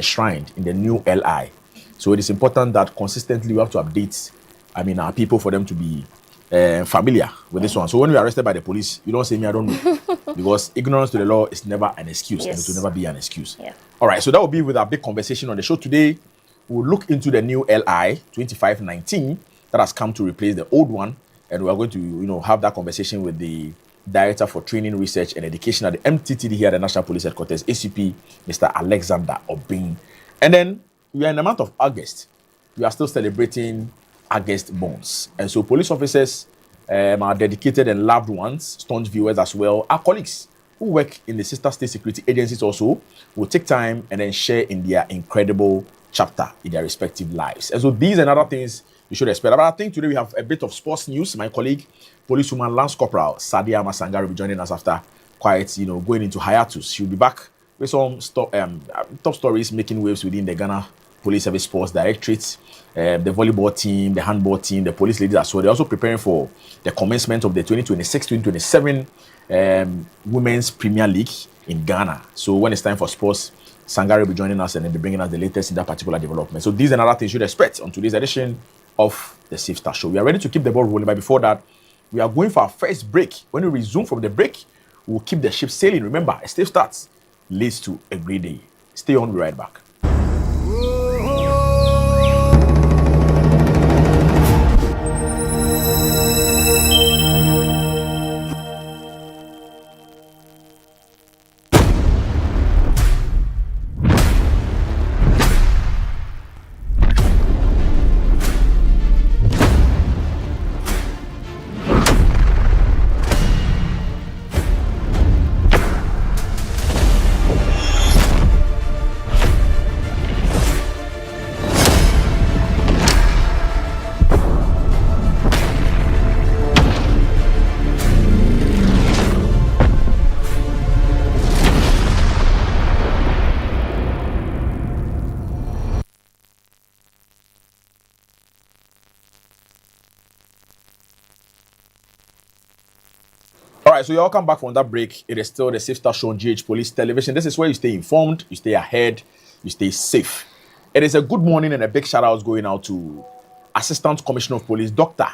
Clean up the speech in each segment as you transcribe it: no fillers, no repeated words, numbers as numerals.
enshrined in the new LI. So it is important that consistently we have to update, our people for them to be familiar with this one. So when we are arrested by the police, you don't say me, I don't know. Because ignorance to the law is never an excuse, and it will never be an excuse. Yeah. All right, so that will be with our big conversation on the show today. We'll look into the new LI 2519 that has come to replace the old one, and we are going to, have that conversation with the Director for Training, Research and Education at the MTTD here at the National Police Headquarters, ACP, Mr. Alexander Obing. And then we are in the month of August. We are still celebrating August Bonds. And so police officers, our dedicated and loved ones, staunch viewers as well, our colleagues who work in the sister state security agencies also will take time and then share in their incredible chapter in their respective lives. And so these and other things you should expect. But I think today we have a bit of sports news. My colleague, policewoman Lance Corporal Sadia Masanga will be joining us after going into hiatus. She'll be back with some top stories making waves within the Ghana Police Service Sports Directorate, the volleyball team, the handball team, the police ladies as well. They're also preparing for the commencement of the 2026-2027 Women's Premier League in Ghana. So when it's time for sports, Sangari will be joining us and then be bringing us the latest in that particular development. So these and other things you should expect on today's edition of the Safe Start Show. We are ready to keep the ball rolling, but before that, we are going for our first break. When we resume from the break, we'll keep the ship sailing. Remember, a safe start leads to a great day. Stay on, we'll be right back. All right, so you're welcome back from that break. It is still the Safe Start Show on GH Police Television. This is where you stay informed, you stay ahead, you stay safe. It is a good morning and a big shout out going out to Assistant Commissioner of Police, Dr.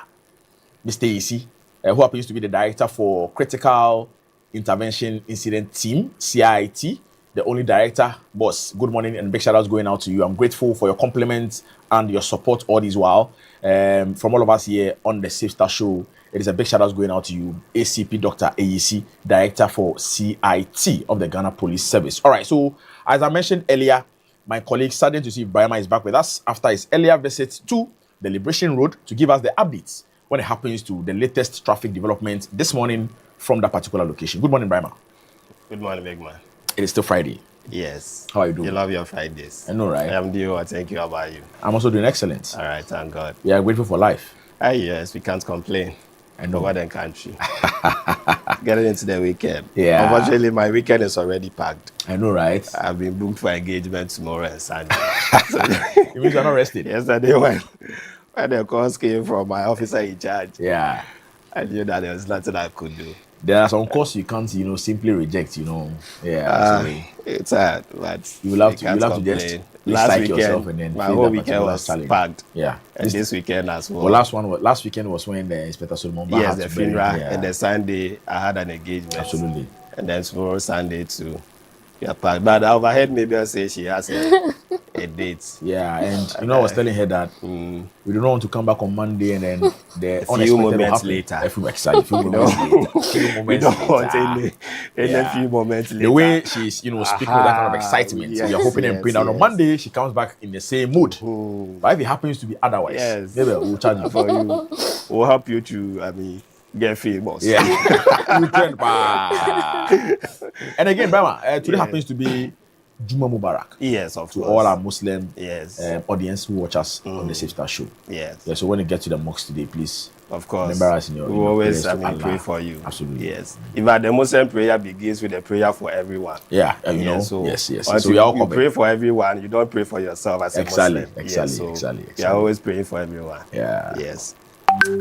Mr. Isi, who happens to be the Director for Critical Intervention Incident Team, CIT, the only director. Boss, good morning and big shout outs going out to you. I'm grateful for your compliments and your support all this while. From all of us here on the Safe Start Show, it is a big shout out going out to you, ACP Dr. AEC, Director for CIT of the Ghana Police Service. All right, so as I mentioned earlier, my colleague Sergeant Yusuf Brahma is back with us after his earlier visit to the Liberation Road to give us the updates when it happens to the latest traffic development this morning from that particular location. Good morning, Brahma. Good morning, big man. It is still Friday. Yes. How are you doing? You love your Fridays. I know, right? I am doing well. Thank you. How about you? I'm also doing excellent. All right, thank God. We are grateful for life. Yes, we can't complain. I know. Over the country. Getting into the weekend. Yeah. Unfortunately, my weekend is already packed. I know, right? I've been booked for engagement tomorrow and Sunday. It means you're not rested. Yesterday, when the calls came from my officer in charge, Yeah. I knew that there was nothing I could do. There are some calls you can't, simply reject, Yeah. So It's hard, but you will have to can't just complain. psych yourself and then my face whole that weekend particular was challenge. packed. Yeah. And this weekend as well. Well, last weekend was when the Inspector Solomon Bah Yes, had the to bury him. funeral, Yeah. and the Sunday I had an engagement. Absolutely. And then tomorrow Sunday too. Yeah, packed. But I overheard maybe say she has a date. Yeah, and I was telling her that we do not want to come back on Monday and then the A few unexpected will moments happen. later. Exactly. Few moments later. We don't want any Yeah. few moments later. The way she's, speaking with that kind of excitement. So Yes, you're hoping and praying that on yes. Monday she comes back in the same mood. Oh, But if it happens to be otherwise, yes. maybe we'll charge you. For you, we'll help you to get famous. Yeah. You trend, and again, Brahma, today happens to be Juma Mubarak Yes, of to course. all our Muslim Yes. audience who watch us on the Safe Start Show. Yes. Yeah, so when you get to the mosque today, please Of course. remember us in your We in your always prayers to Allah. pray for you. Absolutely. Yes. In fact, the Muslim prayer begins with a prayer for everyone. Yeah, Yes, so yes. once So we are all you covered. pray for everyone, you don't pray for yourself as a Muslim. Exactly. We are always praying for everyone. Yeah. Yes.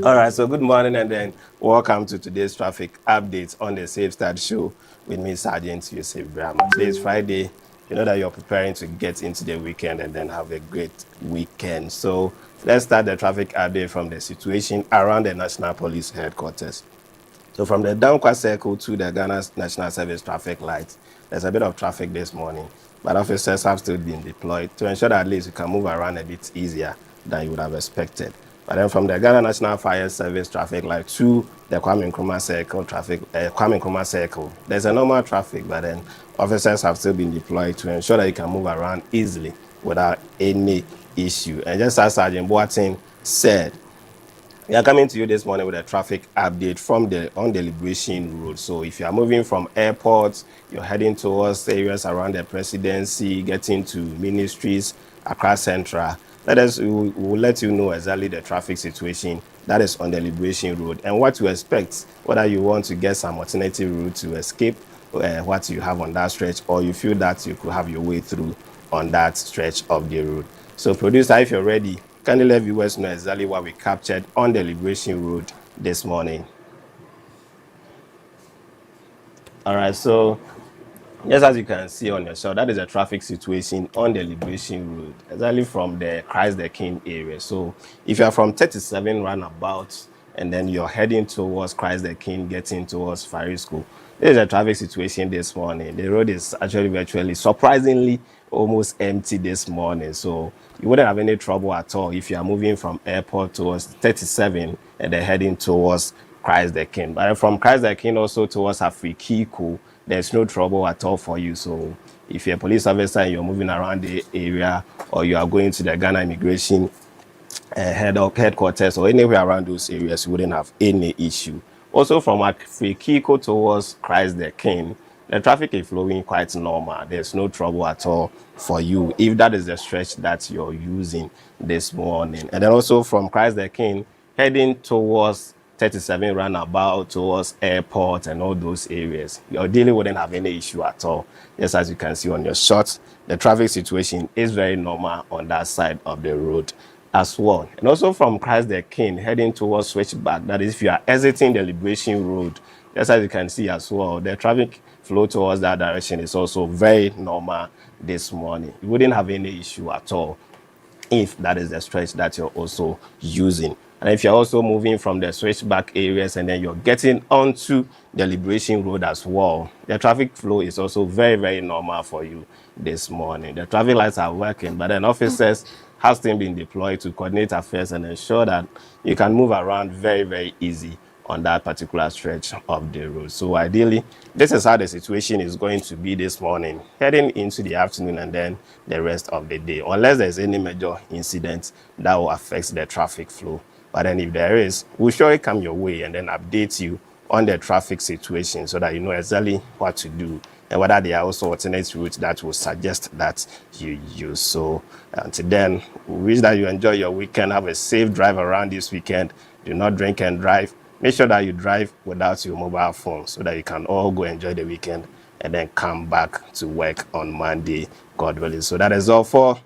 All right, so good morning and then welcome to today's traffic updates on the Safe Start Show with me, Sergeant Yusuf Brahma. Today is Friday, you know that you're preparing to get into the weekend and then have a great weekend. So let's start the traffic update from the situation around the National Police Headquarters. So from the Dankwa Circle to the Ghana National Service traffic lights, there's a bit of traffic this morning, but officers have still been deployed to ensure that at least you can move around a bit easier than you would have expected. But then from the Ghana National Fire Service traffic light to the Kwame Nkrumah Circle Kwame Nkrumah Circle, there's a normal traffic, but then officers have still been deployed to ensure that you can move around easily without any issue. And just as Sergeant Boateng said, we are coming to you this morning with a traffic update from the Liberation Road. So if you are moving from airports, you're heading towards areas around the presidency, getting to ministries, Accra Central, we will let you know exactly the traffic situation that is on the Liberation Road and what to expect, whether you want to get some alternative route to escape what you have on that stretch, or you feel that you could have your way through on that stretch of the road. So producer, if you're ready, kindly let viewers know exactly what we captured on the Liberation Road this morning. All right, so just as you can see on your shot, that is a traffic situation on the Liberation Road, exactly from the Christ the King area. So if you are from 37 roundabout and then you're heading towards Christ the King, getting towards Fari School, there's a traffic situation this morning. The road is actually virtually, surprisingly, almost empty this morning. So you wouldn't have any trouble at all if you are moving from airport towards 37 and then heading towards Christ the King. But from Christ the King also towards Afrikiko, there's no trouble at all for you. So if you're a police officer and you're moving around the area, or you are going to the Ghana Immigration headquarters or anywhere around those areas, you wouldn't have any issue. Also from Afrikiko towards Christ the King, the traffic is flowing quite normal. There's no trouble at all for you if that is the stretch that you're using this morning. And then also from Christ the King, heading towards 37 roundabout towards airport and all those areas, you ideally wouldn't have any issue at all. Just as you can see on your shot, the traffic situation is very normal on that side of the road as well. And also from Christ the King, heading towards Switchback, that is if you are exiting the Liberation Road, just as you can see as well, the traffic flow towards that direction is also very normal this morning. You wouldn't have any issue at all if that is the stretch that you're also using. And if you're also moving from the switchback areas and then you're getting onto the Liberation Road as well, the traffic flow is also very, very normal for you this morning. The traffic lights are working, but then officers have still been deployed to coordinate affairs and ensure that you can move around very, very easy on that particular stretch of the road. So ideally, this is how the situation is going to be this morning, heading into the afternoon and then the rest of the day, unless there's any major incident that will affect the traffic flow. But then if there is, we'll surely come your way and then update you on the traffic situation so that you know exactly what to do and whether there are also alternate routes that will suggest that you use. So until then, we wish that you enjoy your weekend, have a safe drive around this weekend. Do not drink and drive. Make sure that you drive without your mobile phone so that you can all go enjoy the weekend and then come back to work on Monday, God willing. So that is all for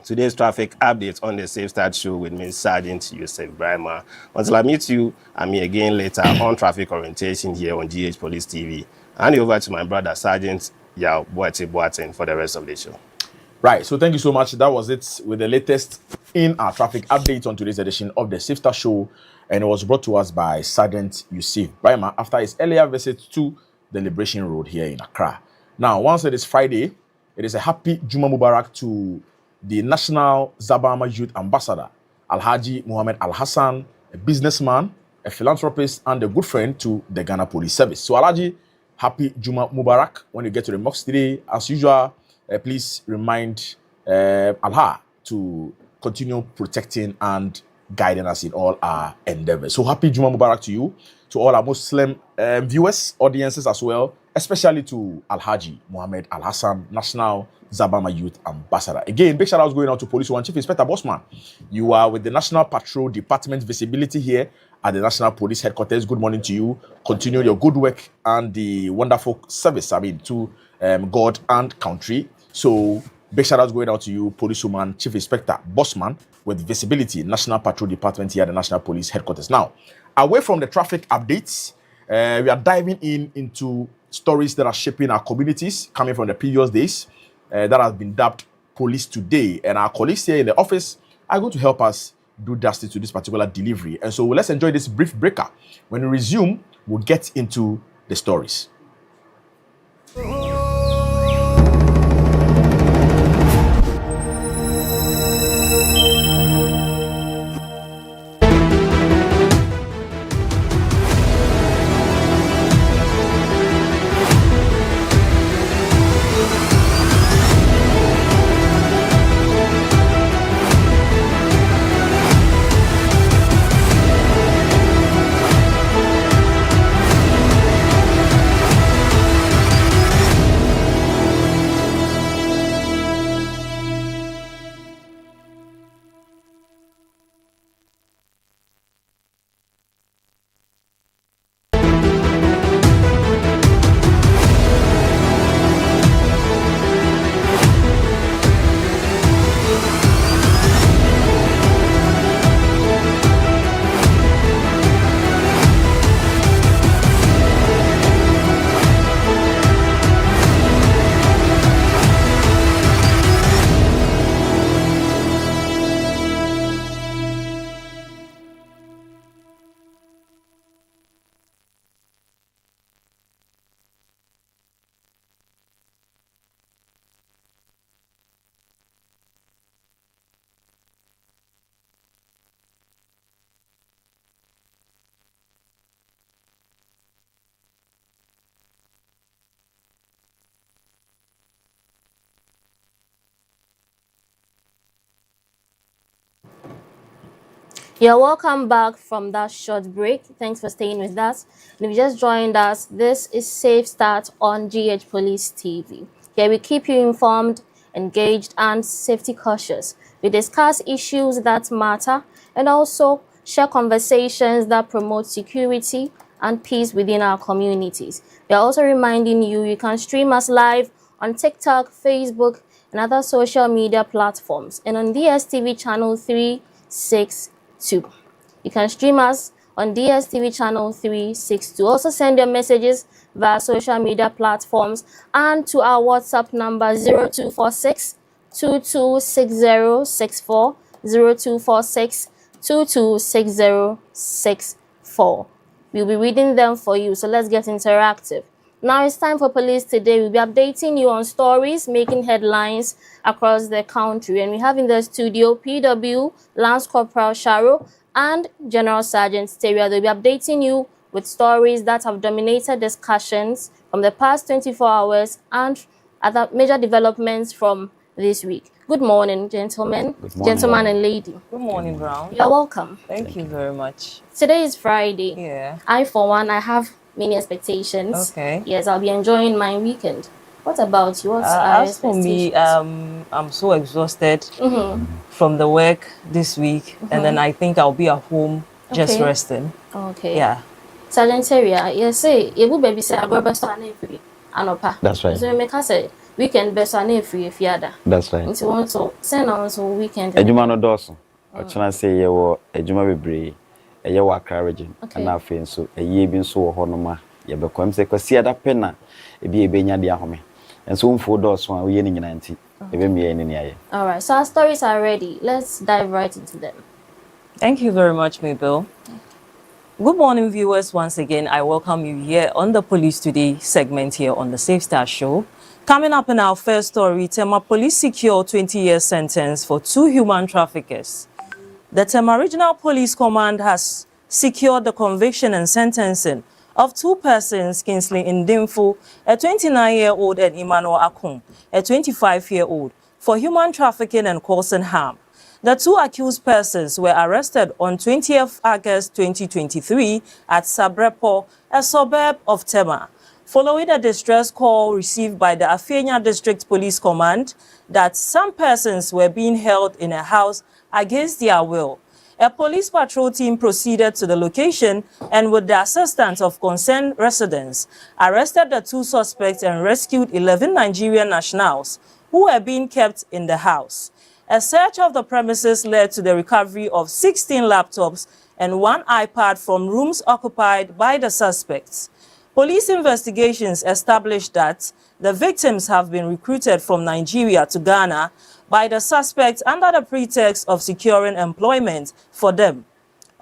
today's traffic update on the Safe Start Show with me, Sergeant Yusuf Brahma. Until I meet you and me again later on traffic orientation here on GH Police TV. Hand over to my brother, Sergeant Yao Boateng for the rest of the show. Right, so thank you so much. That was it with the latest in our traffic update on today's edition of the Safe Start Show, and it was brought to us by Sergeant Yusuf Brahma after his earlier visit to the Liberation Road here in Accra. Now, once it is Friday, it is a happy Juma Mubarak to the National Zabama Youth Ambassador, Alhaji Muhammad Al Hassan, a businessman, a philanthropist, and a good friend to the Ghana Police Service. So, Alhaji, happy Juma Mubarak. When you get to the mosque today, as usual, please remind Allah to continue protecting and guiding us in all our endeavors. So, happy Juma Mubarak to you, to all our Muslim viewers, audiences as well, especially to Alhaji Muhammad Al Hassan, National Zabama Youth Ambassador. Again, big shout out going out to Police One Chief Inspector Bossman. You are with the National Patrol Department Visibility here at the National Police Headquarters. Good morning to you. Continue your good work and the wonderful service, to God and country. So, big shout out going out to you, Policewoman Chief Inspector Bossman with Visibility, National Patrol Department here at the National Police Headquarters. Now, away from the traffic updates, we are diving into stories that are shaping our communities coming from the previous days. that has been dubbed Police Today. And our colleagues here in the office are going to help us do justice to this particular delivery. And so let's enjoy this brief breaker. When we resume, we'll get into the stories. You're welcome back from that short break. Thanks for staying with us. And if you just joined us, this is Safe Start on GH Police TV. Here we keep you informed, engaged, and safety cautious. We discuss issues that matter and also share conversations that promote security and peace within our communities. We are also reminding you can stream us live on TikTok, Facebook, and other social media platforms, and on DSTV channel 362. You can stream us on DSTV channel 362. Also send your messages via social media platforms and to our WhatsApp number 0246 226064, 0246 226064. We'll be reading them for you, so let's get interactive. Now it's time for Police Today. We'll be updating you on stories making headlines across the country. And we have in the studio PW, Lance Corporal Sharo, and General Sergeant Steria. They'll be updating you with stories that have dominated discussions from the past 24 hours and other major developments from this week. Good morning, gentlemen. Good morning. Gentleman and lady. Good morning, Brown. You're welcome. Thank you very much. Today is Friday. Yeah. For one, I have many expectations. Okay. Yes, I'll be enjoying my weekend. What about you? What's As for me, I'm so exhausted from the work this week, and then I think I'll be at home just Okay. resting. Okay. Yeah. Sergeant Terry, yes, say you will baby say I go best on free. Anopa. That's right. So you make us say weekend best on free if you ada. That's right. Nti want to send on so weekend. Adwuma no dɔɔso. Ɔkyena sɛ yɛwɔ adwuma bebree. Ɛyɛ wɔ Accra region. Okay. Ɛna afei nso ɛyɛ bi nso wɔ hɔ no ma yɛbɛkɔm sɛ kwasi ada pɛ na ebi ebenya de ahome. Nso mfo dɔɔso a woyɛ ne nyina nti ebemie ne ne ayɛ. All right. So our stories are ready. Let's dive right into them. Thank you very much, Mabel. Good morning, viewers. Once again, I welcome you here on the Police Today segment here on the Safe Star Show. Coming up in our first story, Tema Police secure 20-year sentence for 2 human traffickers. The Tema Regional Police Command has secured the conviction and sentencing of 2 persons, Kingsley Ndimfu, a 29-year-old, and Emmanuel Akung, a 25-year-old, for human trafficking and causing harm. The 2 accused persons were arrested on 20th August 2023 at Sabrepo, a suburb of Tema, following a distress call received by the Afenya District Police Command that some persons were being held in a house against their will. A police patrol team proceeded to the location and, with the assistance of concerned residents, arrested the 2 suspects and rescued 11 Nigerian nationals who were being kept in the house. A search of the premises led to the recovery of 16 laptops and 1 iPad from rooms occupied by the suspects. Police investigations established that the victims have been recruited from Nigeria to Ghana by the suspects under the pretext of securing employment for them.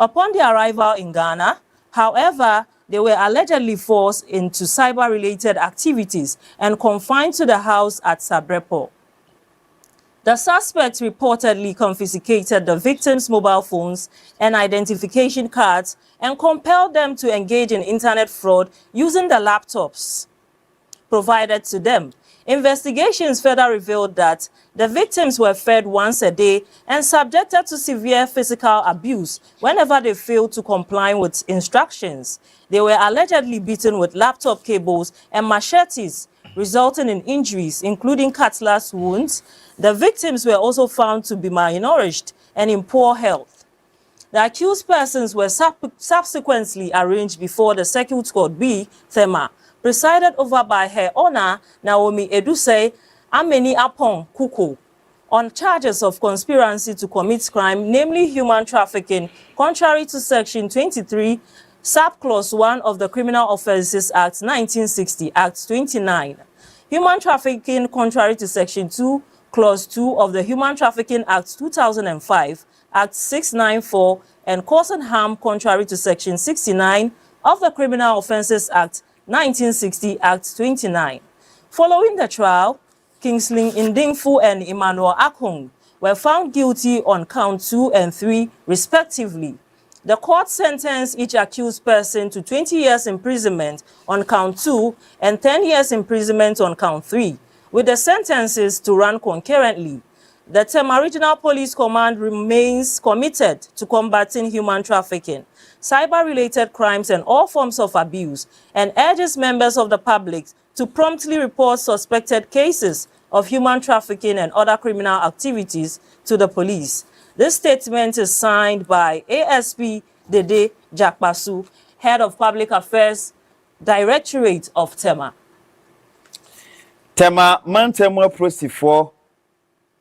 Upon their arrival in Ghana, however, they were allegedly forced into cyber-related activities and confined to the house at Sabrepo. The suspects reportedly confiscated the victims' mobile phones and identification cards and compelled them to engage in internet fraud using the laptops provided to them. Investigations further revealed that the victims were fed once a day and subjected to severe physical abuse whenever they failed to comply with instructions. They were allegedly beaten with laptop cables and machetes, resulting in injuries, including cutlass wounds. The victims were also found to be malnourished and in poor health. The accused persons were subsequently arraigned before the Circuit Court B, Thema, presided over by her Honor Naomi Edusei Ameni Apong Kuko, on charges of conspiracy to commit crime, namely human trafficking, contrary to Section 23, Subclause 1 of the Criminal Offences Act 1960, Act 29. Human trafficking, contrary to Section 2, Clause 2 of the Human Trafficking Act 2005, Act 694, and causing harm, contrary to Section 69 of the Criminal Offences Act 1960, Act 29. Following the trial, Kingsley Ndingfu and Emmanuel Akung were found guilty on count 2 and 3, respectively. The court sentenced each accused person to 20 years imprisonment on count 2 and 10 years imprisonment on count 3, with the sentences to run concurrently. The Tema Regional Police Command remains committed to combating human trafficking, cyber-related crimes, and all forms of abuse, and urges members of the public to promptly report suspected cases of human trafficking and other criminal activities to the police. This statement is signed by ASP Dede Jakpasu, Head of Public Affairs, Directorate of Tema. Tema Mantemo Prosifo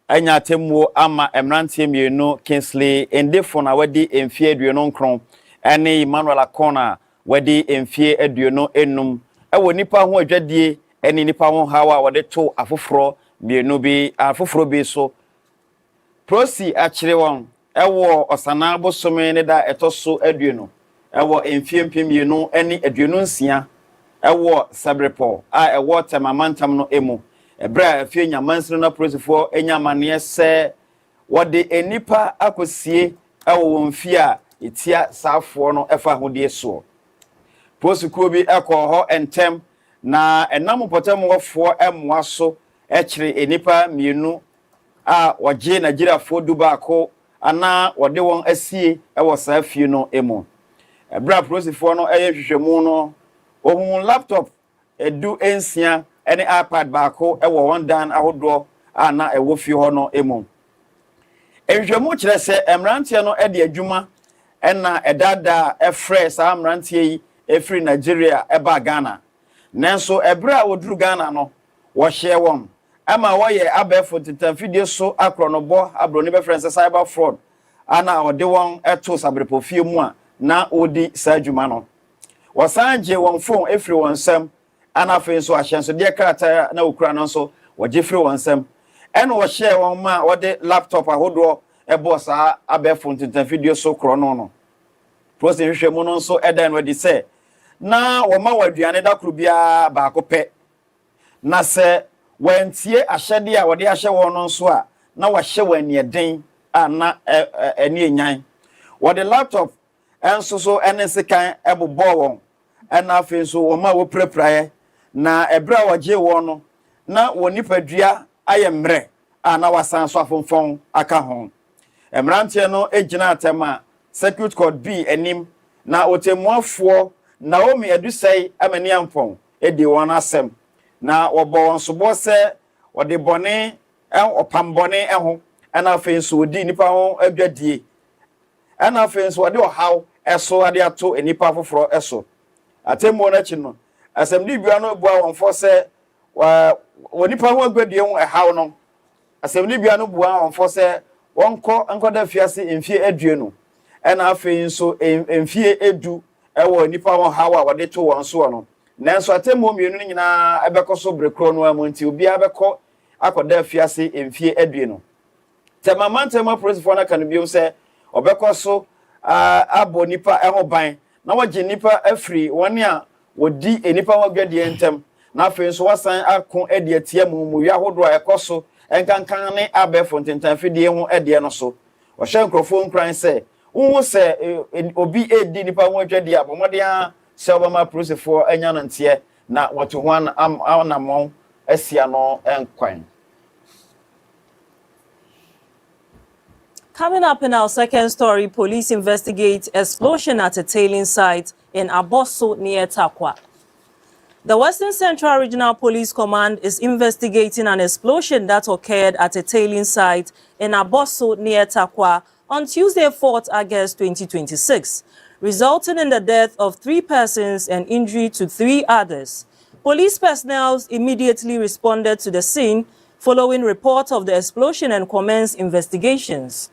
Anya Temu ama Emrantie mienu Kingsley Ndefo na wadi emfie aduono nkron ene Emmanuel Akona wadi emfie aduono enum ewo nipa ho adwadie ene nipa ho hawa wade to afoforo mienu bi afoforo bi so prosi akire won ewo osana bosome ne da etoso aduono ewo emfie mienu ene aduono nsia ewo Sabrepo a ewo Tema mantam no emu ebra afie nyamansino na prosifo enyamane se wode enipa akosie ewo wonfie a etia saafo no efa hodie so prosikuo bi ekoho entem na enam potem wofo emwa so ekire enipa mienu a waje Nigeria fo dubaako ana wode won asie ewo saafie no emu ebra prosifo no hwehwemu no ohun laptop edu ensia ene iPad baako ewo one dan ahodo ana ewo fie ho no emu ehwehwemu kire se emrantie no ede adwuma ena edada efre sa amrantie yi efri Nigeria eba Ghana nanso ebra woduru Ghana no wo hye won ama wo ye abefo titamfidie so akronobo abroni be friends cyber fraud ana ode won eto Sabrepo fie mu a na odi sa adwuma no wasanje won phone efri won sam ana fe so ahyenso de krata na okura no so waje fri won sam eno wo hye won ma wode laptop ahodo ebo sa abefo titamfidie so krono no prosi hwehwemu no so eden wadi se na wo ma waduane da kru bia baako pe na se wantie ahyede a wode ahye won no so a na wahye wanie den ana eni enyan wode laptop enso so enese kan ebobo won ena afi so wo ma wo prepraye na ebra waje won no na wonipadua ayemre ana wasan so afonfon aka ho emrantie no ejina atema Circuit Court B enim na otemuafo Naomi Edusei amani ampon edi won asem na wobo won so bo se wode bone opambone eho ana afi so odi nipa ho adwadie ana afi so wode ohaw eso ade ato enipa foforo eso atemu na chi no asem di bia no bua won fo se wonipa ho agwadie ho ehaw no asem di bia no bua won fo se wonko da fiase emfie adue no ena afi so emfie edu ewo nipa ho hawa wade to won so no nanso atemu mienu no nyina ebekọ so brekro no amonti obi abekọ akoda afiase emfie adue no temamantema prosifo na kan biom se obekọ so abo nipa eho ban na wagye nipa afri wone a wodi enipa wagwade ntem na afi so wasan akon ade atia mu wi ahodo a ekoso enkankan ne abefo ntentan fidie ho ade no so o hye nkrofo nkran se wo se obi edi nipa wagwade abomode a se obama prosifo anya nante na wato ho anamon asia no enkwan. Coming up in our second story, police investigate explosion at a tailing site in Abosso near Takwa. The Western Central Regional Police Command is investigating an explosion that occurred at a tailing site in Abosso near Takwa on Tuesday, 4th August 2026, resulting in the death of 3 persons and injury to 3 others. Police personnel immediately responded to the scene following reports of the explosion and commenced investigations.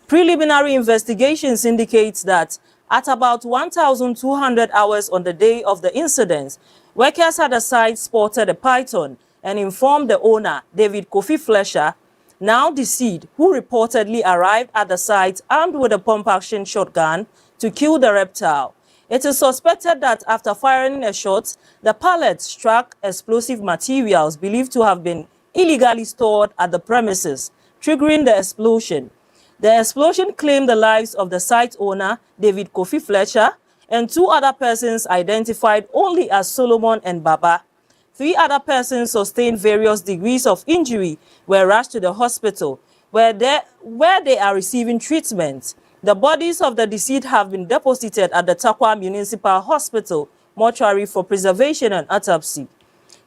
Preliminary investigations indicate that at about 1,200 hours on the day of the incident, workers at the site spotted a python and informed the owner, David Kofi Fletcher, now deceased, who reportedly arrived at the site armed with a pump-action shotgun to kill the reptile. It is suspected that after firing a shot, the pellet struck explosive materials believed to have been illegally stored at the premises, triggering the explosion. The explosion claimed the lives of the site owner, David Kofi Fletcher, and 2 other persons identified only as Solomon and Baba. 3 other persons sustained various degrees of injury were rushed to the hospital, where they are receiving treatment. The bodies of the deceased have been deposited at the Takwa Municipal Hospital mortuary for preservation and autopsy.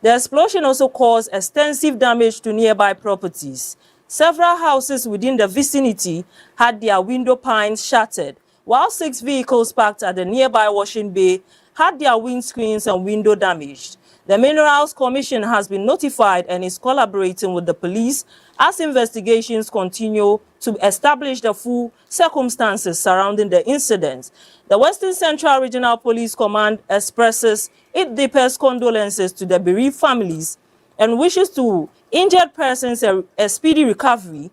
The explosion also caused extensive damage to nearby properties. Several houses within the vicinity had their window panes shattered, while 6 vehicles parked at the nearby washing bay had their windscreens and window damaged. The Minerals Commission has been notified and is collaborating with the police as investigations continue to establish the full circumstances surrounding the incident. The Western Central Regional Police Command expresses its deepest condolences to the bereaved families and wishes to injured persons a speedy recovery.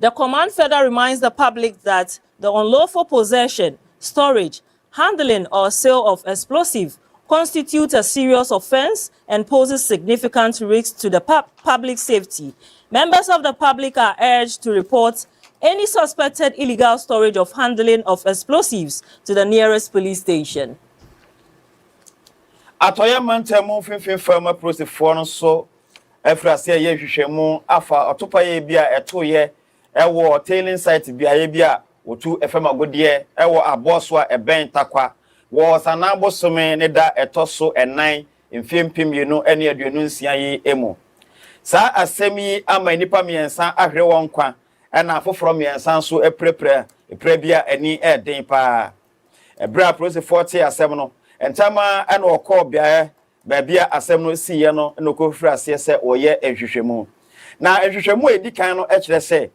The command further reminds the public that the unlawful possession, storage, handling or sale of explosives constitutes a serious offense and poses significant risk to the public safety. Members of the public are urged to report any suspected illegal storage of handling of explosives to the nearest police station. Atoya mantemu finfin farmer process for so efrase ye hwehwemu afa otopa ye bia etoye ewo tailing site bia ye bia otu efema godie ewo aboso a eben takwa wo sanabo some ne da etoso enan mfiempim yenu ene aduonu nsia yi emu sa asemi ama nipa miensa ahwe won kwa ena afoforo miensa so epre bia eni eden pa ebra process 40 asem no entama ena okọ bia babia asem no siye no enokofra ase se oye ehwehwemu na ehwehwemu edikan no ekire se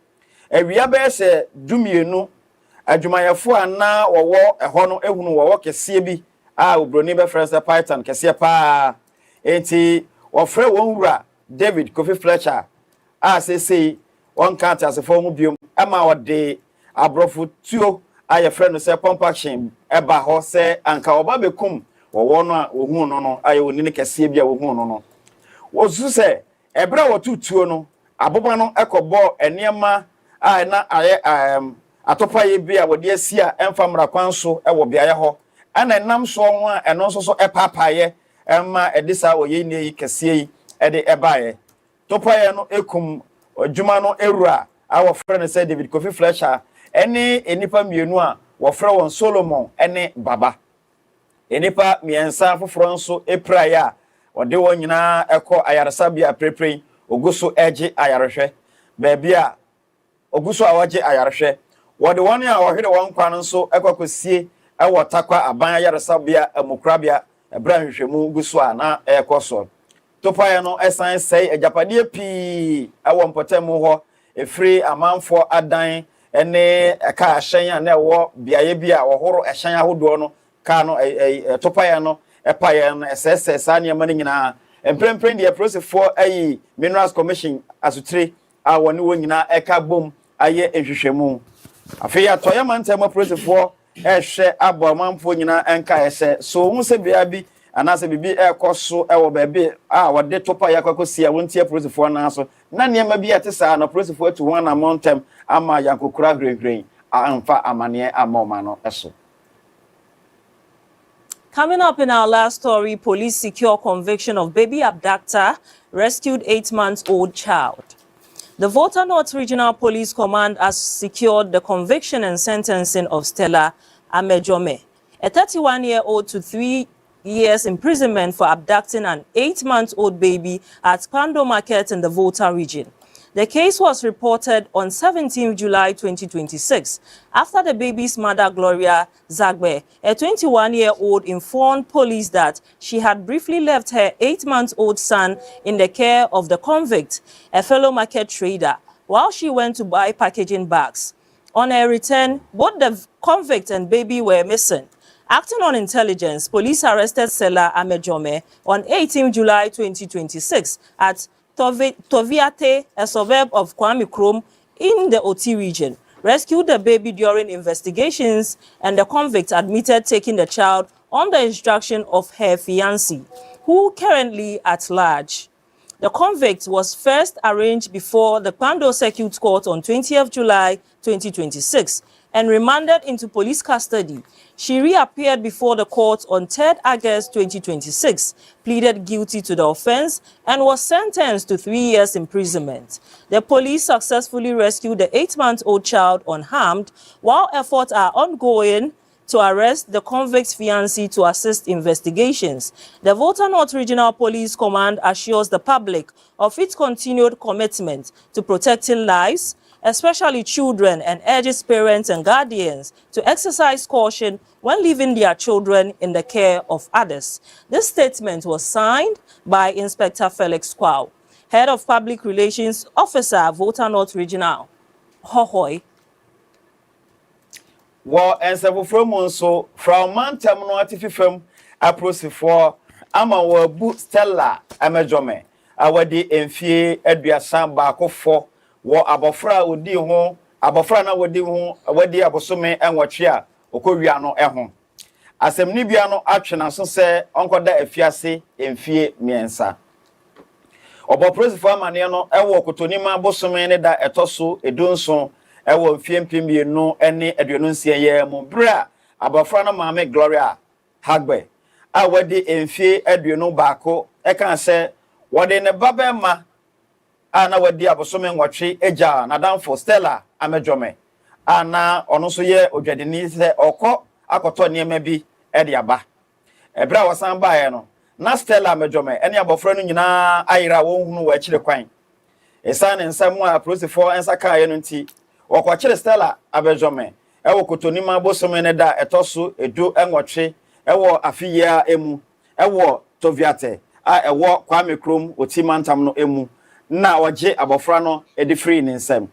awia be se dumienu adwumayefo ana wowo eho no ehunu wowo kese bi a obroni be frese python kese pa enti wofre wonwura David Kofi Fletcher a sesei won kan asefo mu biom ama wode abrofo tuo aye frɛ no se pump action eba ho se anka oba bekum wowo no a ohun no no aye onini kese bi a ohun no no wosu se ebra wotutuo no aboba no ekobo eniema a na aye atopa ye bi a wode asia emfamra kwanso ewo biaye ho ana nam so ho a eno so epapaye emma edisa oye ni yi kese yi ede ebaye topa ye no ekum adwuma no ewura a wofre no se David Kofi Fletcher ene enipa mienu a wofre won Solomon ene Baba enipa miensa foforo nso epraye a wode won nyina ekọ ayaresabia prepre oguso eje ayarehwe baabi a oguso awaje ayarehwe wode won a wohwede won kwa nso ekokosie ewo takwa aban ayaresabia amukrabia ebranhwehwemu guso a na ekoso topaye no esan sei ejapade pi ewo mpotemu ho efri amanfo adan ene eka ahyen a na ewo biaye bia wohoro ehyen ahodo no ka no topaye no epaye no ss sa ne mani nyina emprempren de process for ayi minerals commission asutire a woni wonyina eka bom aye ehwehwemu afei atoya mantema process for ehwe abomanfo nyina enka ese so hu se bia bi anase bibi ekoso ewo baabi a wode topa yakwakosia wontie process for na so na niema bi atesa na process for to one amontem ama yankokura green amfa amane amoma no eso. Coming up in our last story, police secure conviction of baby abductor, rescued 8-month-old child. The Volta North Regional Police Command has secured the conviction and sentencing of Stella Amejome, a 31-year-old to 3 years imprisonment for abducting an 8-month-old baby at Pando Market in the Volta region. The case was reported on 17 July 2026 after the baby's mother, Gloria Zagbe, a 21-year-old, informed police that she had briefly left her 8-month-old son in the care of the convict, a fellow market trader, while she went to buy packaging bags. On her return, both the convict and baby were missing. Acting on intelligence, police arrested Stella Amejome on 18 July 2026 at Toviate, a suburb of Kwame Krom in the Oti region, rescued the baby during investigations, and the convict admitted taking the child on the instruction of her fiancé, who currently at large. The convict was first arraigned before the Pando Circuit Court on 20th July 2026 and remanded into police custody. She reappeared before the court on 3rd August 2026, pleaded guilty to the offense, and was sentenced to 3 years imprisonment. The police successfully rescued the 8-month-old child unharmed, while efforts are ongoing to arrest the convict's fiancé to assist investigations. The Volta North Regional Police Command assures the public of its continued commitment to protecting lives, especially children, and urges parents and guardians to exercise caution when leaving their children in the care of others. This statement was signed by Inspector Felix Kwao, Head of Public Relations Officer, Volta North Regional. Hohoi. Well, and several from so from Mantam no atififem approach for ama wo bu Stella Amejome awadi emfie aduasa baako fo wo abofra odi ho abofra na wodi ho wadi abosome enwotwe a okowia no eho asemni bia no atwena so se onkoda afiase emfie miensa obo presi for amane no ewo kotonima abosome ne da etoso edonso ewo mfie mpimie no ene aduonunsie ye mu bra abofra no maame Gloria Hagbe a wadi emfie aduonu baako eka se wode ne babema ana wadi abosome nwotwe eja na danfo Stella Amejome ana ono so ye odwadeni se okọ akoto niema bi e de aba ebra wasan baaye no na Stella Amejome ene abofra no nyina ayira wo hunu wa kire kwan esane nsam a prosifo ensa kan ye no nti okọ Stella Amejome ewo kotonima abosome ne da etoso edu enwotwe ewo afiya emu ewo Toviate a ewo Kwame Krom otimantam no emu na waje abofra no edifree ni nsam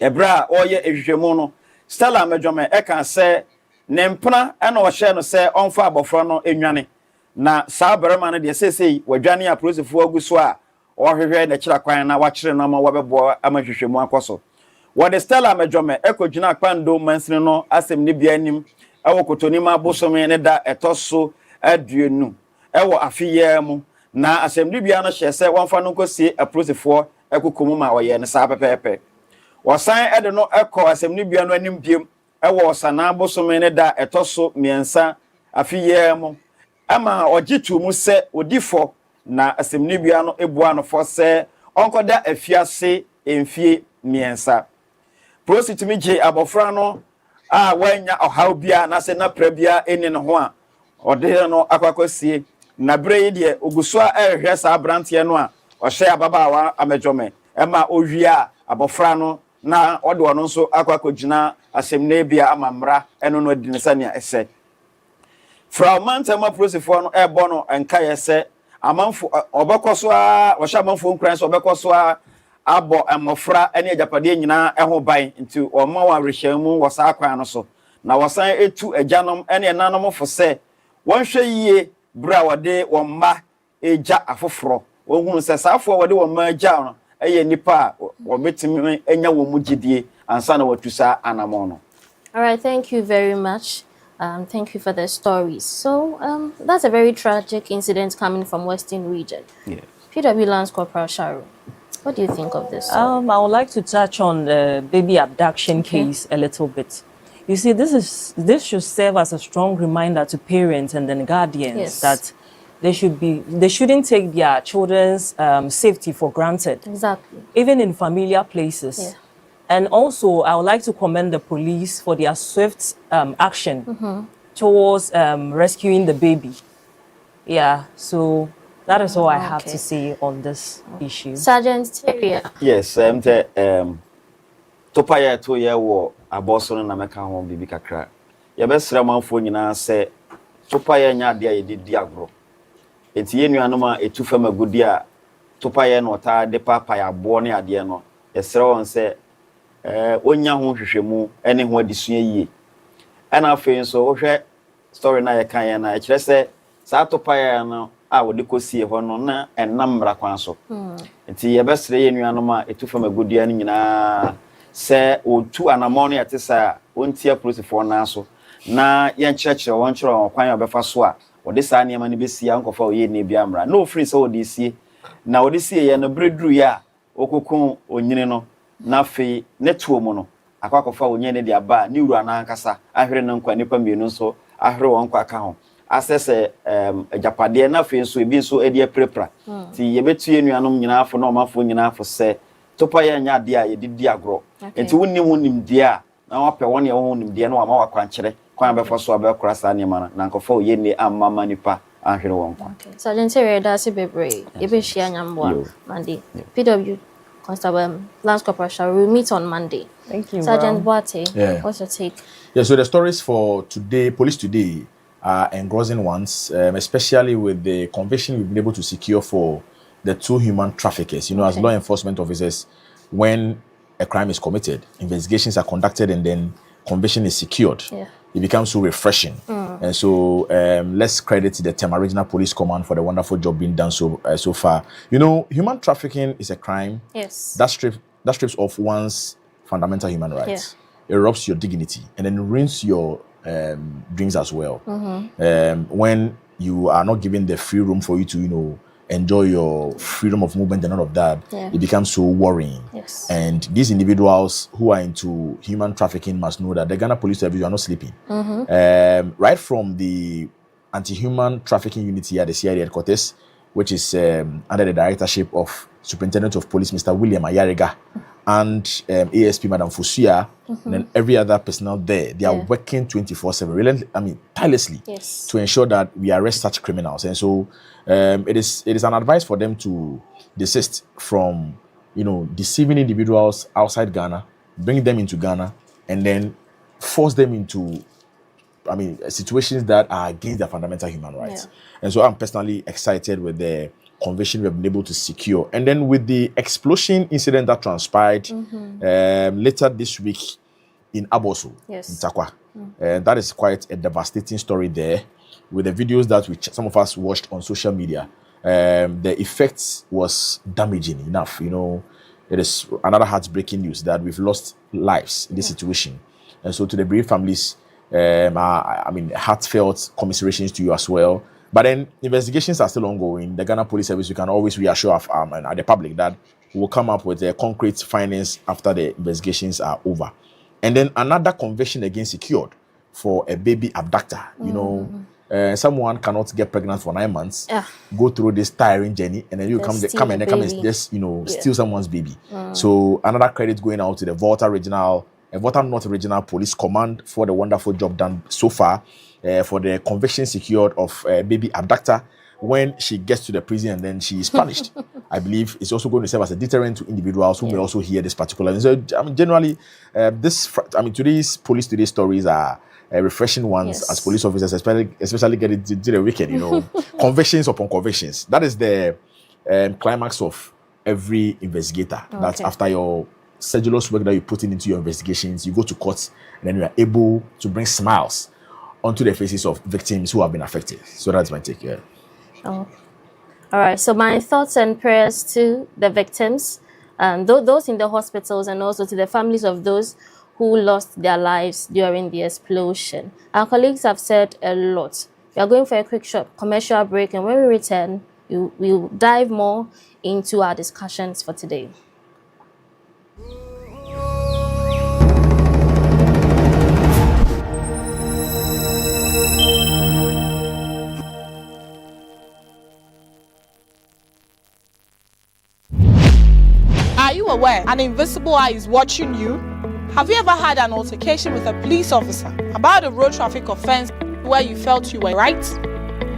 ebra oye ehwehwemu no Stella Amejome eka se nempna ena wo hye no se onfa abofra no enwane na saa berema no de sesei wadwane a prosefo aguso a ohwehwe na kira kwan na wakire no ma wabebo amahwehwemu akoso wode Stella Amejome ekogina akpando mansini no asem ne bia nim ewo kotonima abosome ne da etoso aduonu ewo afiye mu na asem ne bia no hye se wonfa no kosie aprosefo ekokomu ma oye ne saa pepepe wasan ede no ekọ asem ne bia no anim biem ewo sana abosome ne da etoso miensa afiye mu ama ogitu mu se odifo na asem ne bia no ebua no fo se onkoda afiase emfie miensa prositimi je abofra no a wanya ohaw bia na se na prabia eni no ho a ode no akwakosie na bre de oguso a ehwe sa brante no a ohye ababaawa Amejome ema owia abofra no na ode wono nso akwakogina asemne bia amamra eno no dinisa ne ese from mantama prosifo no ebo no enka yese amanfo obekoso a ohye amanfo nkran so obekoso a abo amofra ene ajapade nyina eho ban nti oma wa rehyamu wasa akwan no so na wasan etu ajanom ene nanom fo se wonhwe yie bra wode wo mma eja afoforo wo hunu se saafo wode wo mma eja no eye nipa wo betimi enya wo mu gidie ansa na watusa anamo no. All right, thank you very much. Thank you for the stories. So that's a very tragic incident coming from Western Region. Yeah. PW Lance Corporal Sharu, what do you think of this? I would like to touch on the baby abduction case a little bit. You see, this should serve as a strong reminder to parents and then guardians that they shouldn't take their children's safety for granted. Exactly. Even in familiar places. Yeah. And also, I would like to commend the police for their swift action towards rescuing the baby. Yeah, so that is all I have to say on this issue. Sergeant Terry. Yes, Topaya to ye wo aboso no na meka ho bibi kakra. Ye besra manfo nyina se Topaya nya de ayedi agro. Enti ye nuanom a etufa magudi a Topaya no ta de papa ya bo ne ade no. Ye sre won se onya ho hwehwemu ene ho adisua yie. Ana afen so wo hwe story na ye kan ye na e kire se sa Topaya no a wo de kosie ho no na enam mra kwan so. Enti ye besre ye nuanom a etufa magudi an nyina se otu anamoni atisa ontia prosifo na so na yenkyerekere won kyerɛ won kwan obefa so a wode saa niam ne besia nkofa oye ne bia mra no free se wode sie na wode sie ye no breduru ya okokon onyine no na fe netuo mu no akwakofa onye ne dia ba ne wuru anankasa ahwere na nkwa nipa mienu so ahwere won kwa ka ho asese ajapade na fe so ebi so edi prepra ti yebetu enuanom nyina afo na omafo nyina afo se Topaya nya de a yedidi agro enti wonnim de a na wape won ye wonnim de na wama wakwankyere kwan befo so abekora sa ne ma na nkofo ye ne amma nipa ahwere won kwa. Sergeant Terry Dasi Bebre ebe hia nyamboa Monday. PW Constable Lance Corporal Sharu will meet on Monday. Thank you. Sergeant Boate, what's your take? Yeah, so the stories for today, police today, are engrossing ones, especially with the conviction we've been able to secure for the 2 human traffickers. You know, as law enforcement officers, when a crime is committed, investigations are conducted and then conviction is secured. Yeah. It becomes so refreshing. And so let's credit the Tema Regional Police Command for the wonderful job being done so far. You know, human trafficking is a crime that strips off one's fundamental human rights. It robs your dignity and then ruins your dreams as well. When you are not given the free room for you to, you know, enjoy your freedom of movement and all of that, it becomes so worrying. And these individuals who are into human trafficking must know that the Ghana Police Service are not sleeping. Right from the anti-human trafficking unit here at the CID headquarters, which is under the directorship of Superintendent of Police, Mr. William Ayariga, and ASP Madam Fusia, and then every other personnel there, they are working 24/7, tirelessly, to ensure that we arrest such criminals. And so it is an advice for them to desist from, you know, deceiving individuals outside Ghana, bring them into Ghana, and then force them into, situations that are against their fundamental human rights. And so I'm personally excited with the conviction we have been able to secure. And then with the explosion incident that transpired later this week in Aboso, in Takwa. That is quite a devastating story there. With the videos that some of us watched on social media, the effect was damaging enough. You know, it is another heartbreaking news that we've lost lives in this situation. And so to the bereaved families, heartfelt commiserations to you as well. But then investigations are still ongoing. The Ghana Police Service, you can always reassure the public that we will come up with concrete findings after the investigations are over. And then another conviction again secured for a baby abductor. You know, someone cannot get pregnant for 9 months, go through this tiring journey, and then you come and just, you know, steal someone's baby. So another credit going out to the Volta North Regional Police Command for the wonderful job done so far. For the conviction secured of a baby abductor when she gets to the prison and then she is punished. I believe it's also going to serve as a deterrent to individuals who may also hear this particular. And so, generally, today's police today stories are refreshing ones as police officers, especially getting to the weekend. You know, convictions upon convictions. That is the climax of every investigator. That's after your sedulous work that you put into your investigations, you go to court and then you are able to bring smiles onto the faces of victims who have been affected. So that's my take. Oh, all right. So my thoughts and prayers to the victims, those in the hospitals, and also to the families of those who lost their lives during the explosion. Our colleagues have said a lot. We are going for a quick short commercial break, and when we return, we'll dive more into our discussions for today. Are you aware an invisible eye is watching you? Have you ever had an altercation with a police officer about a road traffic offense where you felt you were right?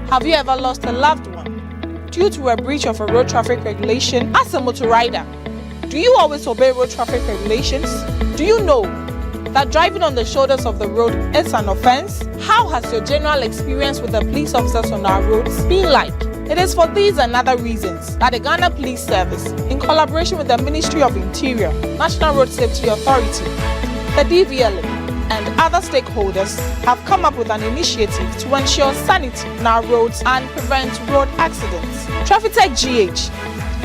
Have you ever lost a loved one due to a breach of a road traffic regulation as a motor rider? Do you always obey road traffic regulations? Do you know that driving on the shoulders of the road is an offense? How has your general experience with the police officers on our roads been like? It is for these and other reasons that the Ghana Police Service, in collaboration with the Ministry of Interior, National Road Safety Authority, the DVLA, and other stakeholders, have come up with an initiative to ensure sanity on our roads and prevent road accidents. TrafficTech GH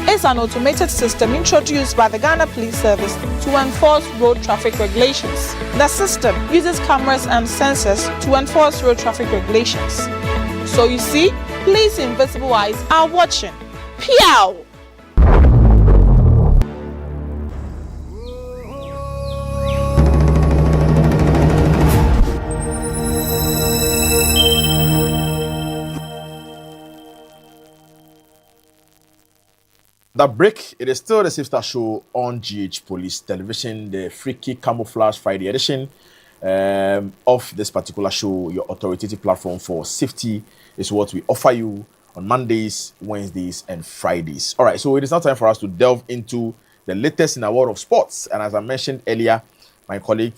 is an automated system introduced by the Ghana Police Service to enforce road traffic regulations. The system uses cameras and sensors to enforce road traffic regulations. So you see, police invisible eyes are watching. Pew! That break, it is still the Sister Show on GH Police Television, the freaky camouflage Friday edition of this particular show. Your authoritative platform for safety is what we offer you on Mondays, Wednesdays, and Fridays. All right, so it is now time for us to delve into the latest in the world of sports. And as I mentioned earlier, my colleague,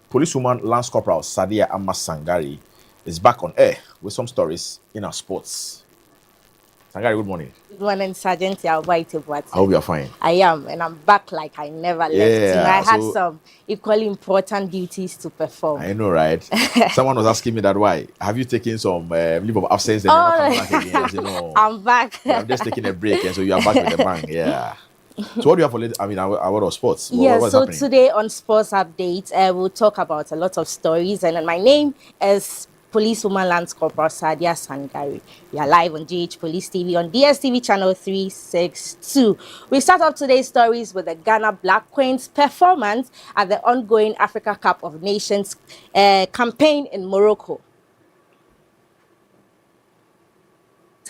policewoman Lance Corporal Sadia Amasangari, is back on air with some stories in our sports. Sangari, good morning. Good morning, Sergeant Yawai. I hope you are fine. I am, and I'm back like I never left. Yeah, I had so- some equally important duties to perform. I know, right? Someone was asking me that why. Have you taken some leave of absence and you're not coming back again? I said, no. I'm back. I'm just taking a break, and so you are back with the bang. Yeah. So what do you have for later? I mean, our world of sports. What's So happening? today on Sports Update, we'll talk about a lot of stories, and my name is Policewoman Lance Corporal Sadia Sangari. We are live on GH Police TV on DSTV channel 362. We start off today's stories with the Ghana Black Queens performance at the ongoing Africa Cup of Nations campaign in Morocco.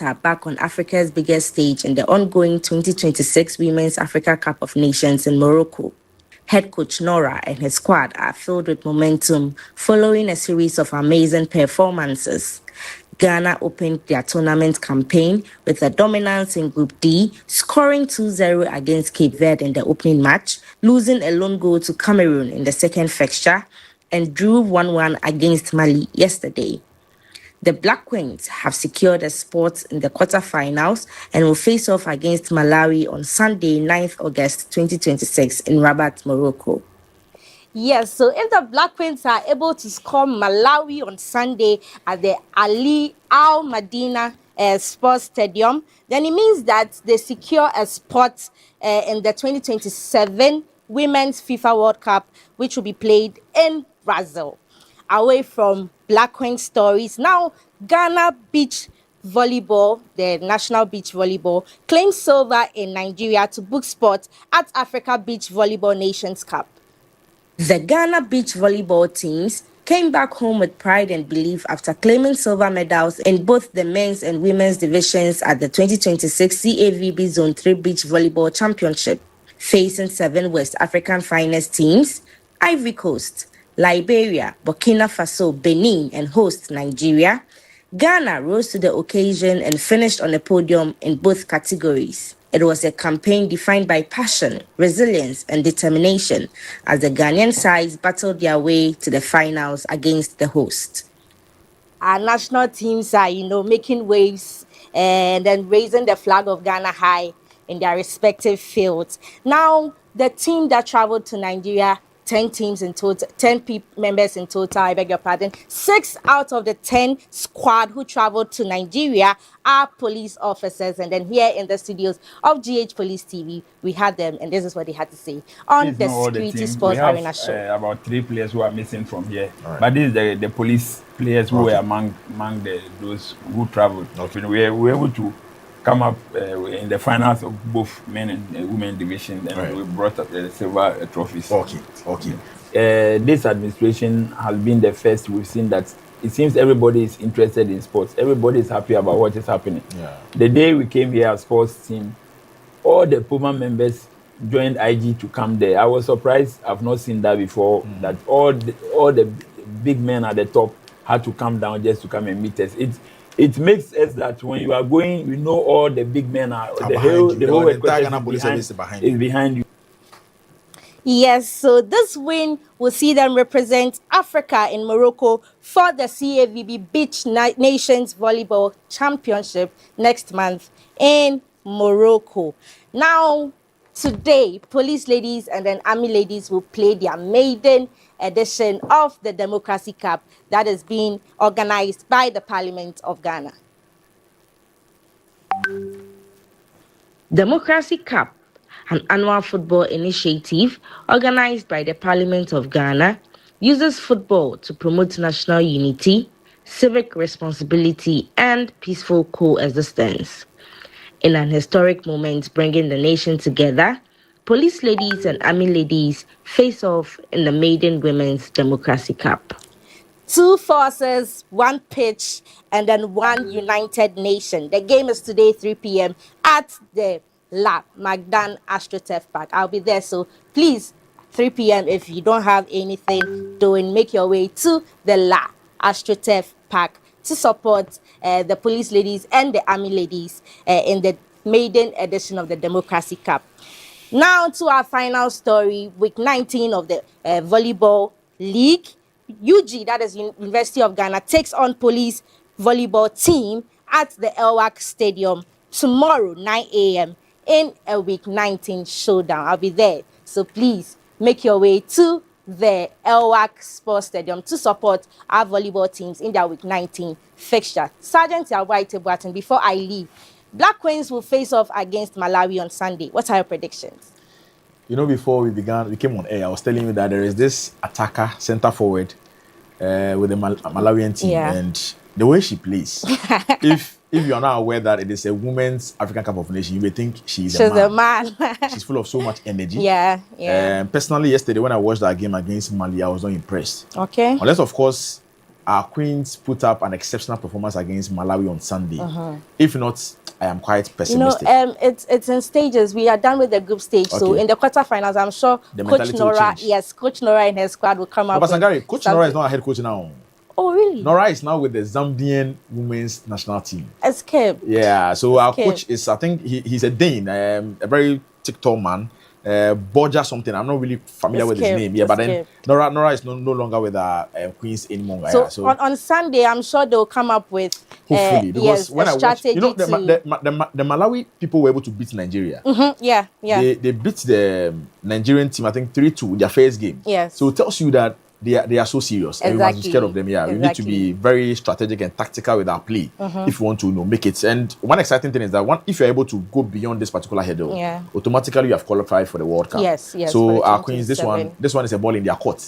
Are back on Africa's biggest stage in the ongoing 2026 Women's Africa Cup of Nations in Morocco. Head coach Nora and his squad are filled with momentum following a series of amazing performances. Ghana opened their tournament campaign with a dominance in Group D, scoring 2-0 against Cape Verde in the opening match, losing a lone goal to Cameroon in the second fixture, and drew 1-1 against Mali yesterday. The Black Queens have secured a spot in the quarterfinals and will face off against Malawi on Sunday, 9th August 2026 in Rabat, Morocco. Yes, so if the Black Queens are able to score Malawi on Sunday at the Ali Al Madina Sports Stadium, then it means that they secure a spot in the 2027 Women's FIFA World Cup, which will be played in Brazil. Away from Black Queen stories, now Ghana Beach Volleyball, the national beach volleyball, claims silver in Nigeria to book spot at Africa Beach Volleyball Nations Cup. The Ghana Beach Volleyball teams came back home with pride and belief after claiming silver medals in both the men's and women's divisions at the 2026 CAVB Zone 3 Beach Volleyball Championship, facing 7 West African finest teams: Ivory Coast, Liberia, Burkina Faso, Benin, and host Nigeria. Ghana rose to the occasion and finished on the podium in both categories. It was a campaign defined by passion, resilience, and determination as the Ghanaian sides battled their way to the finals against the host. Our national teams are, making waves and then raising the flag of Ghana high in their respective fields. Now, the team that traveled to Nigeria 10 teams in total, 10 members in total, I beg your pardon. 6 out of the 10 squad who traveled to Nigeria are police officers. And then here in the studios of GH Police TV, we had them, and this is what they had to say on It's the not all the Security team. Sports We have, Arena show. About 3 players who are missing from here. Right. But this is the police players who were among those who traveled. Okay. We were able to come up in the finals of both men and women division, and Right. we brought up the silver trophies. Okay. This administration has been the first we've seen that it seems everybody is interested in sports. Everybody is happy about what is happening. Yeah. The day we came here as sports team, all the Puma members joined IG to come there. I was surprised. I've not seen that before. That all the big men at the top had to come down just to come and meet us. It makes us that when you are going, we know all the big men are the behind whole you. the The whole entire headquarters Ghana Police Service is behind you. is behind you. Yes, so this win will see them represent Africa in Morocco for the CAVB Beach Nations Volleyball Championship next month in Morocco. Now, today, police ladies and then army ladies will play their maiden edition of the Democracy Cup that is being organized by the Parliament of Ghana. Democracy Cup, an annual football initiative organized by the Parliament of Ghana, uses football to promote national unity, civic responsibility, and peaceful coexistence. In an historic moment bringing the nation together, police ladies and army ladies face off in the maiden Women's Democracy Cup. 2 forces, 1 pitch, and then 1 united nation. The game is today, 3 p.m. at the La Magdan AstroTurf Park. I'll be there, so please, 3 p.m. if you don't have anything doing, make your way to the La AstroTurf Park to support the police ladies and the army ladies in the maiden edition of the Democracy Cup. Now to our final story, week 19 of the Volleyball League. UG, that is University of Ghana, takes on police volleyball team at the Elwak Stadium tomorrow, 9 a.m. in a week 19 showdown. I'll be there. So please make your way to the Elwak Sports Stadium to support our volleyball teams in their week 19 fixture. Sergeant Yawai Button, before I leave, Black Queens will face off against Malawi on Sunday. What are your predictions? You know, before we came on air, I was telling you that there is this attacker, center forward, with the Malawian team, Yeah. and the way she plays. if you are not aware that it is a women's African Cup of Nations, you may think she's a man. She's full of so much energy. Yeah. Personally, yesterday when I watched that game against Mali, I was not impressed. Okay. Unless, of course, our Queens put up an exceptional performance against Malawi on Sunday. If not, I am quite pessimistic. It's in stages. We are done with the group stage, so Okay. in the quarterfinals, I'm sure The Coach mentality will Nora, change. Coach Nora and her squad will come up. Papa with Sangari, Coach Nora something. is not a head coach now. Oh, really? Nora is now with the Zambian women's national team. Escape. Yeah, so our Okay. coach is, I think he's a Dane, a very TikTok man, Borja something. I'm not really familiar with his Escape, name. Yeah, but then Escape. Nora is no longer with Queens anymore. So, Yeah, so on Sunday, I'm sure they'll come up with hopefully, because when a I watched, strategy you know, the to... Malawi people were able to beat Nigeria. Yeah. They beat the Nigerian team, I think 3-2, their first game. Yes. So it tells you that they are so serious. And we must be Exactly. scared of them. Yeah, we need to be very strategic and tactical with our play if we want to make it. And one exciting thing is that if you're able to go beyond this particular hurdle, Yeah. automatically you have qualified for the World Cup. Yes, for So the our Queens, this 2027. one is a ball in their court.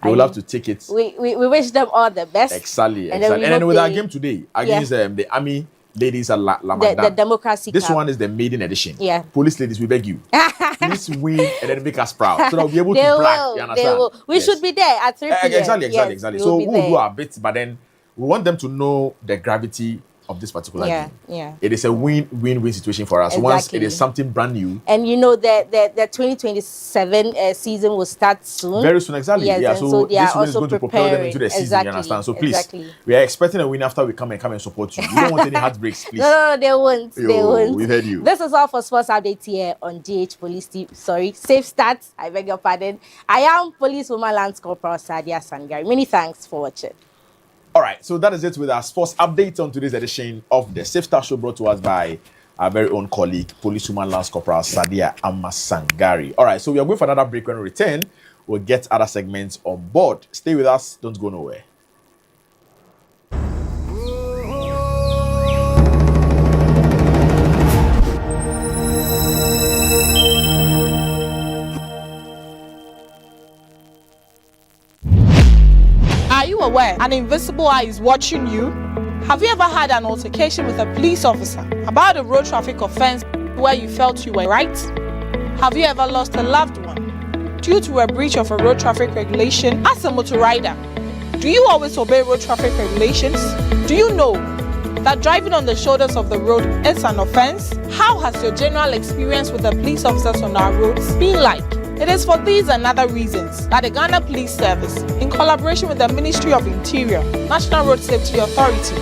They I will have mean, to take it. We wish them all the best. Exactly. And And then we then hope with our they- game today against the Army ladies at La The Magdan. Democracy This Cup. one is the maiden edition. Yeah. Police ladies, we beg you. Please win and then make us proud. So that we'll be able They to brag. will. You They understand? will. We Yes. should be there at 3 p.m. Exactly. Yes, So we'll be we'll do there. our bit, but then we want them to know the gravity of this particular Yeah, game. yeah. It is a win-win situation for us. Once it Exactly. is something brand new, And you know the 2027 season will start soon. very soon, exactly. Yes, Yeah, and so so they are this win is also going to propel them into the preparing. season. Exactly, You understand? So please, exactly. we are expecting a win after we come and support you. We don't want any heartbreaks, please. No, they won't. They Yo, won't. we've heard you. This is all for Sports Update here on GH Police TV. Sorry, Safe Start. I beg your pardon. I am Policewoman Lance Corporal Sadia Sangari. Many thanks for watching. All right, so that is it with our sports update on today's edition of the Safe Start Show, brought to us by our very own colleague, Policewoman Lance Corporal Sadia Amasangari. All right, so we are going for another break. When we return, we'll get other segments on board. Stay with us. Don't go nowhere. Are you aware an invisible eye is watching you? Have you ever had an altercation with a police officer about a road traffic offense where you felt you were right? Have you ever lost a loved one due to a breach of a road traffic regulation as a motor rider? Do you always obey road traffic regulations? Do you know that driving on the shoulders of the road is an offense? How has your general experience with the police officers on our roads been like? It is for these and other reasons that the Ghana Police Service, in collaboration with the Ministry of Interior, National Road Safety Authority,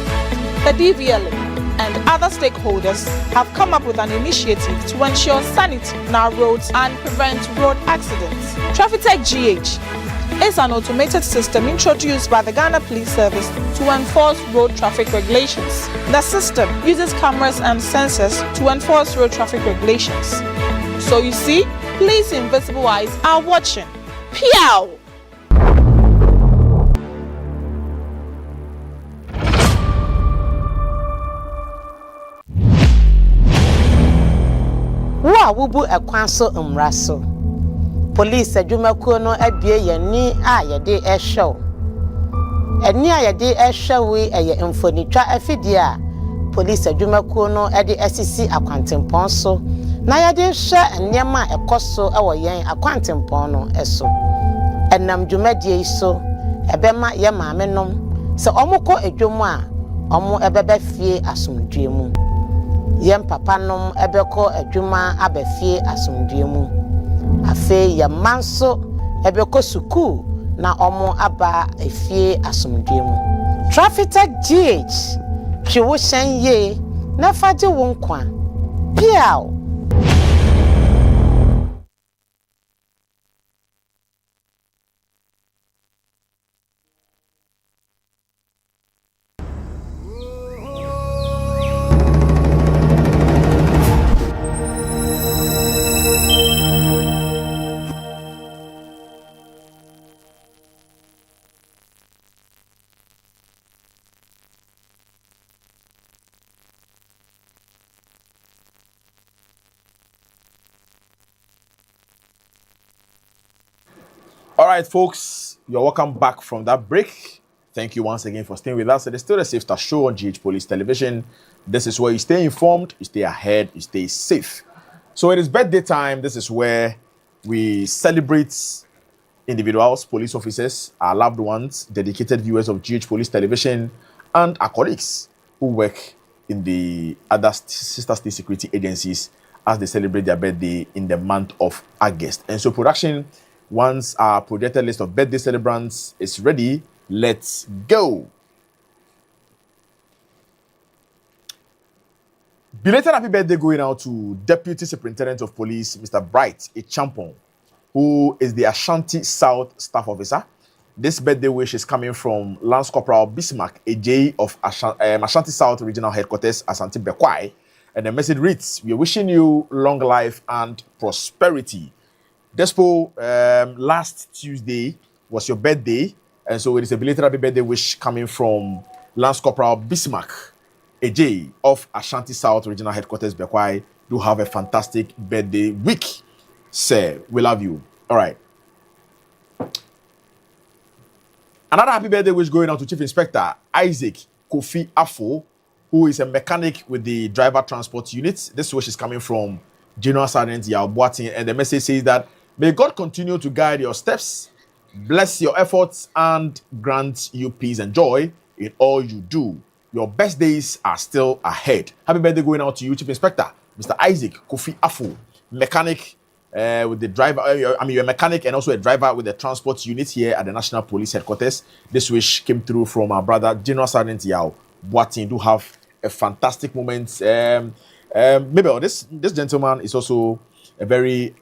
the DVLA, and other stakeholders, have come up with an initiative to ensure sanity on our roads and prevent road accidents. TrafficTech GH is an automated system introduced by the Ghana Police Service to enforce road traffic regulations. The system uses cameras and sensors to enforce road traffic regulations. So you see, police invisible eyes are watching. Pew! Wa wubu ekwan so mmra so. Police adwumakuo no abie yani a yede ehwew. Eni a yede ehwew eye mfonitwa afidie a police adwumakuo no ede asisi akwantempon so. Na yade hwe nneema ekoso ewo yen akwantempon no eso. Enam dwumadie iso ebema ye maamenom se omukọ adwom a omo ebebe fie asomdwe mu. Yem papa nom ebeko adwuma abafie asomdwe mu. Afe ye manso ebeko suku na omo aba efie asomdwe mu. TrafficTech GH twiwo hyen ye na faje wo nkwa. Piao. All right, folks, you're welcome back from that break. Thank you once again for staying with us. It is still the Safe Start Show on GH Police Television. This is where you stay informed, you stay ahead, you stay safe. So it is birthday time. This is where we celebrate individuals, police officers, our loved ones, dedicated viewers of GH Police Television, and our colleagues who work in the other sister state security agencies as they celebrate their birthday in the month of August. And so production, once our projected list of birthday celebrants is ready, let's go. Belated happy birthday going out to Deputy Superintendent of Police, Mr. Bright Echampong, who is the Ashanti South Staff Officer. This birthday wish is coming from Lance Corporal Bismarck AJ of Ashanti South Regional Headquarters, Asante Bekwai. And the message reads, we are wishing you long life and prosperity. Despo, last Tuesday was your birthday, and so it is a belated happy birthday wish coming from Lance Corporal Bismarck AJ of Ashanti South Regional Headquarters, Bekwai. Do have a fantastic birthday week, sir. We love you. All right. Another happy birthday wish going out to Chief Inspector Isaac Kofi Afo, who is a mechanic with the Driver Transport Unit. This wish is coming from General Sergeant Yao Boatin, and the message says that may God continue to guide your steps, bless your efforts, and grant you peace and joy in all you do. Your best days are still ahead. Happy birthday going out to you, Chief Inspector Mr. Isaac Kofi Afo, mechanic with the driver. You're a mechanic and also a driver with the transport unit here at the National Police Headquarters. This wish came through from our brother General Sergeant Yao Boatin. Do have a fantastic moment. Maybe this gentleman is also a very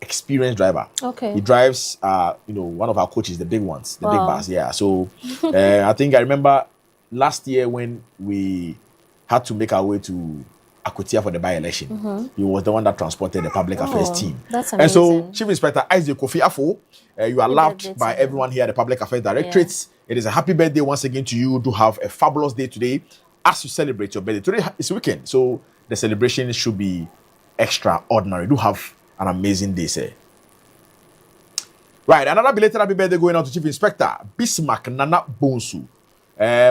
experienced driver. Okay. He drives, one of our coaches, the big ones, the big bus. Yeah. So I think I remember last year when we had to make our way to Akutia for the by-election. He was the one that transported the public affairs team. That's And so, amazing. Chief Inspector Isaac Kofi Afo, you are Happy loved birthday by to you. everyone here at the Public Affairs Directorate. It is a happy birthday once again to you. Do have a fabulous day today as you celebrate your birthday. Today is weekend, so the celebration should be extraordinary. Do have an amazing day, sir. Right, another belated happy birthday going out to Chief Inspector Bismarck Nana Bonsu,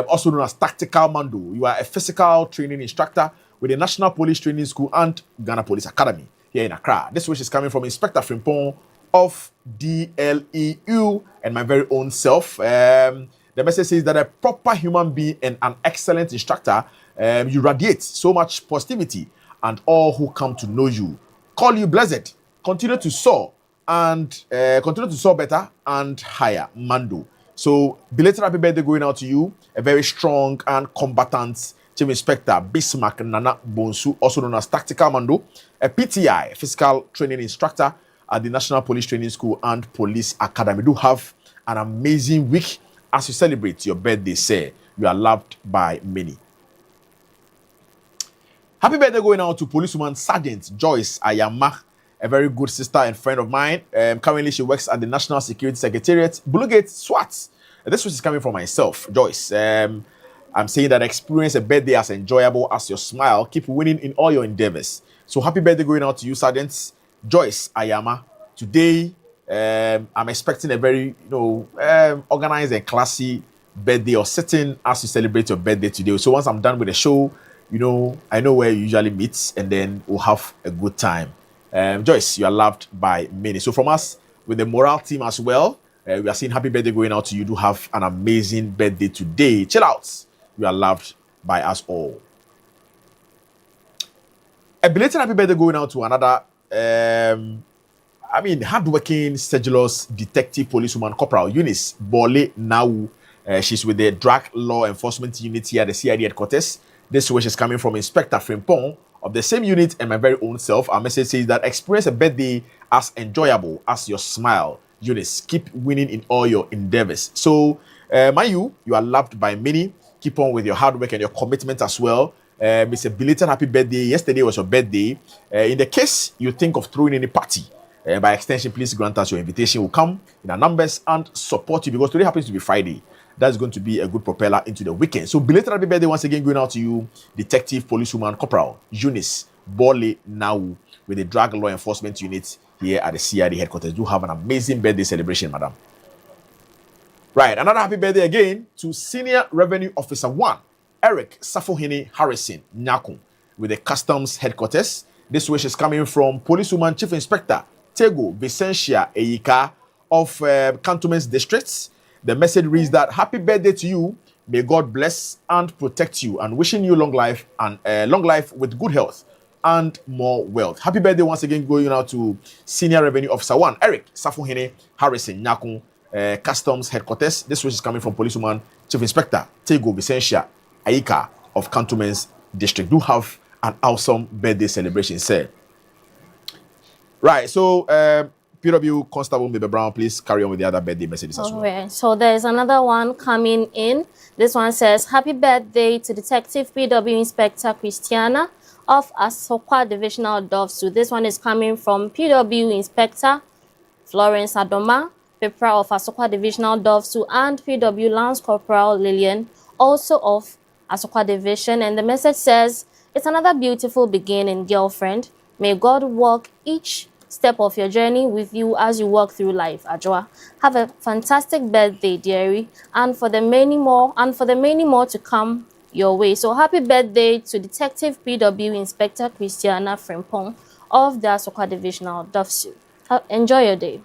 also known as Tactical Mando. You are a physical training instructor with the National Police Training School and Ghana Police Academy here in Accra. This wish is coming from Inspector Frimpong of DLEU and my very own self. The message says that a proper human being and an excellent instructor, you radiate so much positivity, and all who come to know you call you blessed. Continue to soar and continue to soar better and higher, Mando. So, belated happy birthday going out to you, a very strong and combatant Chief Inspector Bismarck Nana Bonsu, also known as Tactical Mando, a PTI, physical training instructor at the National Police Training School and Police Academy. Do have an amazing week as you celebrate your birthday, sir. You are loved by many. Happy birthday going out to policewoman Sergeant Joyce Ayama, a very good sister and friend of mine. Currently, she works at the National Security Secretariat, Bulugate, SWAT. This is coming from myself, Joyce. I'm saying that experience a birthday as enjoyable as your smile. Keep winning in all your endeavors. So happy birthday going out to you, Sergeant Joyce Ayama. Today, I'm expecting a very, organized and classy birthday or setting as you celebrate your birthday today. So once I'm done with the show, I know where you usually meet, and then we'll have a good time. Joyce, you are loved by many. So from us, with the morale team as well, we are saying happy birthday going out to you. Do have an amazing birthday today. Chill out. You are loved by us all. A belated happy birthday going out to another, hardworking, sedulous detective policewoman, Corporal Eunice Bole Nau. She's with the Drug Law Enforcement Unit here at the CID headquarters. This wish is coming from Inspector Frimpong of the same unit and my very own self. Our message says that experience a birthday as enjoyable as your smile. Eunice, keep winning in all your endeavors. So, you are loved by many. Keep on with your hard work and your commitment as well. It's a belated happy birthday. Yesterday was your birthday. In the case you think of throwing any party, by extension, please grant us your invitation. We'll come in our numbers and support you, because today happens to be Friday. That's going to be a good propeller into the weekend. So belated happy birthday once again going out to you, Detective Policewoman Corporal Eunice Bole Nau with the Drug Law Enforcement Unit here at the CID headquarters. Do have an amazing birthday celebration, madam. Right, another happy birthday again to Senior Revenue Officer 1, Eric Safohini Harrison Nyakun with the Customs headquarters. This wish is coming from Policewoman Chief Inspector Tego Vicentia Eyika of Cantonments Districts. The message reads that happy birthday to you. May God bless and protect you, and wishing you long life with good health and more wealth. Happy birthday once again going out to Senior Revenue Officer 1, Eric Safohini Harrison Nyakun, Customs headquarters. This wish is coming from Policewoman Chief Inspector Tego Vicentia Aika of Cantonments District. Do have an awesome birthday celebration, sir. Right, so PW Constable Mabel Brown, please carry on with the other birthday messages as well. Okay, so there's another one coming in. This one says, happy birthday to Detective PW Inspector Christiana of Asokwa Divisional Dovsu. This one is coming from PW Inspector Florence Adoma, Pepra of Asokwa Divisional Dovsu, and PW Lance Corporal Lillian, also of Asokwa Division. And the message says, it's another beautiful beginning, girlfriend. May God walk each step of your journey with you as you walk through life, Ajwa. Have a fantastic birthday, dearie, and for the many more to come your way. So happy birthday to Detective PW Inspector Christiana Frimpong of the Asokwa Divisional Dovsu. Enjoy your day.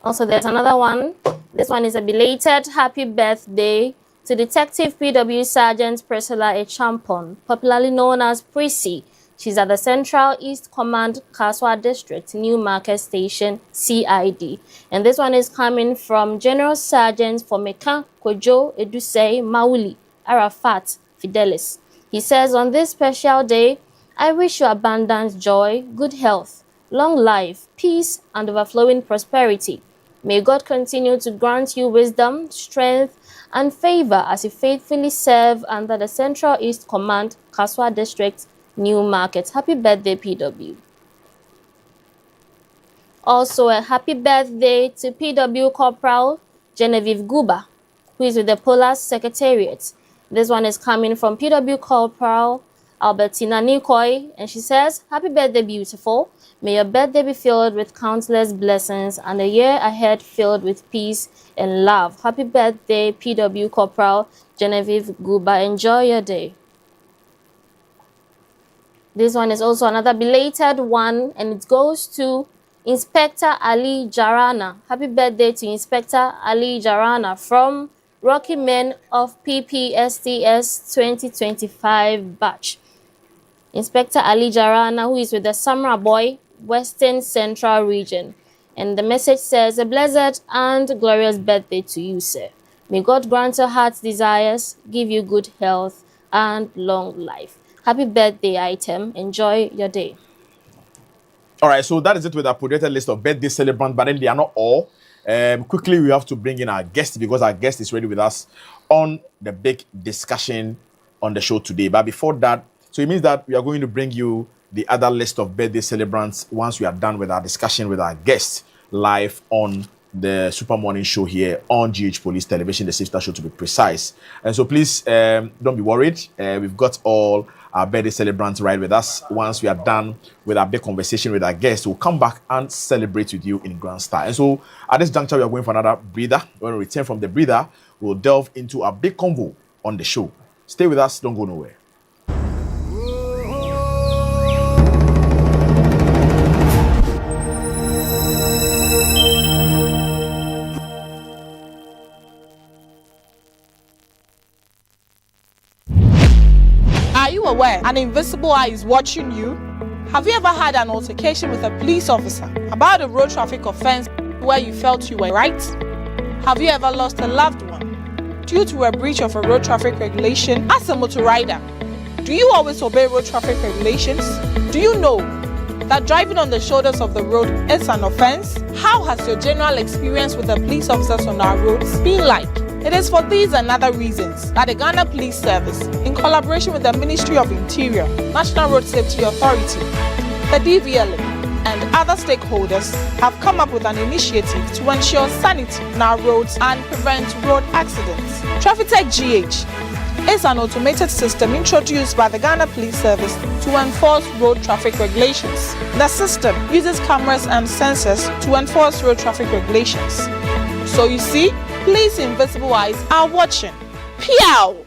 Also, there's another one. This one is a belated happy birthday to Detective PW Sergeant Priscilla Echampon, popularly known as Prissy. She's at the Central East Command, Kaswa District, New Market Station, CID. And this one is coming from General Sergeant Fomeka Kojo Edusei Mauli Arafat Fidelis. He says, on this special day, I wish you abundant joy, good health, long life, peace, and overflowing prosperity. May God continue to grant you wisdom, strength, and favor as you faithfully serve under the Central East Command, Kaswa District, New Market. Happy birthday, PW. Also, a happy birthday to PW Corporal Genevieve Guba, who is with the Polar Secretariat. This one is coming from PW Corporal Albertina Nikoi, and she says, happy birthday, beautiful. May your birthday be filled with countless blessings and a year ahead filled with peace and love. Happy birthday, PW Corporal Genevieve Guba. Enjoy your day. This one is also another belated one, and it goes to Inspector Ali Jarana. Happy birthday to Inspector Ali Jarana from Rocky Men of PPSTS 2025 batch. Inspector Ali Jarana, who is with the Samra Boy, Western Central Region. And the message says, a blessed and glorious birthday to you, sir. May God grant your heart's desires, give you good health and long life. Happy birthday, item. Enjoy your day. All right, so that is it with our projected list of birthday celebrants, but then they are not all. Quickly, we have to bring in our guest because our guest is ready with us on the big discussion on the show today. But before that, so it means that we are going to bring you the other list of birthday celebrants once we are done with our discussion with our guest live on the Super Morning Show here on GH Police Television, the Safe Start Show to be precise. And so please don't be worried. We've got all our birthday celebrants right with us. Once we are done with our big conversation with our guests, we'll come back and celebrate with you in grand style. And so at this juncture, we are going for another breather. When we return from the breather, we'll delve into a big convo on the show. Stay with us. Don't go nowhere. Are you aware an invisible eye is watching you? Have you ever had an altercation with a police officer about a road traffic offense where you felt you were right? Have you ever lost a loved one due to a breach of a road traffic regulation as a motor rider? Do you always obey road traffic regulations? Do you know that driving on the shoulders of the road is an offense? How has your general experience with the police officers on our roads been like? It is for these and other reasons that the Ghana Police Service, in collaboration with the Ministry of Interior, National Road Safety Authority, the DVLA, and other stakeholders, have come up with an initiative to ensure sanity on our roads and prevent road accidents. TrafficTech GH is an automated system introduced by the Ghana Police Service to enforce road traffic regulations. The system uses cameras and sensors to enforce road traffic regulations. So you see, police invisible eyes are watching. Pew!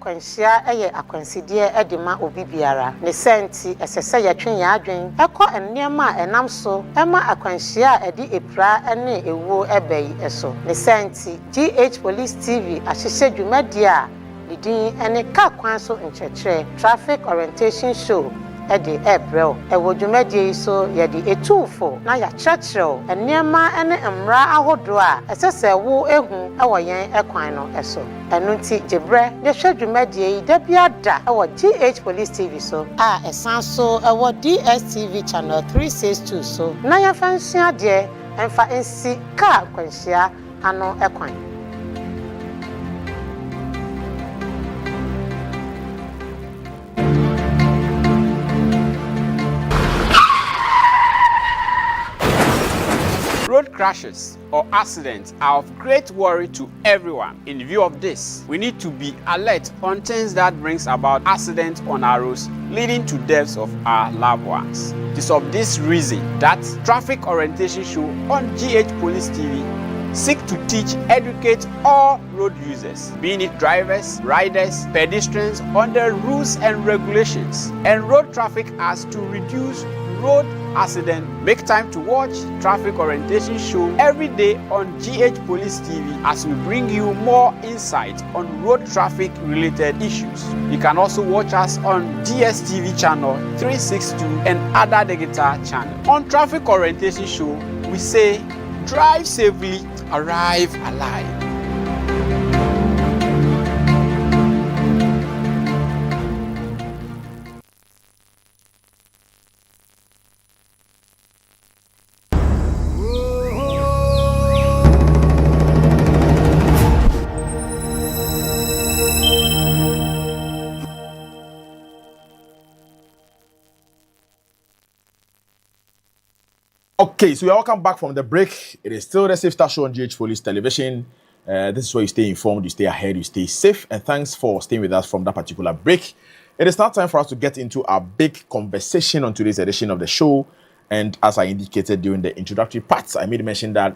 Akwanhyia ɛyɛ akwansideɛ ɛde ma obi biara ne senti ɛsɛsɛ yɛtwe yɛadwen ɛkɔ nneɛma a ɛnam so ɛma akwanhyia a ɛde epra ɛne ewuo ɛbɛyi ɛso ne senti GH Police TV ahyehyɛ dwumadi a ne din ɛne ka kwan so nkyerɛkyerɛ traffic orientation show ɛde ɛbrɛw ɛwɔ dwumadi so yɛde etufo na yɛakyerɛkyerɛw nneɛma ɛne mmara ahodoɔ a ɛsɛsɛ wo ehu ɛwɔ yɛn ɛkwan no ɛso ɛno nti gyebrɛ yɛhwɛ dwumadi da biada ɛwɔ GH Police TV so a ɛsan so ɛwɔ DSTV channel 362 so na yɛfa nsua deɛ ɛmfa nsi ka kwanhyia ano ɛkwan. Road crashes or accidents are of great worry to everyone. In view of this, we need to be alert on things that brings about accidents on our roads, leading to deaths of our loved ones. It is of this reason that Traffic Orientation Show on GH Police TV seek to teach, educate all road users, being it drivers, riders, pedestrians, on the rules and regulations and road traffic as to reduce road accident. Make time to watch Traffic Orientation Show every day on GH Police TV as we bring you more insight on road traffic related issues. You can also watch us on DSTV channel 362 and other digital channels. On Traffic Orientation Show, we say drive safely, arrive alive. Okay, so you're welcome back from the break. It is still the Safe Start Show on GH Police Television. This is where you stay informed, you stay ahead, you stay safe. And thanks for staying with us from that particular break. It is now time for us to get into our big conversation on today's edition of the show. And as I indicated during the introductory parts, I made mention that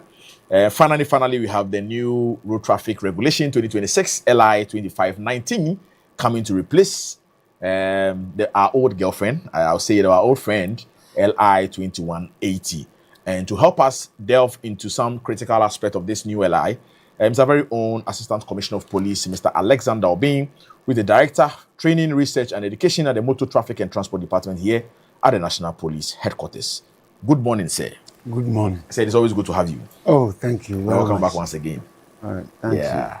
finally, we have the new Road Traffic Regulation 2026 LI 2519 coming to replace our old girlfriend, I'll say it, our old friend, LI 2180. And to help us delve into some critical aspect of this new LI, it's our very own Assistant Commissioner of Police, Mr. Alexander Obin, with the Director, Training, Research and Education at the Motor Traffic and Transport Department here at the National Police Headquarters. Good morning, sir. Good morning. Sir, it's always good to have you. Oh, thank you. Welcome back once again. All right, thank you.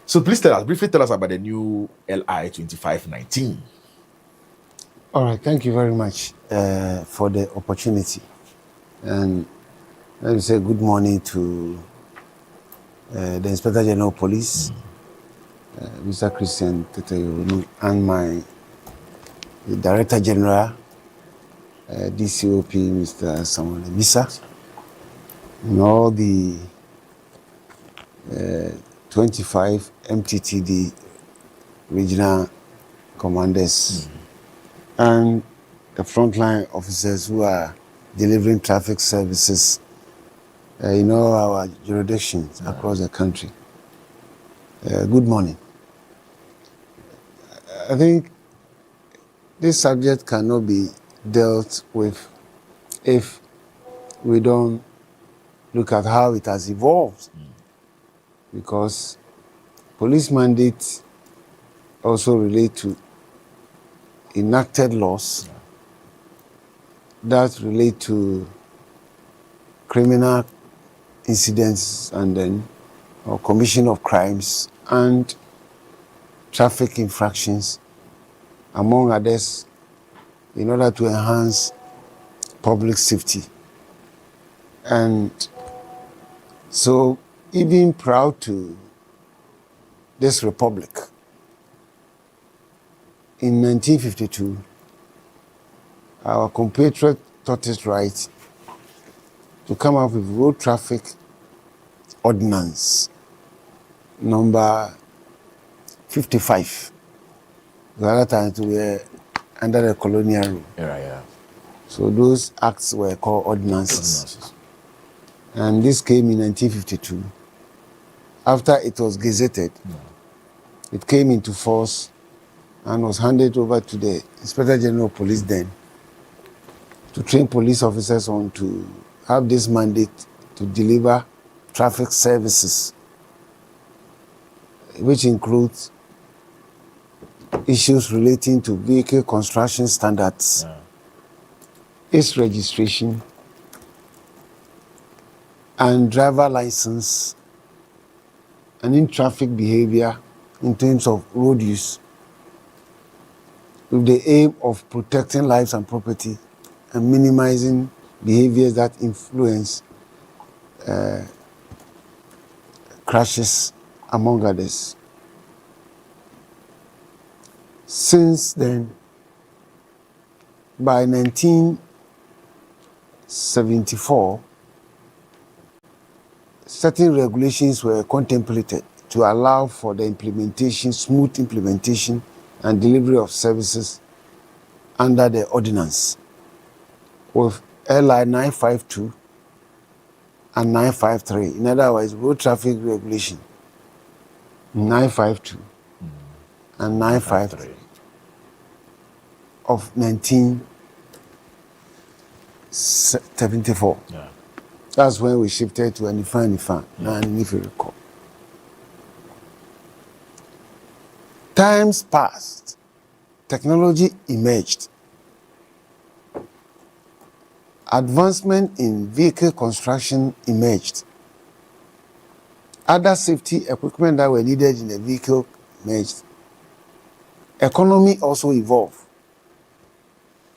So please briefly tell us about the new LI 2519. All right, thank you very much for the opportunity. And let me say good morning to the Inspector General of Police, Mr. Christian Teteyounu, and the Director General, DCOP, Mr. Samuel Misa, and all the 25 MTTD regional commanders and the frontline officers who are delivering traffic services in all our jurisdictions across the country. Good morning. I think this subject cannot be dealt with if we don't look at how it has evolved, because police mandates also relate to enacted laws that relate to criminal incidents and then or commission of crimes and traffic infractions, among others, in order to enhance public safety. And so, even proud to this republic, in 1952, our compatriot thought it right to come up with Road Traffic Ordinance number 55. The other times we were under the colonial rule. So those acts were called ordinances. And this came in 1952. After it was gazetted, it came into force and was handed over to the Inspector General of Police then to train police officers on to have this mandate to deliver traffic services, which includes issues relating to vehicle construction standards, its registration, and driver license, and in traffic behavior in terms of road use, with the aim of protecting lives and property and minimizing behaviors that influence crashes, among others. Since then, by 1974, certain regulations were contemplated to allow for the smooth implementation and delivery of services under the ordinance, with LI 952 and 953. In other words, Road Traffic Regulation 952 and 953 of 1974. That's when we shifted to Anifa, and if you recall. Times passed, technology emerged. Advancement in vehicle construction emerged. Other safety equipment that were needed in the vehicle emerged. Economy also evolved.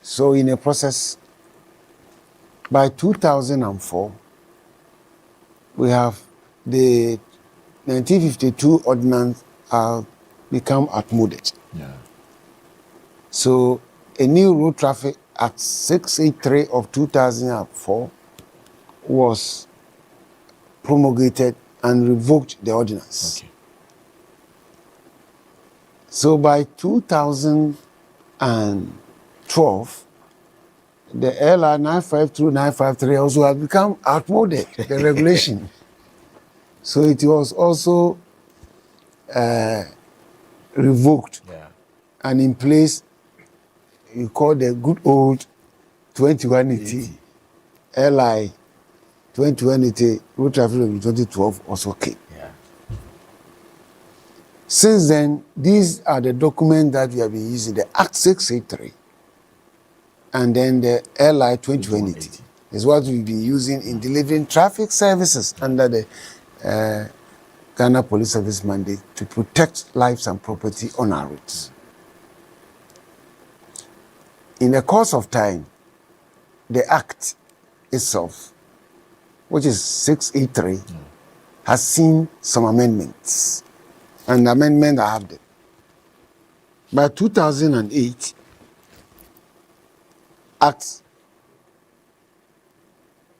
So in a process, by 2004, we have the 1952 ordinance become outmoded. So a new Road Traffic Act 683 of 2004 was promulgated and revoked the ordinance. Okay. So by 2012, the LR 952, 953 also had become outmoded, the regulation. So it was also revoked. Yeah. And in place, you call the good old 2180 LI 2180 Road Traffic Law 2012 also came. Yeah. Since then, these are the documents that we have been using, the Act 683 and then the LI 2180 is what we've been using in delivering traffic services under the Ghana Police Service mandate to protect lives and property on our roads. In the course of time, the Act itself, which is 683, has seen some amendments. And the amendment I have them. By 2008, Act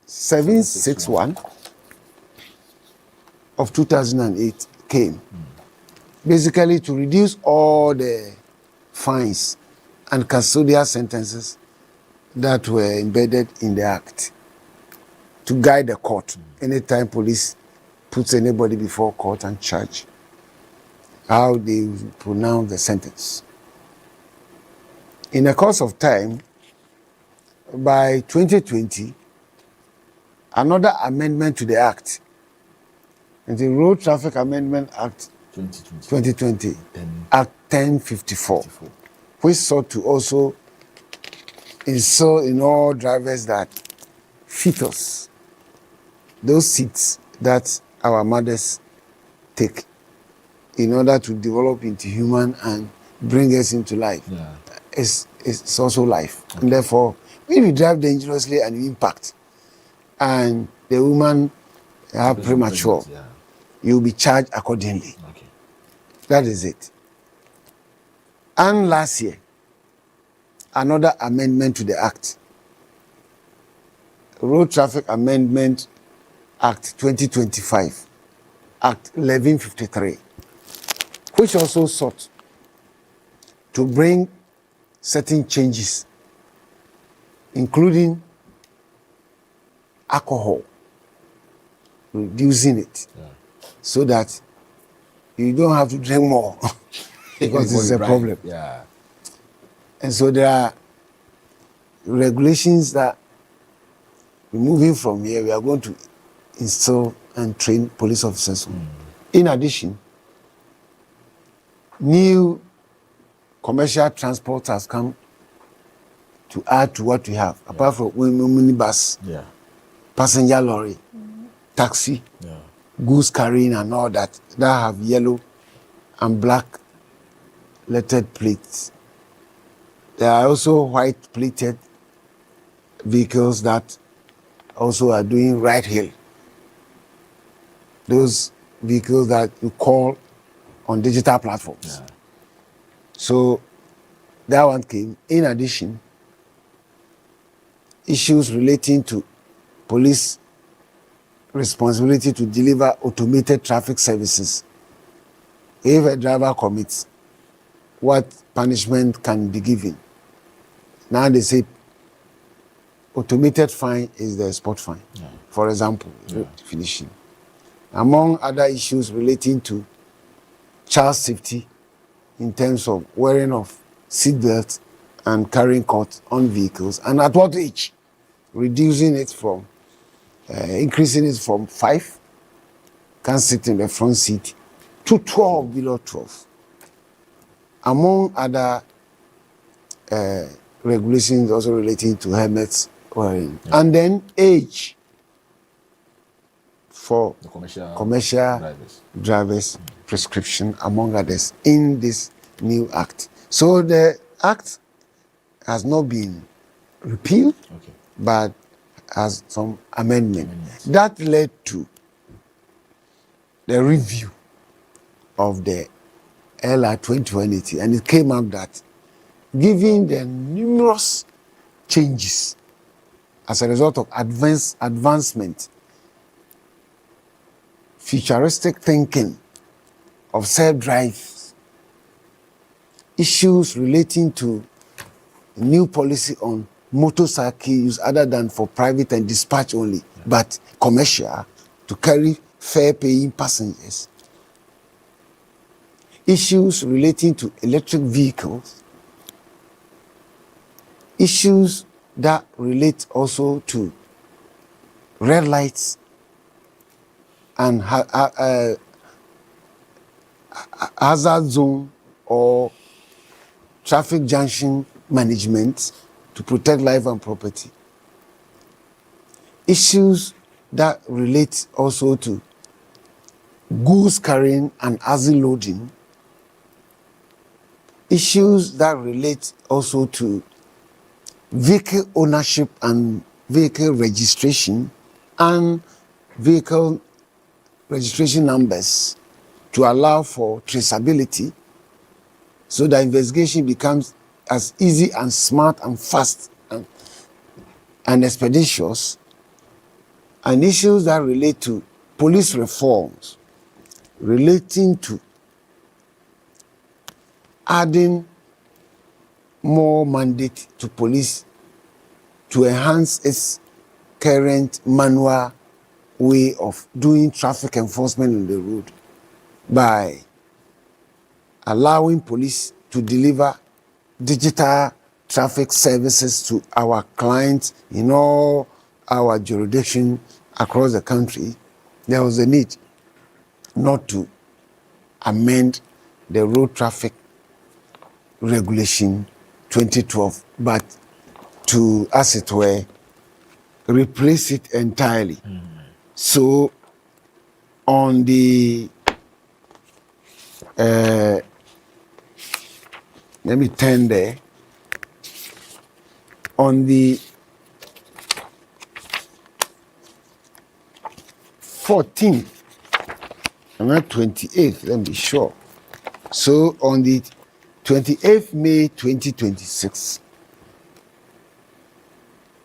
761 of 2008 came, basically to reduce all the fines and custodial sentences that were embedded in the Act to guide the court anytime police puts anybody before court and charge, how they pronounce the sentence. In the course of time, by 2020, another amendment to the Act, the Road Traffic Amendment Act 2020, Act 1054, which sought to also instill in all drivers that fetus, those seats that our mothers take in order to develop into human and bring us into life, it's also life. Okay. And therefore, if you drive dangerously and you impact, and the woman have premature, you'll be charged accordingly. Okay. That is it. And last year, another amendment to the Act, Road Traffic Amendment Act 2025, Act 1153, which also sought to bring certain changes, including alcohol, reducing it, so that you don't have to drink more because it's a problem. Yeah. And so there are regulations that, moving from here, we are going to install and train police officers. In addition, new commercial transport has come to add to what we have, apart from minibus, passenger lorry, taxi, goods carrying and all that have yellow and black lettered plates. There are also white plated vehicles that also are doing right hail. Those vehicles that you call on digital platforms. So that one came. In addition, issues relating to police responsibility to deliver automated traffic services. If a driver commits, what punishment can be given? Now they say automated fine is the spot fine, for example, definition. Among other issues relating to child safety in terms of wearing of seatbelts and carrying cots on vehicles, and at what age, reducing it from, increasing it from 5, can sit in the front seat, to 12, below 12. Among other regulations also relating to helmets wearing. And then age for The commercial drivers prescription, among others, in this new act. So the act has not been repealed, but has some amendments. That led to the review of the LI 2020, and it came out that given the numerous changes as a result of advancement, futuristic thinking of self-drive, issues relating to new policy on motorcycle use other than for private and dispatch only, but commercial to carry fare-paying passengers. Issues relating to electric vehicles, issues that relate also to red lights and hazard zone or traffic junction management to protect life and property. Issues that relate also to goods carrying and axle loading. Issues that relate also to vehicle ownership and vehicle registration and vehicle registration numbers to allow for traceability so that investigation becomes as easy and smart and fast and expeditious, and issues that relate to police reforms relating to adding more mandate to police to enhance its current manual way of doing traffic enforcement on the road by allowing police to deliver digital traffic services to our clients in all our jurisdictions across the country. There was a need not to amend the road traffic regulation 2012, but to, as it were, replace it entirely. So on the let me turn there. On the 14th, and not 28th, let me be sure. So on the 28th May 2026,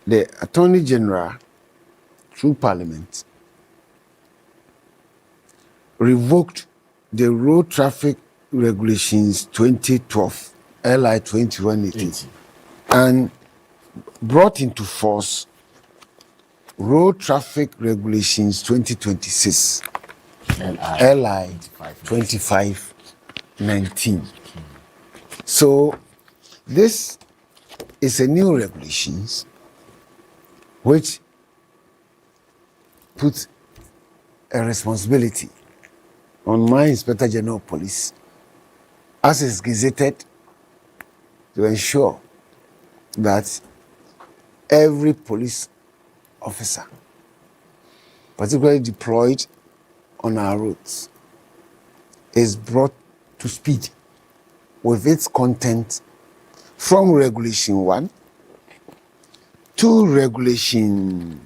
the Attorney General, through Parliament, revoked the Road Traffic Regulations 2012, LI 2180, and brought into force Road Traffic Regulations 2026, LI 2519. So this is a new regulations which puts a responsibility on my Inspector General of Police, as is gazetted, to ensure that every police officer, particularly deployed on our roads, is brought to speed with its content from Regulation 1 to Regulation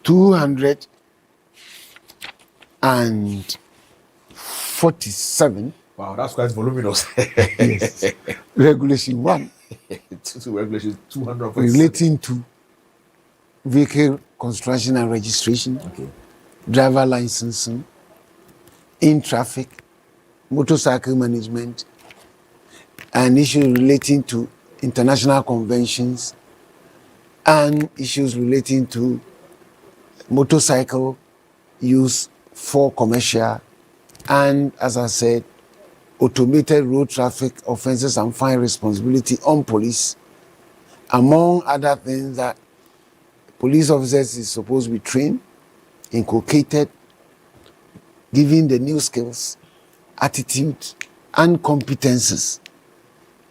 247. Wow, that's quite voluminous. Yes. Regulation 1 to Regulation 200 relating to vehicle construction and registration, driver licensing, in traffic, motorcycle management, and issues relating to international conventions, and issues relating to motorcycle use for commercial, and, as I said, automated road traffic offenses and fine responsibility on police, among other things that police officers is supposed to be trained, inculcated, given the new skills, attitude, and competences,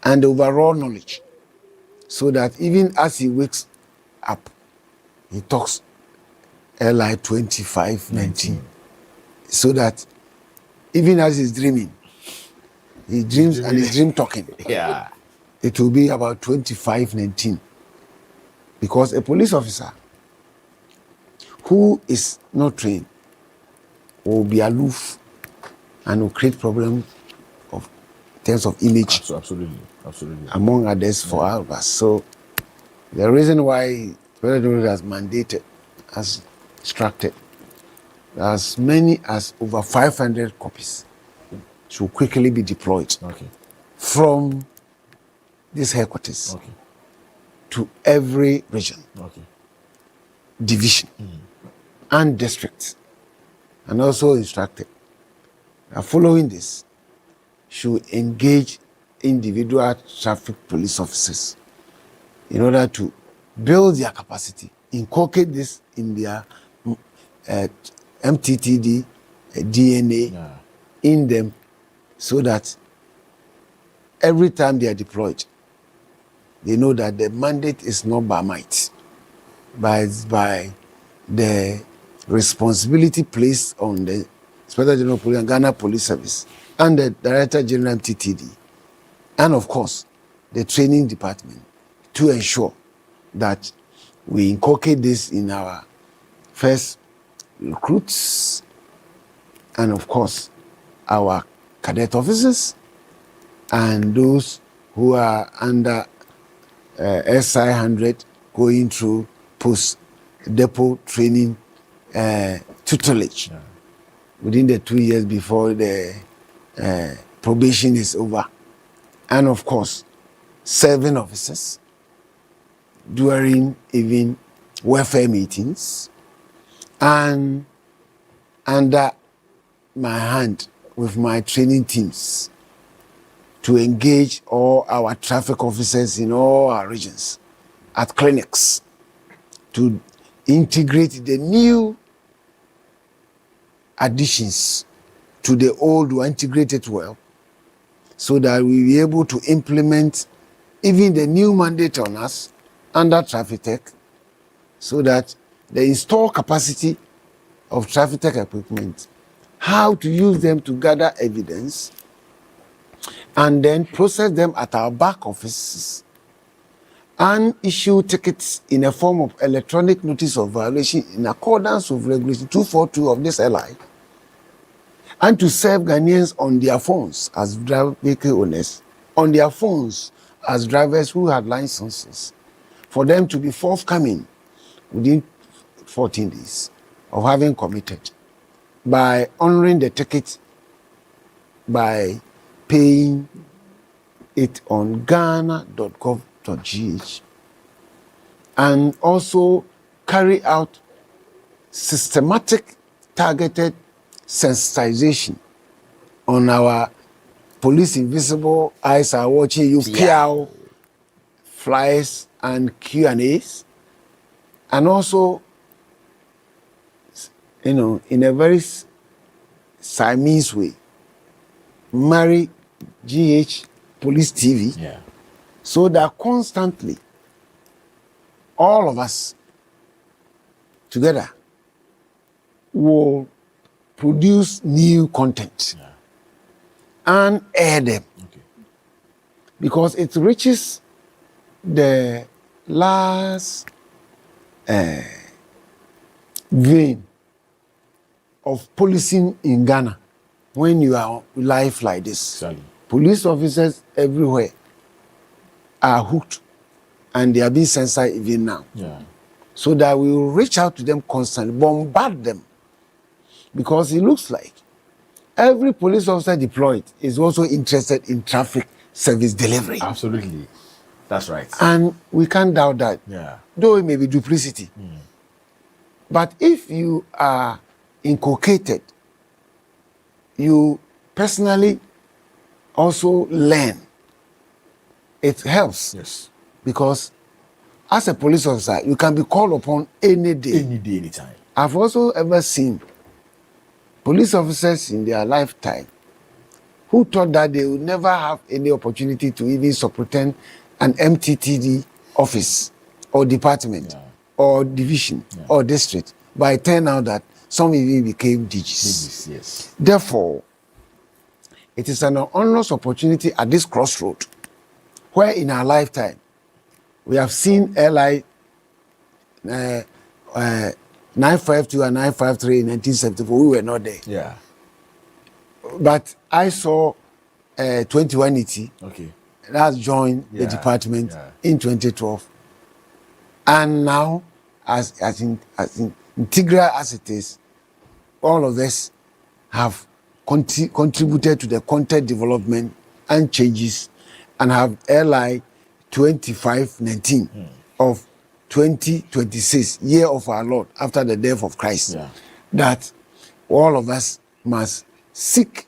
and overall knowledge, so that even as he wakes up, he talks LI 2519, so that even as he's dreaming, he dreams and he's dream talking. Yeah. It will be about 2519. Because a police officer who is not trained will be aloof and will create problems in terms of image. Absolutely. Among others for all of us. So The reason why President has mandated, has instructed, as many as over 500 copies should quickly be deployed from these headquarters to every region, division, and district, and also instructed. Following this, should engage individual traffic police officers in order to build their capacity, inculcate this in their MTTD, DNA in them, so that every time they are deployed, they know that the mandate is not by might, but it's by the responsibility placed on the Inspector General of Police and Ghana Police Service and the Director General MTTD, and of course, the training department, to ensure that we inculcate this in our first recruits and of course our cadet officers and those who are under SI 100 going through post depot training tutelage within the 2 years before the probation is over, and of course serving officers during even welfare meetings, and under my hand with my training teams to engage all our traffic officers in all our regions at clinics to integrate the new additions to the old one, integrate it well, so that we will be able to implement even the new mandate on us under Traffic Tech, so that the installed capacity of Traffic Tech equipment, how to use them to gather evidence and then process them at our back offices and issue tickets in a form of electronic notice of violation in accordance with Regulation 242 of this LI, and to serve Ghanaians on their phones as vehicle owners, on their phones as drivers who had licenses, for them to be forthcoming within 14 days of having committed by honoring the ticket by paying it on ghana.gov.gh, and also carry out systematic targeted sensitization on our police invisible eyes are watching you PL flyers and Q&As, and also, you know, in a very Siamese way, marry GH Police TV, so that constantly all of us together will produce new content and air them, because it reaches the last vein of policing in Ghana. When you are live like this, police officers everywhere are hooked, and they are being censored even now. So that we will reach out to them constantly, bombard them, because it looks like every police officer deployed is also interested in traffic service delivery. Absolutely. That's right. And we can't doubt that. Though it may be duplicity. But if you are inculcated, you personally also learn. It helps. Yes. Because as a police officer, you can be called upon any day. Any day, anytime. I've also ever seen police officers in their lifetime who thought that they would never have any opportunity to even superintend an MTTD office or department or division or district, but it turned out that some even became DGs. Yes. Therefore, it is an onerous opportunity at this crossroad, where in our lifetime we have seen LI 952 and 953 in 1974. We were not there. But I saw 2180. That joined the department in 2012. And now, as integral as it is, all of us have contributed to the content development and changes, and have LI 2519 of 2026, year of our Lord, after the death of Christ, that all of us must seek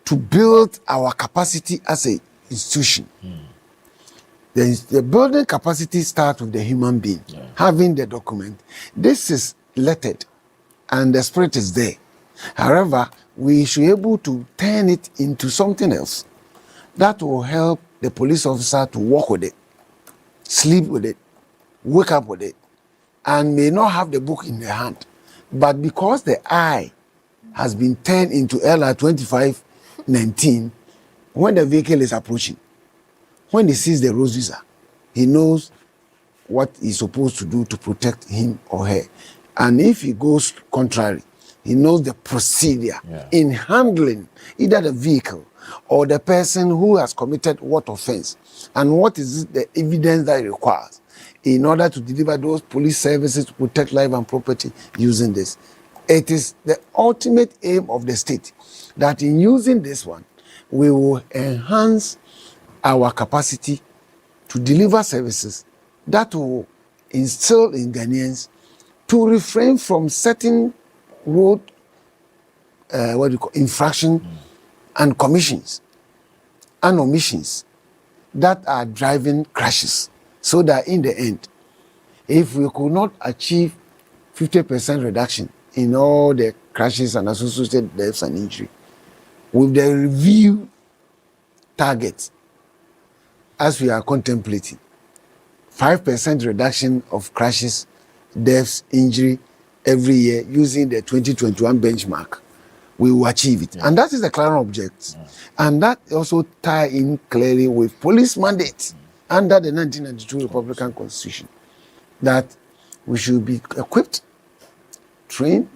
to build our capacity as an institution. The building capacity starts with the human being, having the document. This is lettered, and the spirit is there. However, we should be able to turn it into something else that will help the police officer to walk with it, sleep with it, wake up with it, and may not have the book in their hand. But because the eye has been turned into LR 2519, when the vehicle is approaching, when he sees the road user, he knows what he's supposed to do to protect him or her. And if he goes contrary, he knows the procedure in handling either the vehicle or the person who has committed what offense, and what is the evidence that it requires in order to deliver those police services to protect life and property using this. It is the ultimate aim of the state that in using this one, we will enhance our capacity to deliver services that will instill in Ghanaians to refrain from certain road infraction and commissions and omissions that are driving crashes, so that in the end, if we could not achieve 50% reduction in all the crashes and associated deaths and injury, with the review target as we are contemplating, 5% reduction of crashes, deaths, injury every year using the 2021 benchmark, we will achieve it. And that is the clear object. And that also tie in clearly with police mandate under the 1992 Republican Constitution, that we should be equipped, trained,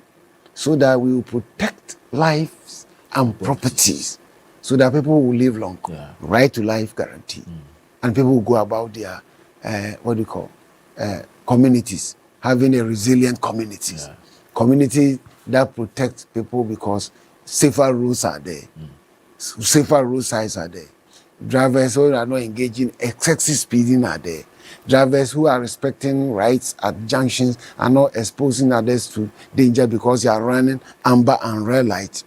so that we will protect lives and properties, so that people will live long. Right to life guarantee. And people will go about their, communities, having a resilient communities. Community that protects people because safer roads are there. Safer road sides are there. Drivers who are not engaging excessive speeding are there. Drivers who are respecting rights at junctions are not exposing others to danger because they are running amber and red light.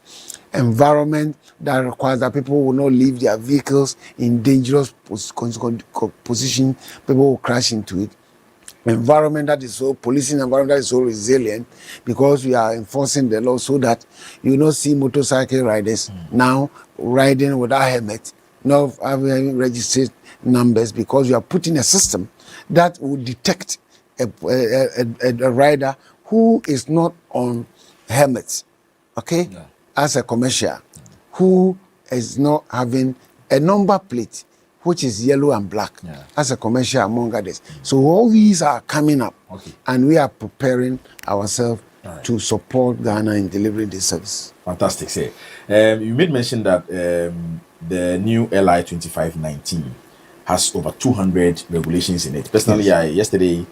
Environment that requires that people will not leave their vehicles in dangerous position. People will crash into it. Environment that is so, policing environment that is so resilient, because we are enforcing the law so that you not see motorcycle riders now riding without helmet, not having registered numbers, because you are putting a system that will detect a rider who is not on helmet, as a commercial, who is not having a number plate which is yellow and black, as a commercial, among others. So all these are coming up, and we are preparing ourselves to support Ghana in delivering this service. Fantastic. Say, you made mention that the new LI 2519 has over 200 regulations in it. Personally, yesterday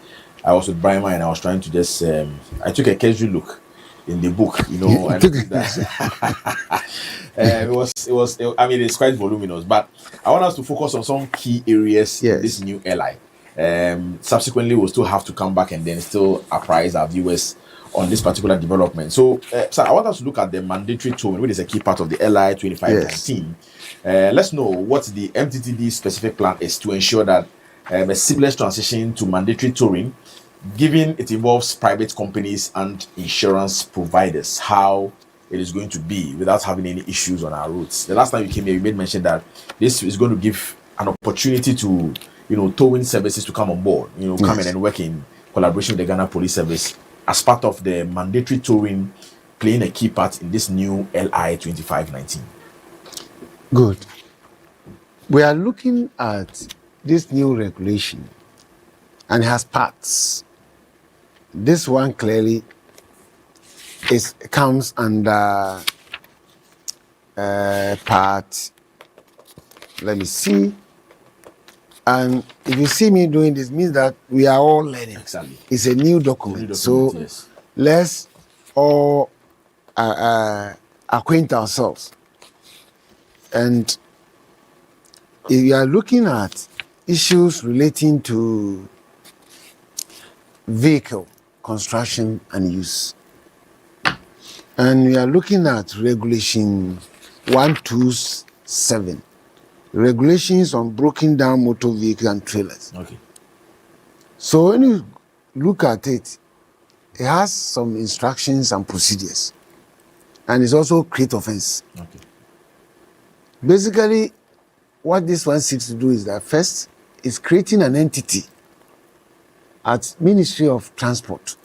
I was with Brian and I was trying to just I took a casual look in the book, and I mean, it's quite voluminous, but I want us to focus on some key areas in this new LI. Subsequently, we'll still have to come back and then still apprise our viewers on this particular development. So, sir, I want us to look at the mandatory towing, which is a key part of the LI 2519. Let's know what the MTTD specific plan is to ensure that a seamless transition to mandatory towing, given it involves private companies and insurance providers, how it is going to be without having any issues on our roads. The last time you came here, you made mention that this is going to give an opportunity to, towing services to come on board, come in and work in collaboration with the Ghana Police Service as part of the mandatory towing, playing a key part in this new LI 2519. Good. We are looking at this new regulation, and it has parts. This one clearly comes under part, let me see, And if you see me doing this, means that we are all learning. Exactly. It's a new document. So yes. let's all acquaint ourselves. And if you are looking at issues relating to vehicle construction and use, and we are looking at regulation 127, regulations on broken down motor vehicles and trailers. Okay. So when you look at it, it has some instructions and procedures, and it's also create offense. Okay. Basically, what this one seeks to do is that first, is creating an entity at Ministry of Transport.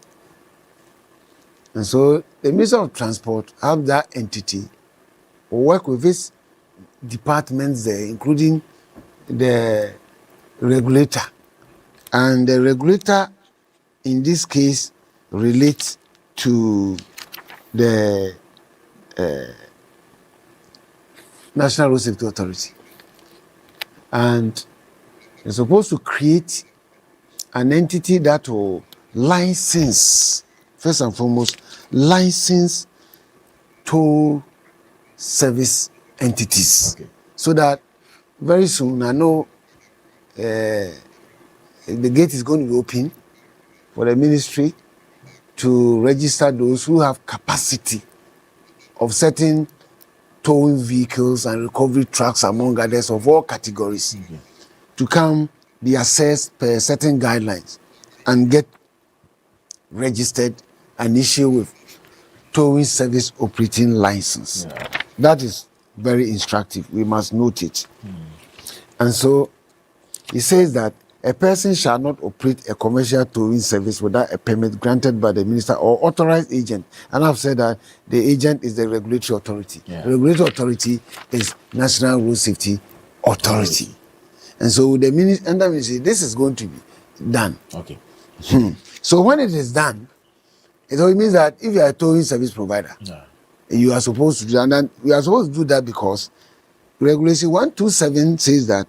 And so the Ministry of Transport have that entity work with its departments there, including the regulator. And the regulator, in this case, relates to the National Road Safety Authority. And they're supposed to create an entity that will license, first and foremost, license toll service entities. Okay. So that very soon, I know the gate is going to be open for the ministry to register those who have capacity of certain towing vehicles and recovery trucks, among others, of all categories, to come be assessed per certain guidelines and get registered and issued with towing service operating license. Yeah. That is very instructive. We must note it. And so it says that a person shall not operate a commercial towing service without a permit granted by the minister or authorized agent. And I've said that the agent is the regulatory authority. Yeah. The regulatory authority is National Road Safety Authority. And so the minister and the ministry, this is going to be done. Okay. So when it is done, it means that if you are a towing service provider, you are supposed to do that. And then we are supposed to do that because Regulation 127 says that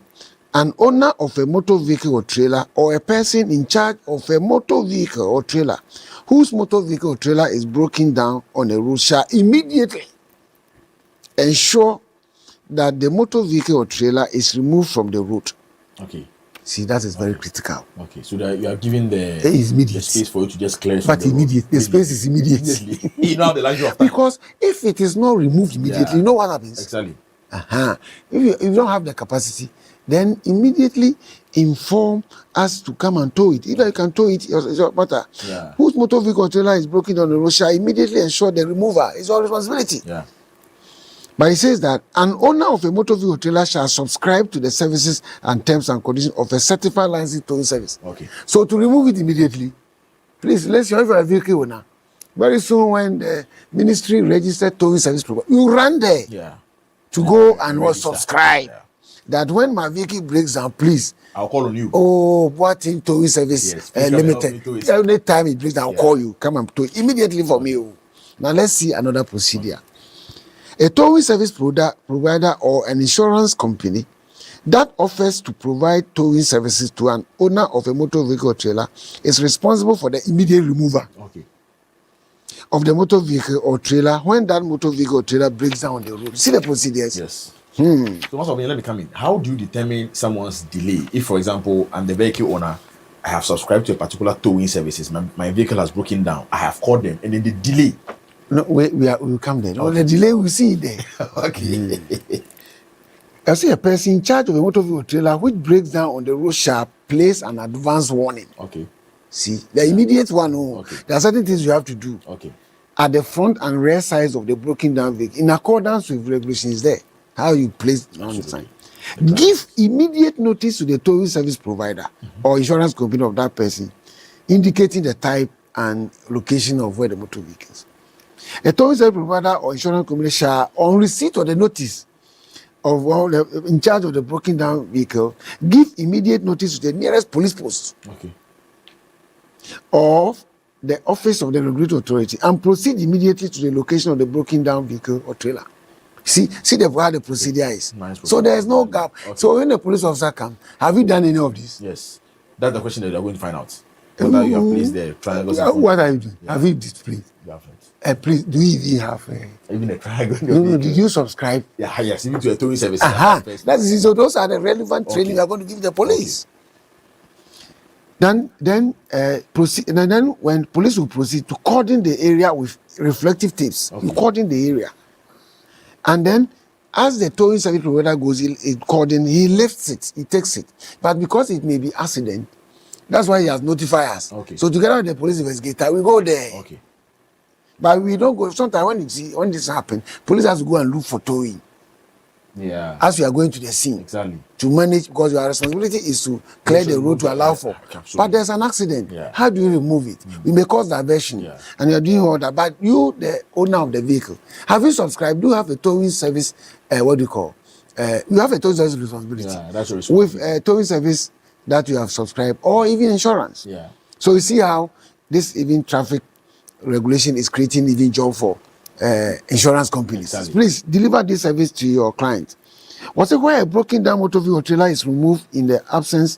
an owner of a motor vehicle or trailer or a person in charge of a motor vehicle or trailer whose motor vehicle or trailer is broken down on a road shall immediately ensure that the motor vehicle or trailer is removed from the road. Okay. See, that is very critical. Okay. So that you are giving the space for you to just clear. But immediate. The space is immediate. You don't have the luxury of time. Because if it is not removed immediately, you know what happens? Exactly. If you don't have the capacity, then immediately inform us to come and tow it. Either you can tow it, it's your matter. Yeah. Whose motor vehicle trailer is broken on the road shall immediately ensure the removal. It's your responsibility. Yeah. But it says that an owner of a motor vehicle trailer shall subscribe to the services and terms and conditions of a certified licensed towing service. Okay. So to remove it immediately, please, let's say if you're a vehicle owner, very soon when the ministry registered towing service provider, you run there to go and subscribe. Yeah. That when my vehicle breaks down, please, I'll call on you. Oh, what in towing service limited. Every time it breaks down, I'll call you. Come and tow it immediately for me. Now let's see another procedure. A towing service provider or an insurance company that offers to provide towing services to an owner of a motor vehicle trailer is responsible for the immediate removal of the motor vehicle or trailer when that motor vehicle or trailer breaks down on the road. See the procedures? Yes. So once again, let me come in. How do you determine someone's delay? If, for example, I'm the vehicle owner, I have subscribed to a particular towing services, my vehicle has broken down, I have called them, and then the delay. No, we'll come there. No, the delay we see it there. Okay. I see a person in charge of a motor vehicle trailer which breaks down on the road shall place an advance warning. Okay. See, the immediate one, there are certain things you have to do. Okay. At the front and rear sides of the broken down vehicle, in accordance with regulations there, how you place on the sign. Give immediate notice to the towing service provider or insurance company of that person, indicating the type and location of where the motor vehicle is. A towing service provider or insurance company shall, on receipt of the notice of in charge of the broken down vehicle, give immediate notice to the nearest police post of the office of the regulatory authority and proceed immediately to the location of the broken down vehicle or trailer. See the how the procedure is. Nice So there is no gap. Okay. So when the police officer comes, have you done any of this? Yes. That's the question that we are going to find out. Whether you have placed the triangles. What are you doing? Yeah. Have you displayed? You haven't. Please, do you even have even a triangle? No, did you subscribe? Yeah, yes, even to a towing service. That is so. Those are the relevant training we are going to give the police. Okay. Then proceed. And then when police will proceed to cordon the area with reflective tapes, you cordon the area, and then as the towing service provider goes, he cordon, he lifts it, he takes it, but because it may be accident, that's why he has notified us. Okay. So together with the police investigator, we go there. Okay. But we don't go. Sometimes when this happens, police has to go and look for towing. Yeah. As we are going to the scene. Exactly. To manage, because your responsibility is to clear the road to allow for. But there's an accident. Yeah. How do you remove it? We may cause diversion. Yeah. And you're doing all that. But you, the owner of the vehicle, have you subscribed? Do you have a towing service? What do you call? You have a towing service responsibility. Yeah, that's your responsibility. With a towing service that you have subscribed, or even insurance. Yeah. So you see how this even traffic regulation is creating even job for insurance companies. Exactly. Please deliver this service to your client. Was it where a broken down motor vehicle trailer is removed in the absence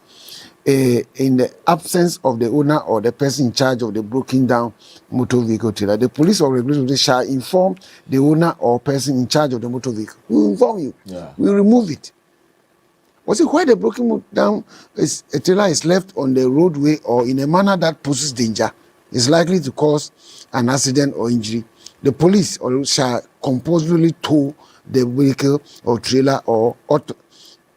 of the owner or the person in charge of the broken down motor vehicle trailer? The police or regulation shall inform the owner or person in charge of the motor vehicle. We will inform you. Yeah. We remove it. Was it where the broken down a trailer is left on the roadway or in a manner that poses danger, is likely to cause an accident or injury? The police shall compulsorily tow the vehicle or trailer or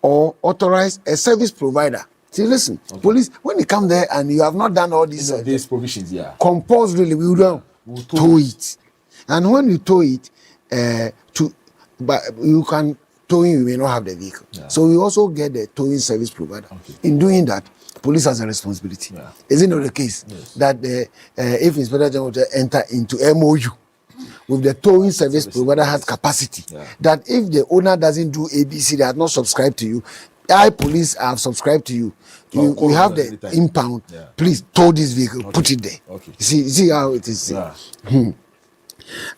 authorize a service provider. See, listen, police, when you come there and you have not done all these provisions, compulsorily we will tow it. And when you tow it, but you can towing, you may not have the vehicle. Yeah. So we also get the towing service provider. Okay. In doing that, police has a responsibility. Yeah. Is it not the case that if Inspector General enter into MOU with the towing service provider has capacity, that if the owner doesn't do ABC, they have not subscribed to you, police have subscribed to you, you have the impound, please tow this vehicle, put it there. Okay. See how it is. Yeah.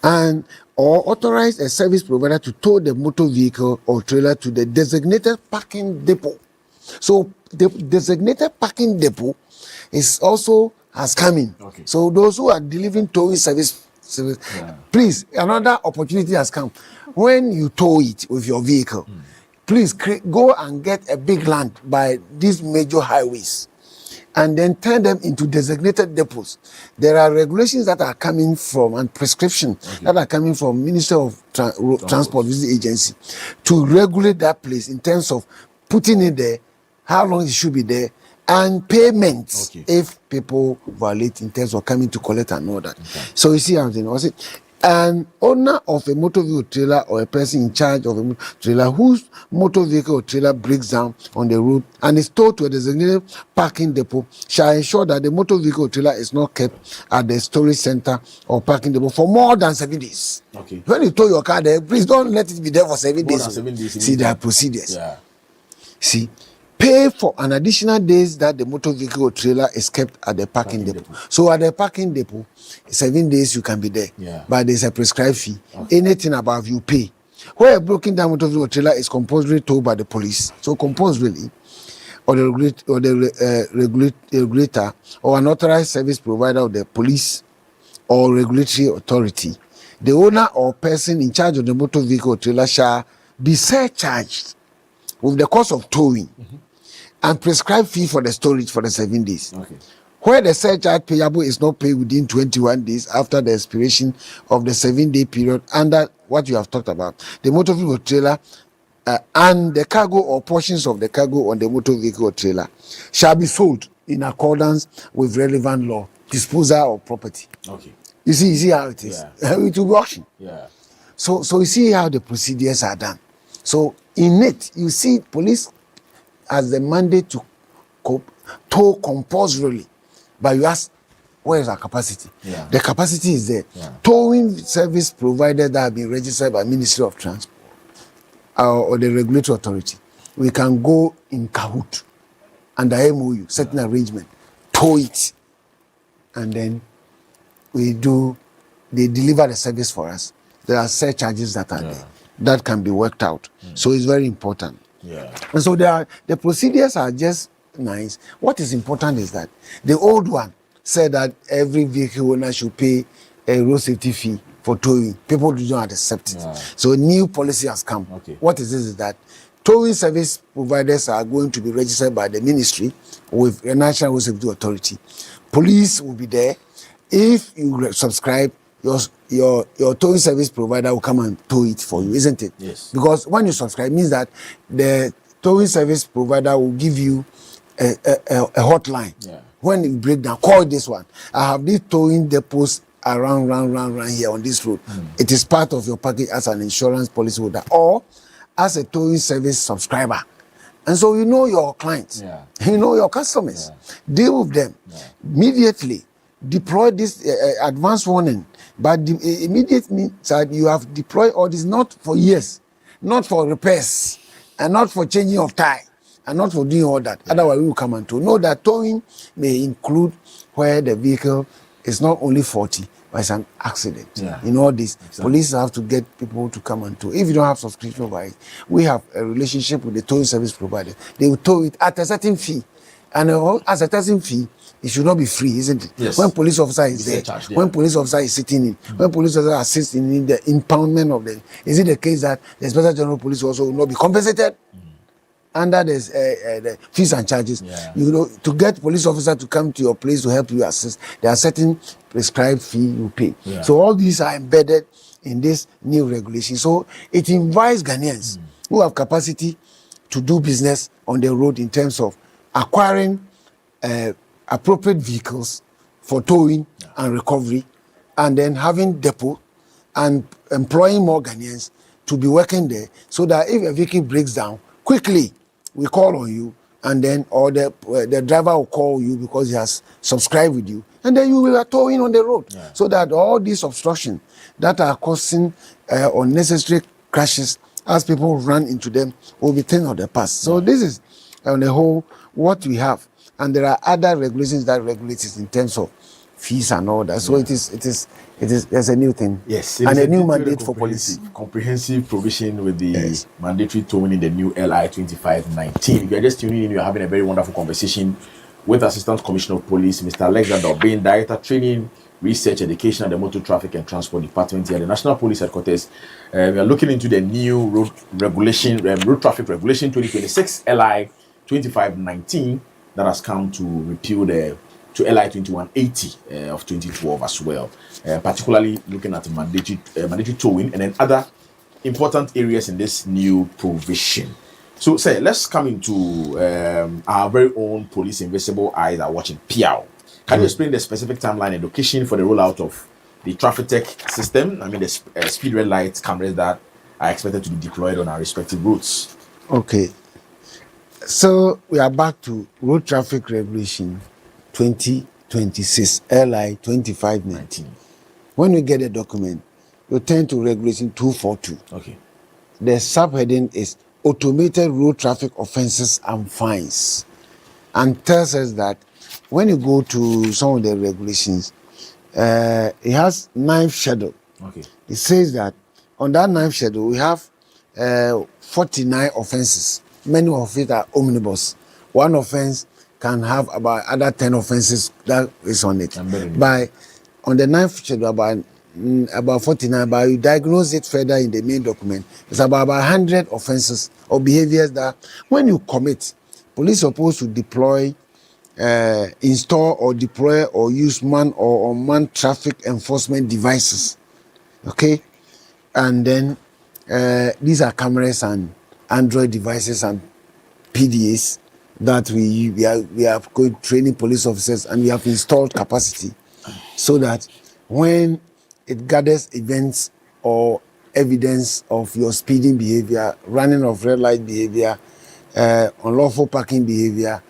And or authorize a service provider to tow the motor vehicle or trailer to the designated parking depot. So the designated parking depot is also has come in. Okay. So those who are delivering towing service, please, another opportunity has come. When you tow it with your vehicle, please go and get a big land by these major highways and then turn them into designated depots. There are regulations that are coming from and prescriptions that are coming from Minister of Transport Agency to regulate that place in terms of putting it there, how long it should be there, and payments if people violate in terms of coming to collect and all that. So you see how it was it. An owner of a motor vehicle trailer or a person in charge of a motor trailer whose motor vehicle or trailer breaks down on the road and is towed to a designated parking depot shall ensure that the motor vehicle or trailer is not kept at the storage center or parking depot for more than 7 days. Okay. When you tow your car there, please don't let it be there for 7 days. 7 days. See, there are procedures. Yeah. See, pay for an additional days that the motor vehicle or trailer is kept at the parking depot. So at the parking depot, 7 days you can be there. Yeah. But there's a prescribed fee. Okay. Anything above you pay. Where a broken down motor vehicle or trailer is compulsory towed by the police. So compulsorily, or the regulator or an authorized service provider of the police or regulatory authority, the owner or person in charge of the motor vehicle or trailer shall be surcharged with the cost of towing and prescribed fee for the storage for the 7 days. Okay. Where the surcharge payable is not paid within 21 days after the expiration of the 7-day period under what you have talked about, the motor vehicle trailer and the cargo or portions of the cargo on the motor vehicle trailer shall be sold in accordance with relevant law, disposal of property. Okay. You see how it is. Yeah. It will be auction. Yeah. So you see how the procedures are done. So in it, you see police has the mandate to tow compulsorily, but you ask, where is our capacity? Yeah. The capacity is there. Yeah. Towing service providers that have been registered by Ministry of Transport or the regulatory authority, we can go in cahoot under MOU, certain arrangement, tow it, and then they deliver the service for us. There are surcharges that are there. that can be worked out. So it's very important. Yeah. And so the procedures are just nice. What is important is that the old one said that every vehicle owner should pay a road safety fee for towing. People do not accept it. Yeah. So a new policy has come. Okay. What is this? Is that towing service providers are going to be registered by the ministry with the National Road Safety Authority. Police will be there. If you subscribe, your towing service provider will come and tow it for you, isn't it? Yes. Because when you subscribe, it means that the towing service provider will give you a hotline. Yeah. When you break down, call this one. I have these towing depots around here on this road. It is part of your package as an insurance policy holder or as a towing service subscriber. And so you know your clients, you know your customers, deal with them immediately. Deploy this advance warning, but the immediate means that you have deployed all this not for years, not for repairs, and not for changing of tire, and not for doing all that. Otherwise, we will come and tow. Know that towing may include where the vehicle is not only faulty, but it's an accident. In all this, police have to get people to come and tow. If you don't have subscription by it, we have a relationship with the towing service provider. They will tow it at a certain fee, and as a certain fee, it should not be free, isn't it? Yes. When police officer is there, when police officer is sitting in, when police officer assists in the impoundment of the, is it the case that the Inspector General of Police also will not be compensated under the fees and charges? You know, to get police officer to come to your place to help you assist, there are certain prescribed fee you pay. So all these are embedded in this new regulation. So it invites Ghanaians who have capacity to do business on the road in terms of acquiring appropriate vehicles for towing and recovery, and then having depot and employing more Ghanaians to be working there, so that if a vehicle breaks down, quickly we call on you, and then or the driver will call you because he has subscribed with you, and then you will towing on the road, so that all these obstructions that are causing unnecessary crashes as people run into them will be things of the past. So this is on the whole what we have. And there are other regulations that regulate it in terms of fees and all that. So it is there's a new thing. Yes, and a new mandate for police. Comprehensive provision with the mandatory towing in the new LI 2519. If you're just tuning in, you're having a very wonderful conversation with Assistant Commissioner of Police, Mr. Alexander Obin, Director Training, Research, Education at the Motor Traffic and Transport Department here at the National Police Headquarters. We are looking into the new road traffic regulation 2026 LI 2519 that has come to repeal to LI 2180 of 2012 as well, particularly looking at mandatory towing and then other important areas in this new provision. So, let's come into our very own police invisible eyes are watching PIAO. Can you explain the specific timeline and location for the rollout of the traffic tech system? I mean, the speed red light cameras that are expected to be deployed on our respective routes. Okay. So we are back to Road Traffic Regulation 2026 LI 2519. When we get a document, we turn to Regulation 242. Okay. The subheading is Automated Road Traffic Offences and Fines, and tells us that when you go to some of the regulations, it has 9th schedule. Okay. It says that on that 9th schedule we have 49 offences. Many of it are omnibus. One offence can have about other 10 offences that is on it. On the 9th schedule, about 49, but you diagnose it further in the main document. It's about 100 offences or behaviors that when you commit, police are supposed to deploy, install or deploy or use manned or unmanned traffic enforcement devices. Okay? And then these are cameras and Android devices and PDAs that we are going training police officers, and we have installed capacity so that when it gathers events or evidence of your speeding behavior, running of red light behavior, unlawful parking behavior,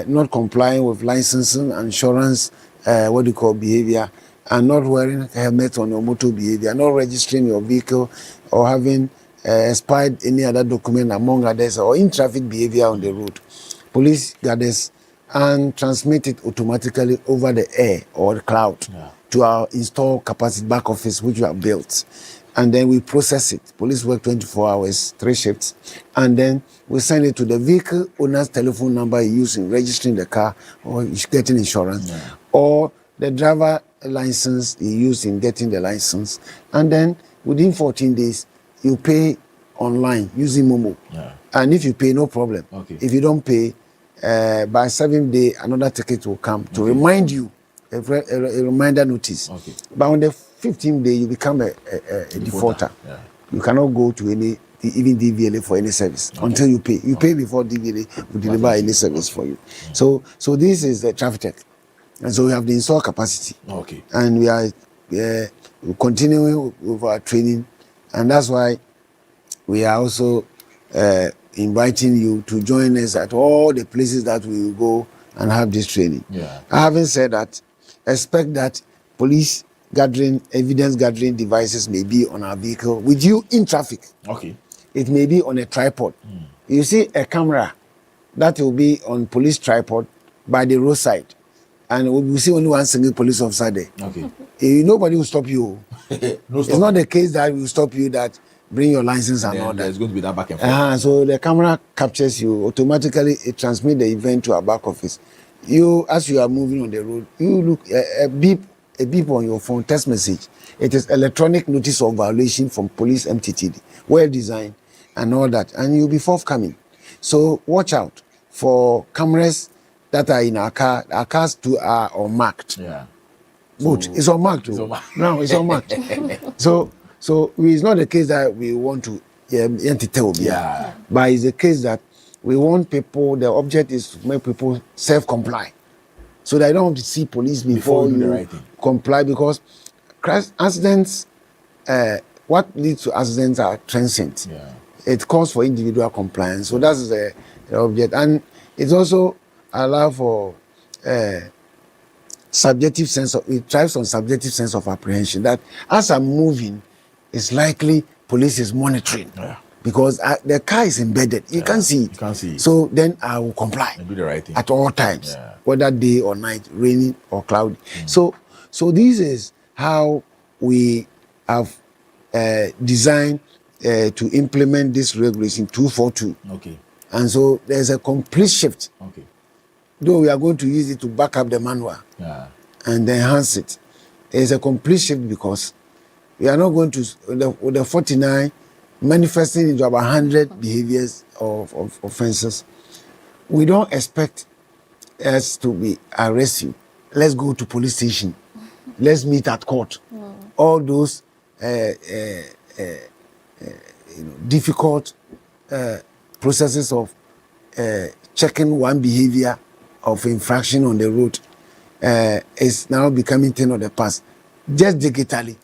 not complying with licensing, insurance, behavior, and not wearing a helmet on your motor behavior, not registering your vehicle or having expired any other document among others, or in traffic behavior on the road. Police gathers and transmit it automatically over the air or the cloud to our installed capacity back office which we have built. and then we process it. Police work 24 hours, 3 shifts, and then we send it to the vehicle owner's telephone number you use in registering the car or getting insurance, or the driver license you use in getting the license, and then within 14 days you pay online using Momo. And if you pay, no problem. If you don't pay, by 7th day another ticket will come to remind you, a reminder notice. But on the 15th day you become a defaulter. You cannot go to any even DVLA for any service until you pay. You pay before DVLA will deliver any service for you. So this is the traffic tech, and so we have the install capacity. And we are continuing with our training, and that's why we are also inviting you to join us at all the places that we will go and have this training. Having said that, expect that police gathering, evidence gathering devices may be on our vehicle with you in traffic. It may be on a tripod. You see a camera that will be on police tripod by the roadside, and we will see only one single police officer there. Nobody will stop you. It's not the case that we will stop you that bring your license and all that. There's going to be that back and forth. So the camera captures you automatically. It transmits the event to our back office. You, as you are moving on the road, you look a beep on your phone, text message. It is electronic notice of violation from police MTTD, well designed and all that, and you'll be forthcoming. So watch out for cameras that are in our car. Our cars too are unmarked. But it's unmarked. No, it's unmarked. So it's not the case that we want to but it's the case that we want people, the object is to make people self-comply. So they don't have to see police before you comply, because accidents, what leads to accidents are transient. It calls for individual compliance. So that's the object. And it also allows for subjective sense of, it drives on subjective sense of apprehension that as I'm moving, it's likely police is monitoring. Because the car is embedded. You can't see it. So then I will comply. And do the right thing. At all times, whether day or night, raining or cloudy. So this is how we have designed to implement this regulation 242. And so there's a complete shift. Though we are going to use it to back up the manual and enhance it. There's a complete shift because we are not going to, with the 49, manifesting into about 100 behaviors of offenses. We don't expect us to be arrested. Let's go to police station. Let's meet at court. All those difficult processes of checking one behavior of infraction on the road is now becoming thing of the past, just digitally.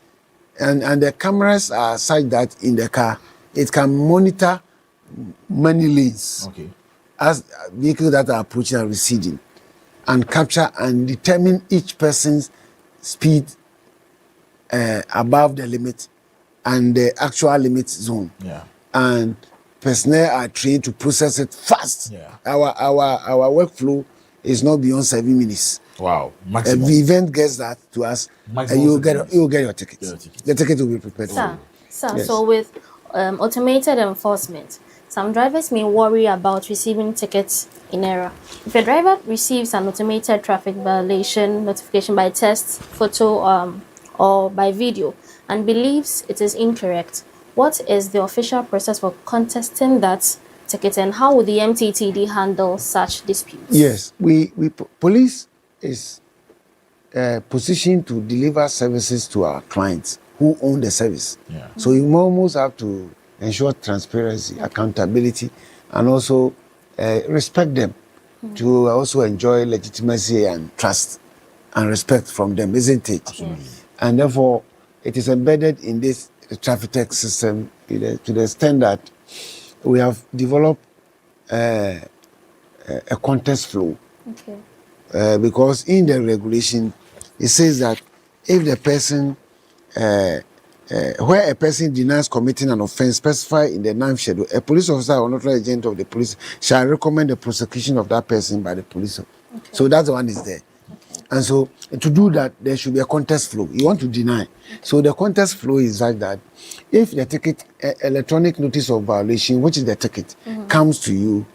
And the cameras are such that in the car, it can monitor many lanes as vehicles that are approaching and receding, and capture and determine each person's speed above the limit and the actual limit zone. And personnel are trained to process it fast. Our workflow is not beyond 7 minutes. Wow, maximum. If the event gets that to us, you'll get your ticket. The ticket will be prepared for you. Yes. So with automated enforcement, some drivers may worry about receiving tickets in error. If a driver receives an automated traffic violation notification by text, photo, or by video, and believes it is incorrect, what is the official process for contesting that ticket, and how would the MTTD handle such disputes? Yes, police is positioned to deliver services to our clients who own the service. So you almost have to ensure transparency, accountability, and also respect them to also enjoy legitimacy and trust and respect from them, isn't it? Absolutely. And therefore, it is embedded in this traffic tech system to the extent that we have developed a contest flow. Because in the regulation, it says that if the person, where a person denies committing an offense specified in the 9th schedule, a police officer or authorized agent of the police shall recommend the prosecution of that person by the police. So that's the one is there. And so to do that, there should be a contest flow. You want to deny. So the contest flow is like that. If the ticket, electronic notice of violation, which is the ticket, comes to you,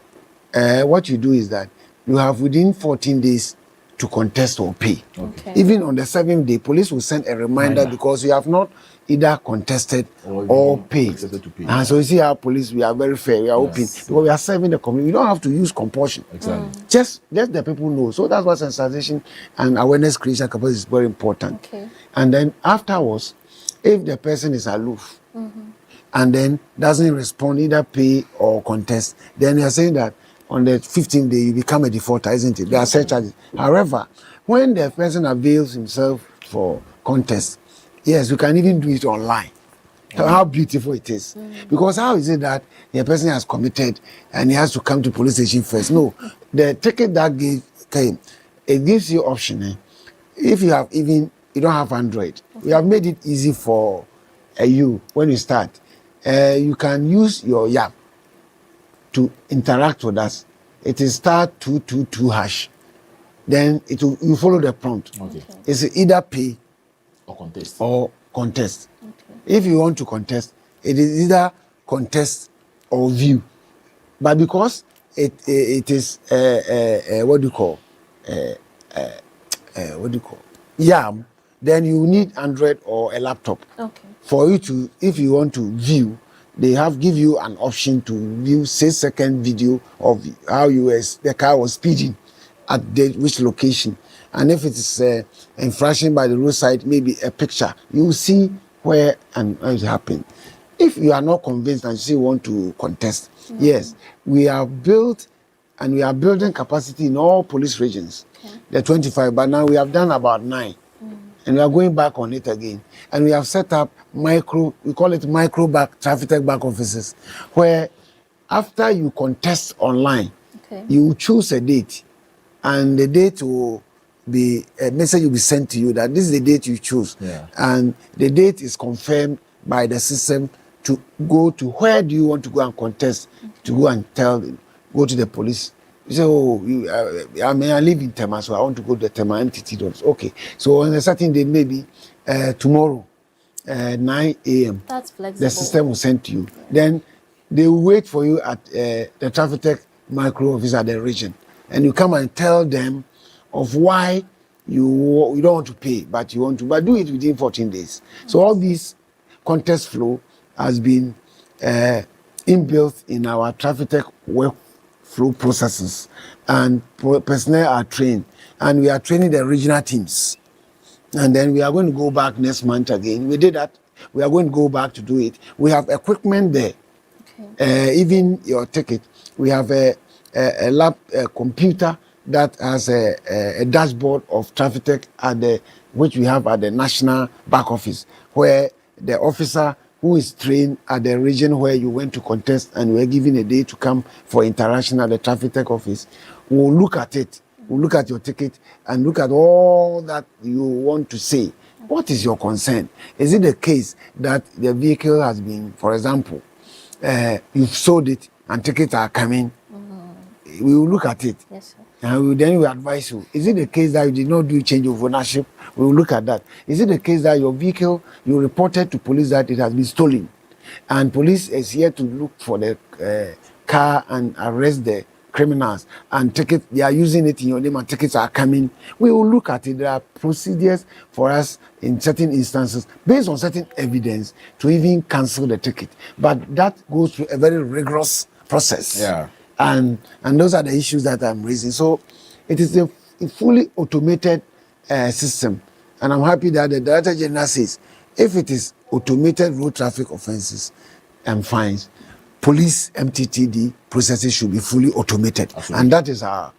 what you do is that you have within 14 days to contest or pay. Okay. Even on the 7th day, police will send a reminder because you have not either contested or paid. And so you see how police, we are very fair, we are open, because we are serving the community. We don't have to use compulsion. Exactly. Just let the people know. So that's why sensitization and awareness creation capacity is very important. Okay. And then afterwards, if the person is aloof and then doesn't respond, either pay or contest, then you're saying that on the 15th day you become a defaulter, isn't it? There are surcharges. However, when the person avails himself for contest, yes, you can even do it online. How beautiful it is. Because how is it that the person has committed and he has to come to police station first? No, the ticket that came, it gives you option. If you have you don't have Android, we have made it easy for you when you start. You can use your YAP to interact with us. It is *222#. Then you follow the prompt. Okay. It's either pay or contest. If you want to contest, it is either contest or view. But because it is what do you call YAM, then you need Android or a laptop. Okay. For you to, if you want to view, they give you an option to view 6-second video of how the car was speeding at which location. And if it is infraction by the roadside, maybe a picture, you will see where and how it happened. If you are not convinced and you still want to contest, yes, we have built and we are building capacity in all police regions. The 25, but now we have done about 9. And we are going back on it again. And we have set up we call it traffic back offices, where after you contest online, you choose a date, and the date will be, a message will be sent to you that this is the date you choose. And the date is confirmed by the system to go to where do you want to go and contest, to go and go to the police. You say, I live in Tema, so I want to go to the Tema MTT. Okay. So on a certain day, maybe tomorrow, 9 a.m., That's flexible. the system will send to you. Then they will wait for you at the Traffic Tech micro office at the region. And you come and tell them of why you don't want to pay, but you want to, but do it within 14 days. So all this contest flow has been inbuilt in our Traffic Tech workflow processes, and personnel are trained, and we are training the regional teams. And then we are going to go back next month again. We did that. We are going to go back to do it. We have equipment there. Even your ticket, we have a computer that has a dashboard of Traffic Tech which we have at the national back office, where the officer who is trained at the region where you went to contest and were given a day to come for interaction at the Traffic Tech office will look at it, will look at your ticket and look at all that you want to say. What is your concern? Is it the case that the vehicle has been, for example, you've sold it and tickets are coming? We will look at it. Yes, sir. And then we advise you. Is it the case that you did not do change of ownership? We will look at that. Is it the case that your vehicle, you reported to police that it has been stolen, and police is here to look for the car and arrest the criminals, and tickets, they are using it in your name and tickets are coming? We will look at it. There are procedures for us in certain instances based on certain evidence to even cancel the ticket. But that goes through a very rigorous process. Yeah. And those are the issues that I'm raising. So it is a fully automated system. And I'm happy that the Director General says if it is automated road traffic offenses and fines, police MTTD processes should be fully automated. Absolutely. And that is our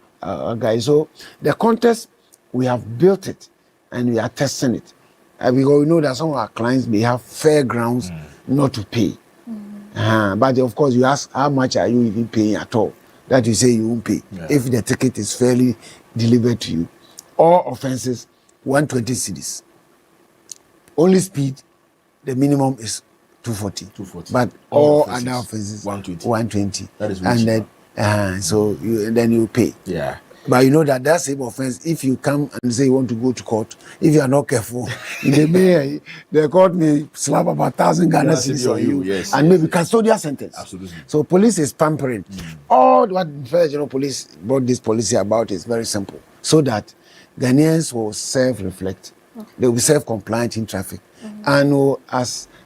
guide. So the contest, we have built it and we are testing it. Because we know that some of our clients may have fair grounds not to pay. But of course, you ask, how much are you even paying at all? That you say you won't pay. If the ticket is fairly delivered to you. All offenses, 120 cedis. Only speed, the minimum is 240. But all other offenses, 120. That is and then, so then you pay. Yeah. But you know that same offense, if you come and say you want to go to court, if you are not careful, the court may slap about 1,000 Ghana cedis on you, and maybe custodial sentence. Absolutely. So police is pampering. All what Federal General Police brought this policy about is very simple, so that Ghanaians will self-reflect, they will be self-compliant in traffic, and will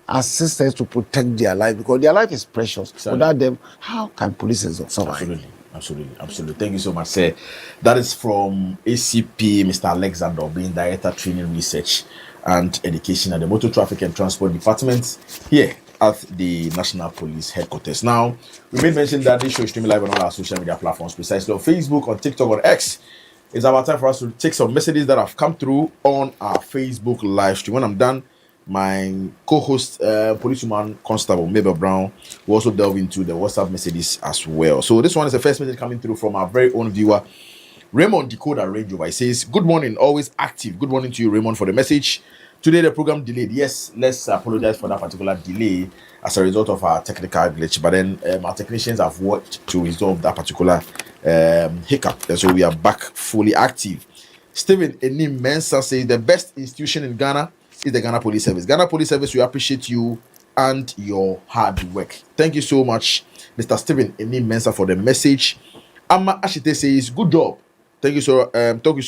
assist us to protect their life, because their life is precious. Without them, how can police survive? Absolutely. Thank you so much, sir. That is from ACP, Mr. Alexander, being Director Training Research and Education at the Motor Traffic and Transport Department here at the National Police Headquarters. Now, we made mention that this show is streaming live on all our social media platforms, precisely on Facebook, on TikTok, on X. It's about time for us to take some messages that have come through on our Facebook live stream. When I'm done, my co-host, policewoman Constable Mabel Brown, will also delve into the WhatsApp messages as well. So this one is the first message coming through from our very own viewer, Raymond Decoder Range Rover. He says, good morning, always active. Good morning to you, Raymond, for the message. Today the program delayed. Yes, let's apologize for that particular delay as a result of our technical glitch. But then our technicians have worked to resolve that particular hiccup. And so we are back fully active. Stephen Enim Mensah says, the best institution in Ghana is the Ghana Police Service. Ghana Police Service, we appreciate you and your hard work. Thank you so much, Mr. Stephen Enim Mensah, for the message. Amma Ashite says, good job. Thank you so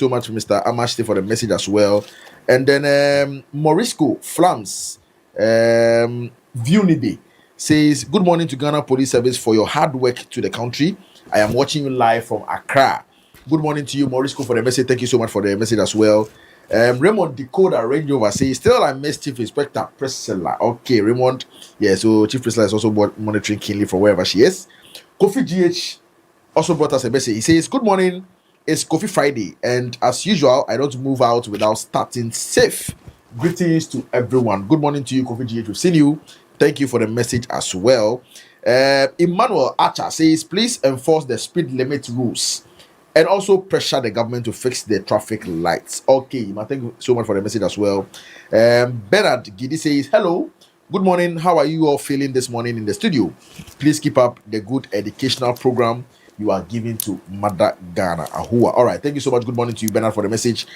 much, Mr. Amma Ashite, for the message as well. And then Morisco Flams Viunibe says, good morning to Ghana Police Service for your hard work to the country. I am watching you live from Accra. Good morning to you, Morisco, for the message. Thank you so much for the message as well. Raymond Decoder Range Rover says, still I miss Chief Inspector Priscilla. Okay, Raymond. Yeah, so Chief Priscilla is also monitoring keenly from wherever she is. Kofi GH also brought us a message. He says, good morning, it's Kofi Friday, and as usual, I don't move out without starting safe. Greetings to everyone. Good morning to you, Kofi GH. We've seen you. Thank you for the message as well. Emmanuel Archer says, please enforce the speed limit rules and also pressure the government to fix the traffic lights. Okay, thank you so much for the message as well. Bernard Gidi says, hello, good morning. How are you all feeling this morning in the studio? Please keep up the good educational program you are giving to Mother Ghana. Ahua. All right, thank you so much. Good morning to you, Bernard, for the message.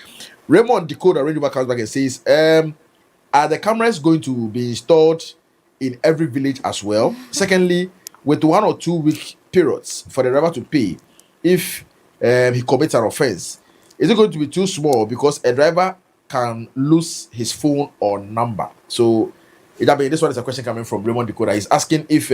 Raymond Decoder Radio comes back and says, are the cameras going to be installed in every village as well? Secondly, with 1 or 2 week periods for the driver to pay if he commits an offense, is it going to be too small because a driver can lose his phone or number? So this one is a question coming from Raymond Decoder. He's asking if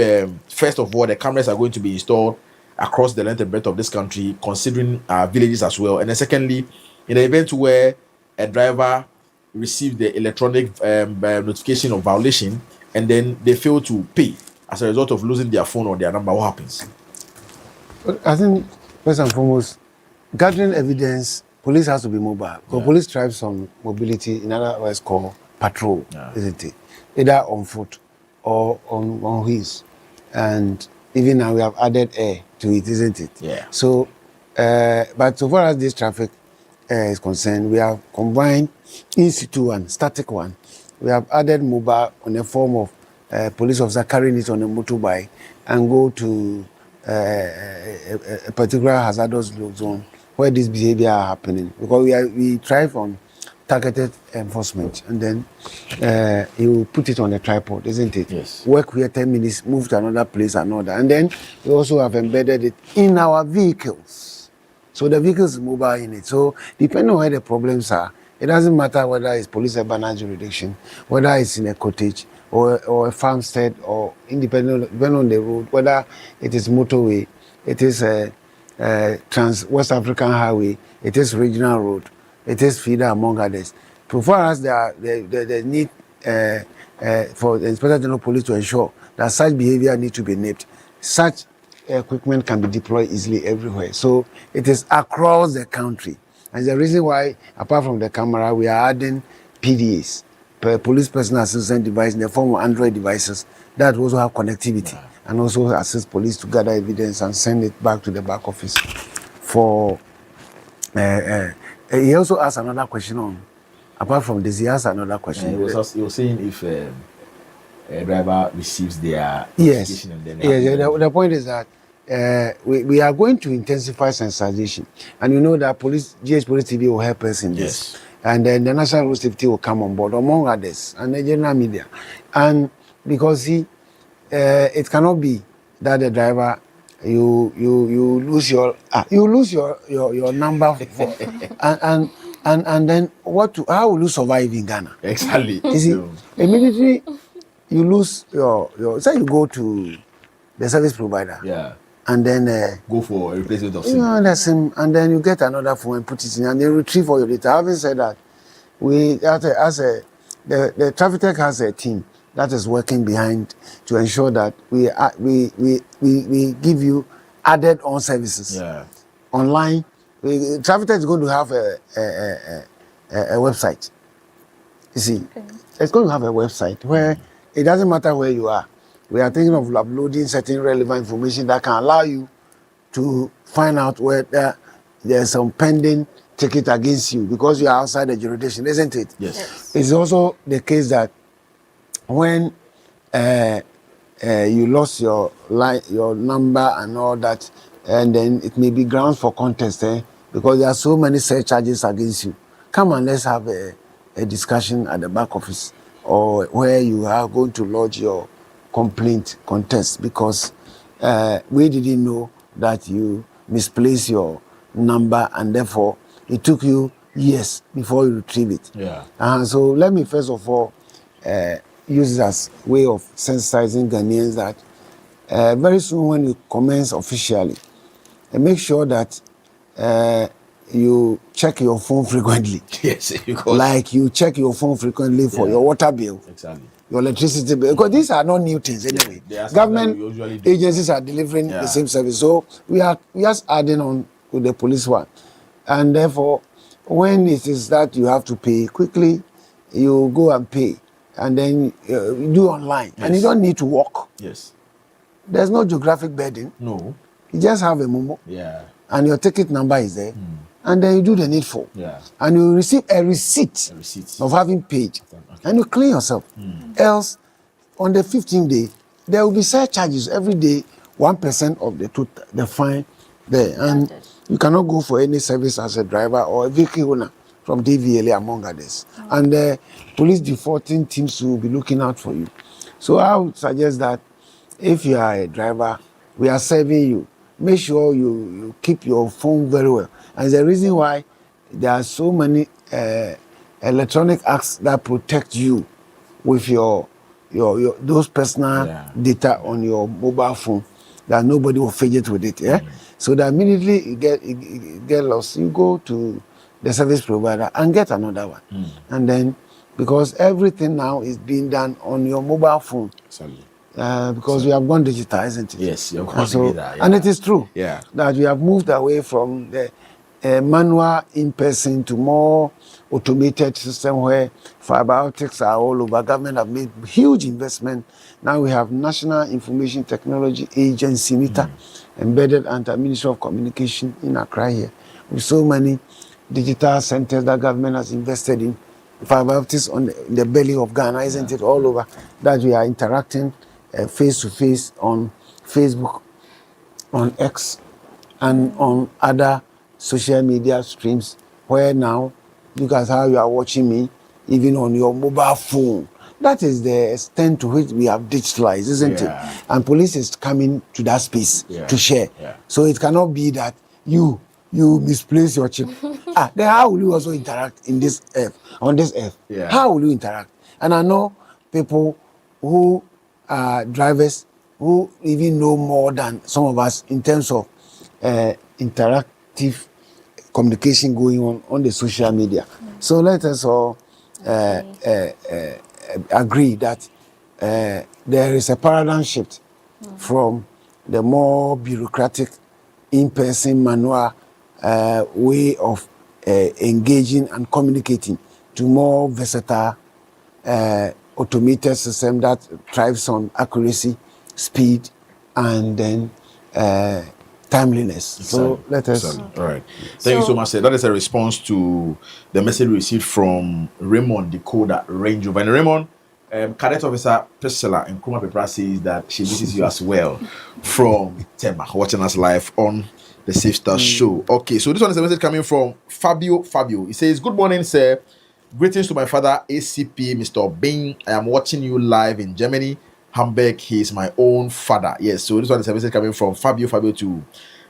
first of all the cameras are going to be installed across the length and breadth of this country, considering villages as well. And then secondly, in the event where a driver receives the electronic notification of violation and then they fail to pay as a result of losing their phone or their number, what happens? I think first and foremost, gathering evidence, police has to be mobile. Because police thrives on mobility, in other words called patrol, isn't it? Either on foot or on wheels. And even now we have added air to it, isn't it? Yeah. So, but so far as this traffic is concerned, we have combined in situ and static one. We have added mobile on the form of police officer carrying it on a motorbike and go to a particular hazardous zone where this behavior are happening, because we thrive on targeted enforcement, and then you put it on a tripod, isn't it? Yes. Work here 10 minutes, move to another place, another, and then we also have embedded it in our vehicles, so the vehicles is mobile in it. So depending on where the problems are, it doesn't matter whether it's police urban jurisdiction, whether it's in a cottage or a farmstead, or depending on the road, whether it is motorway, it is a West African highway, it is regional road, it is feeder, among others. So far as the need for the Inspector General Police to ensure that such behavior needs to be nipped, such equipment can be deployed easily everywhere. So it is across the country. And the reason why, apart from the camera, we are adding PDAs, police personal assistant device, in the form of Android devices that also have connectivity and also assist police to gather evidence and send it back to the back office. For he also asked another question on, apart from this, he asked another question. He was saying if a driver receives their yes, and then the point is that we are going to intensify sensitization, and you know that GH Police TV will help us in this, and then the National Road Safety will come on board, among others, and the general media, and because it cannot be that the driver you lose your number and then how will you survive in Ghana? Exactly. You see, immediately you lose your say you go to the service provider. Yeah. And then go for a replacement of SIM. The SIM, and then you get another phone and put it in, and they retrieve all your data. Having said that, the Traffic Tech has a team that is working behind to ensure that we give you added on services. Yeah. Online. Traffic Tech is going to have a website. You see, it's going to have a website where it doesn't matter where you are. We are thinking of uploading certain relevant information that can allow you to find out whether there's some pending ticket against you because you are outside the jurisdiction, isn't it? Yes. It's also the case that when you lost your number and all that, and then it may be grounds for contest, because there are so many surcharges against you. Come and let's have a discussion at the back office or where you are going to lodge your complaint contest, because we didn't know that you misplaced your number and therefore it took you years before you retrieve it. Yeah. So let me first of all use it as way of sensitizing Ghanaians that very soon when you commence officially, make sure that you check your phone frequently. Yes, because like you check your phone frequently for your water bill. Exactly. Your electricity bill, because these are not new things anyway. Government agencies are delivering the same service, so we are just adding on with the police one, and therefore, when it is that you have to pay quickly, you go and pay, and then you do online, and you don't need to walk. Yes. There's no geographic burden. No. You just have a momo. Yeah. And your ticket number is there, and then you do the needful. Yeah. And you receive a receipt of having paid, and you clean yourself. Else, on the 15th day, there will be surcharges every day, 1% of the fine there, and you cannot go for any service as a driver or a vehicle owner from DVLA, among others. And the police defaulting teams will be looking out for you. So I would suggest that if you are a driver, we are serving you. Make sure you keep your phone very well. And the reason why there are so many electronic acts that protect you with your those personal data on your mobile phone, that nobody will fidget with it. Yeah. So that immediately you get lost, you go to the service provider and get another one. And then, because everything now is being done on your mobile phone. Because we have gone digital, isn't it? Yes, you're going to be that. And it is true that we have moved away from the manual in-person to more automated system where fiber optics are all over. Government have made huge investment. Now we have National Information Technology Agency, NITA, embedded under Ministry of Communication in Accra here, with so many digital centers that government has invested in. Fiber optics on the belly of Ghana, isn't it, all over, that we are interacting face-to-face on Facebook, on X, and on other social media streams, where now, look at how you are watching me, even on your mobile phone. That is the extent to which we have digitalized, isn't it? And police is coming to that space to share. So it cannot be that you misplace your chip. Then how will you also interact in this earth, on this earth? How will you interact? And I know people who are drivers who even know more than some of us in terms of interactive communication going on the social media. So let us all agree that there is a paradigm shift from the more bureaucratic, in-person, manual way of engaging and communicating to more versatile, automated system that thrives on accuracy, speed, and then timeliness. So let us. All right. Thank you so much, sir. That is a response to the message we received from Raymond Decoder Range Rover. And Raymond, Cadet Officer Priscilla in Kuma Pepra says that she misses you as well from Tema, watching us live on the Safe Start Show. Okay, so this one is a message coming from Fabio. He says, "Good morning, sir. Greetings to my father, ACP Mr. Bing. I am watching you live in Germany, Hamburg. He is my own father." Yes, so this one is a message coming from Fabio to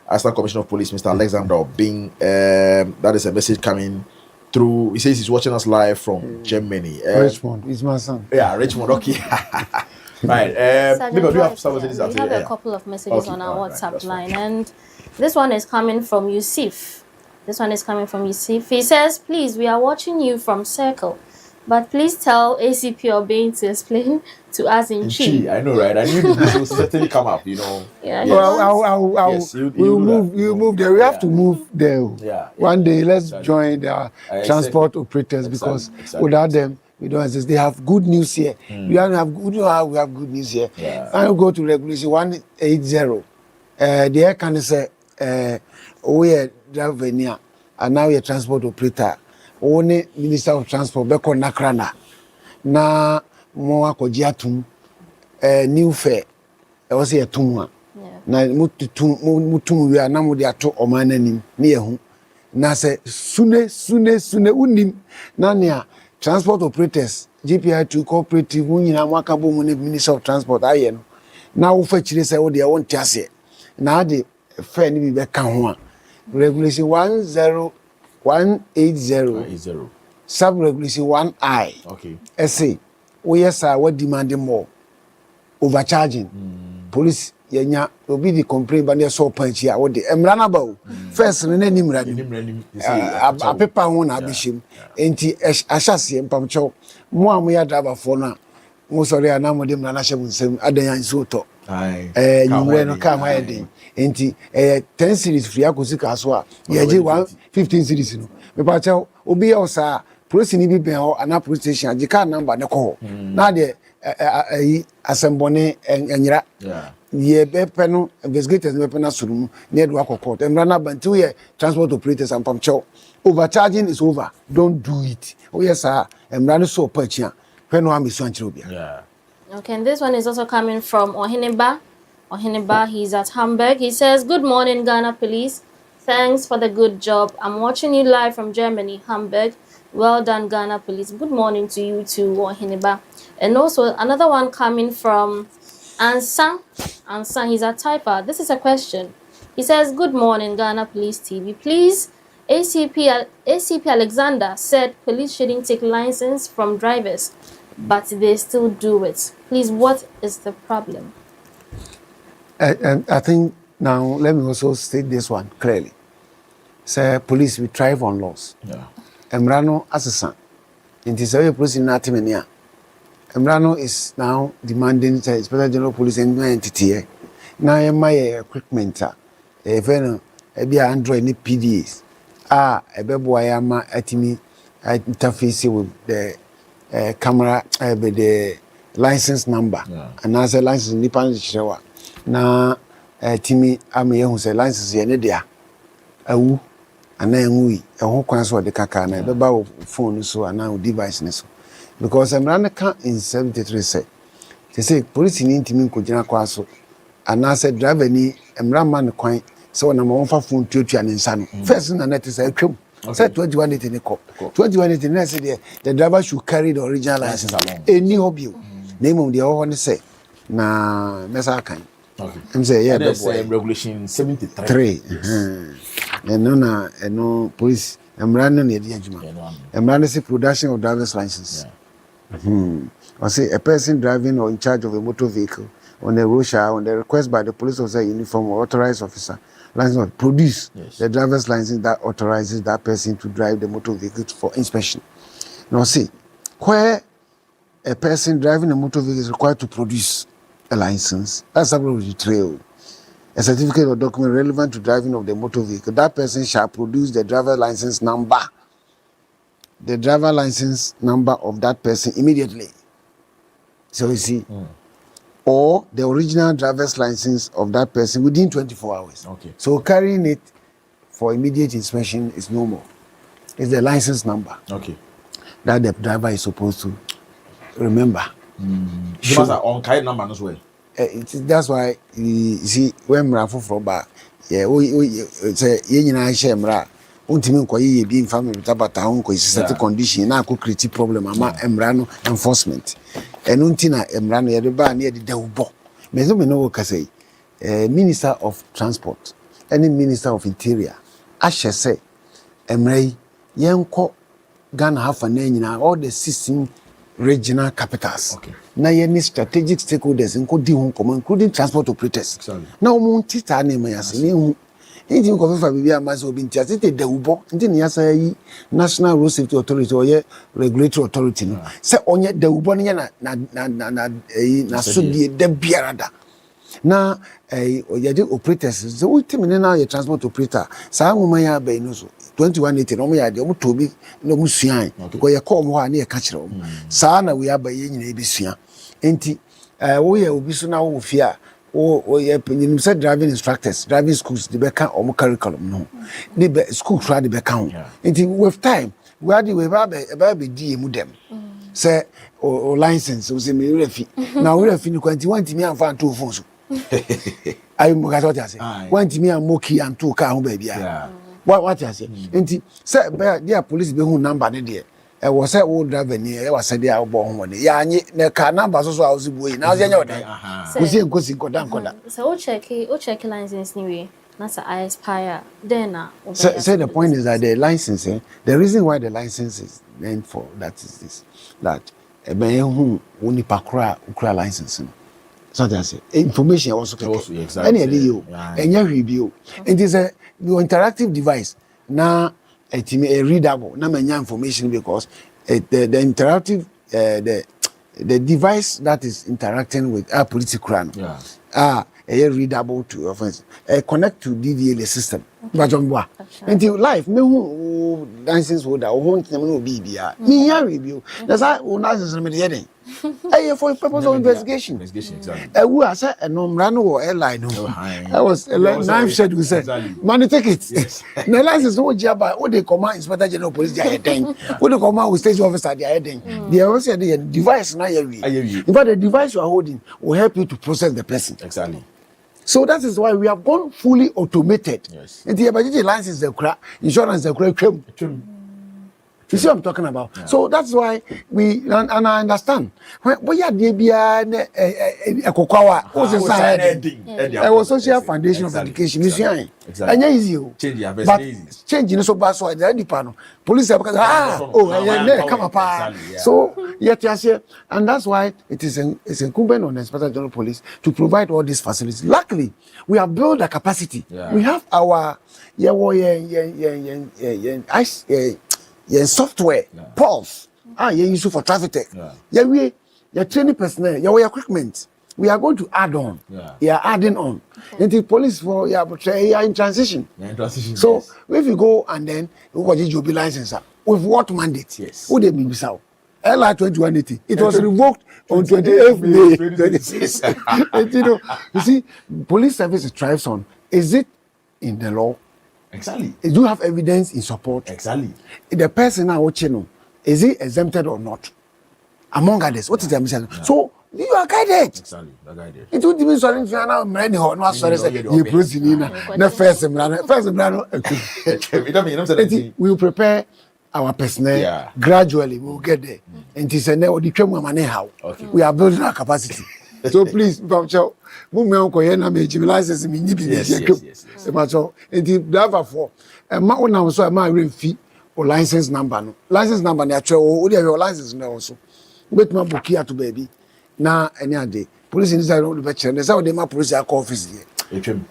Assistant Commissioner of Police, Mr. Alexander Bing. That is a message coming through. He says he's watching us live from Germany. Richmond is my son. Yeah, Richmond. Okay. Right. Sergeant Do you have Dwight, some yeah, messages we after? have Yeah. a couple of messages Okay, on our all right, WhatsApp that's line, fine. and this one is coming from Yusuf. This one is coming from Yusuf. He says, "Please, we are watching you from Circle, but please tell ACP Obeng to explain to us in Chi." I know, right? I knew this will certainly come up, you know. Yeah, Well, Yes, you we'll do move. that. You move there. We have to move there. Yeah, One day, let's exactly. join the transport operators because Exactly. without them, we don't exist. They have good news here. We don't have good. You know how we have good news here. Yeah. I go to regulation 180. The air can say, we are driver near, and now we are transport operator. Only Minister of Transport, Beko Nakrana. Na mo akɔgye atom new fare ɛwɔ sɛ yɛtom a na mutum wie a na mode ato ɔman no anim ne yɛho na sɛ sune wonim na nea transport operators GPI2 cooperative mu nyinaa mo aka bɔ mu ne Minister of Transport ayɛ no na wofa kyire sɛ wode ɛwɔ nte aseɛ na ade fare no bi bɛka ho a regulation 180 sub regulation 1I. Okay. Essay. We yes sir, what demanding more? Overcharging. Police yenya obi di complain ba ne so punch ya wo de emra na ba o. First ne ni mra ni. A paper ho na abishim. Enti ahyase mpamcho. Mo a mo ya driver for na. Mo sori ana mo de mra na hye nsem adan yan so to. Nyumre no ka ma ye den. Enti 10 series free akosi ka so a ye je 15 series no. Me pa che obi ya o sa police ni bi ben ho ana police station agika number ne ko na de asembone enyira ye bepe no investigators bepe na surum ne do akokot emra na bantu ye transport operators and pamcho overcharging is over, don't do it. Oh yes sir, emra no so pachia when one be so anchiro bia. Okay, and this one is also coming from Ohiniba. He's at Hamburg. He says, "Good morning, Ghana Police. Thanks for the good job. I'm watching you live from Germany, Hamburg. Well done, Ghana Police." Good morning to you too, Ohiniba. And also another one coming from Ansan. He's a typer. This is a question. He says, "Good morning, Ghana Police TV. Please, ACP Alexander said police shouldn't take license from drivers, but they still do it. Please, what is the problem?" And I think now let me also state this one clearly. Say police we thrive on laws. Emrano assassin. In this area, police in Natimania. Emrano is now demanding Special General Police and entity. Now my equipment, a venom, a be Android PDAs. A beboyama atimi interface with the camera, the license number, and as a license independent shower. Na timi ame hu se license ye ne dia awu ana enwi ho kwan so de kaka na be ba phone so ana device ne so because emran ka in 73 say police ni ntimi nkogina kwa so ana say driver ni emran man kwan so na mo fa phone tuatua ne nsa no first na net say atwam say 2180 ne ko 2180 ne say the driver should carry the original license along any hobby na imom de ho ne say na mesa kan. Okay. I'm saying, yeah, that's regulation 73. 3. And no police. I'm running the judgment. I'm running the production of driver's license. I say a person driving or in charge of a motor vehicle on the road on the request by the police officer uniform or authorized officer license produce the driver's license that authorizes that person to drive the motor vehicle for inspection. Now see, where a person driving a motor vehicle is required to produce a license, that's subject to trail. A certificate or document relevant to driving of the motor vehicle. That person shall produce the driver license number. The driver license number of that person immediately. So you see, or the original driver's license of that person within 24 hours. Okay. So carrying it for immediate inspection is no more. It's the license number. Okay. That the driver is supposed to remember. On kind number as well. That's why you see when Mrafu from back. Yeah, say yena share mra. Untimi nko ye bi family tabata nko is condition na ko create problem ama emra no enforcement. Enu nti na emra no ye de ba na ye de dawbo. Me so me no ka say Minister of Transport, any Minister of Interior, Ashe say emra yi yenko Ghana have an all the 16 regional capitals. Okay. Now, any strategic stakeholders including transport operators. Exactly. Now, Montita name as anything of Fabia Maso been tested the Ubo, and National Road Safety Authority or Regulatory Authority. Say on yet the Uboniana na Sudi de Biarada. Now, operators, the ultimate now a transport operator. Samumaya Benuso, 2180, no me idea, to be no Musian, because you call one near catcher. Sana, we are by in Abisia. Enti, we will be so now fear. Or you said driving instructors, driving schools, the back or curriculum. No, the school try the back count. Enti, with time, we are the way about DM with them. Say, or license, or say, now we have finished 21 to me and found 2 phones. I what I say. One to me and Moki and 2 car baby. What I say. And say, dear police be who number there. I was a old driver near. I was said they are born one. Yeah, the car number also I was boy. Now they know that. We see go see go down. So check license anyway. That's a expire. Then say the point is that the license, the reason why the license is meant for that is this, that a man who only pakra ukra license. So that's it. Information also exactly. Any you and your review. It is a interactive device. Now a readable, now many information because the interactive the device that is interacting with our political a readable to offense connect to DVLA system. Bajomwa. Until life, me who license holder or won't no BBR. Me review. That's how license mediating. For a purpose of investigation. Exactly. Who I said a non-run or airline. I was a knife shed who said, money tickets. The license no job by what they command Inspector General Police, they are heading. What they command with state officer, they are heading. They are also the device now. In fact, the device you are holding will help you to process the person. Exactly. So that is why we have gone fully automated. Yes. And the emergency license, the crack, insurance, the crack. You see what I'm talking about? Yeah. So that's why we, and I understand. When you had a cocoa, was social foundation of education. Exactly. And yeah, easy. But changing so bad, so I did police have come apart. So yet, and that's why it's incumbent on the Inspector General Police to provide all these facilities. Luckily, we have built a capacity. Yeah. We have our software, Pulse. You use for traffic tech. We training personnel, your equipment. We are going to add on. We are adding on. Until police for in transition. So if you go and then you got your license with what mandate? Yes. Who they be without? LI 2180. It was revoked on 28th May 26. You see, police service thrives on. Is it in the law? Exactly. Do you have evidence in support? Exactly. The person now watching, is he exempted or not? Among others, what is the mission? So you are guided. Exactly, you are guided. It would be sorry if you are now many or not sorry. You proceed the first we will prepare our personnel gradually. We will get there. And it is a now the how we are building our capacity. So please, license me. Yes. And therefore, a man now so my fee or license number. No license number. Natural. Your license now also. Wait, my book here to baby. Now any day. Police inside the picture. That's how they my police office here.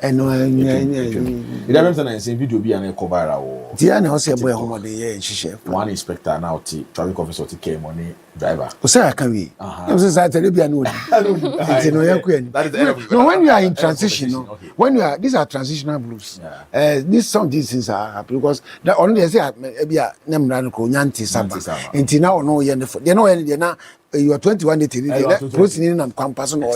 And no, you don't see video be an cover or Diana also boy home the she one inspector now traffic officer came money driver. Say I can we. I tell you be an no, when you are in transition, when you are these are transitional blues. These some these things are happening because the only they say Nemran ko nyanti saba. Until now no you know now you are 21 proceeding and campus no.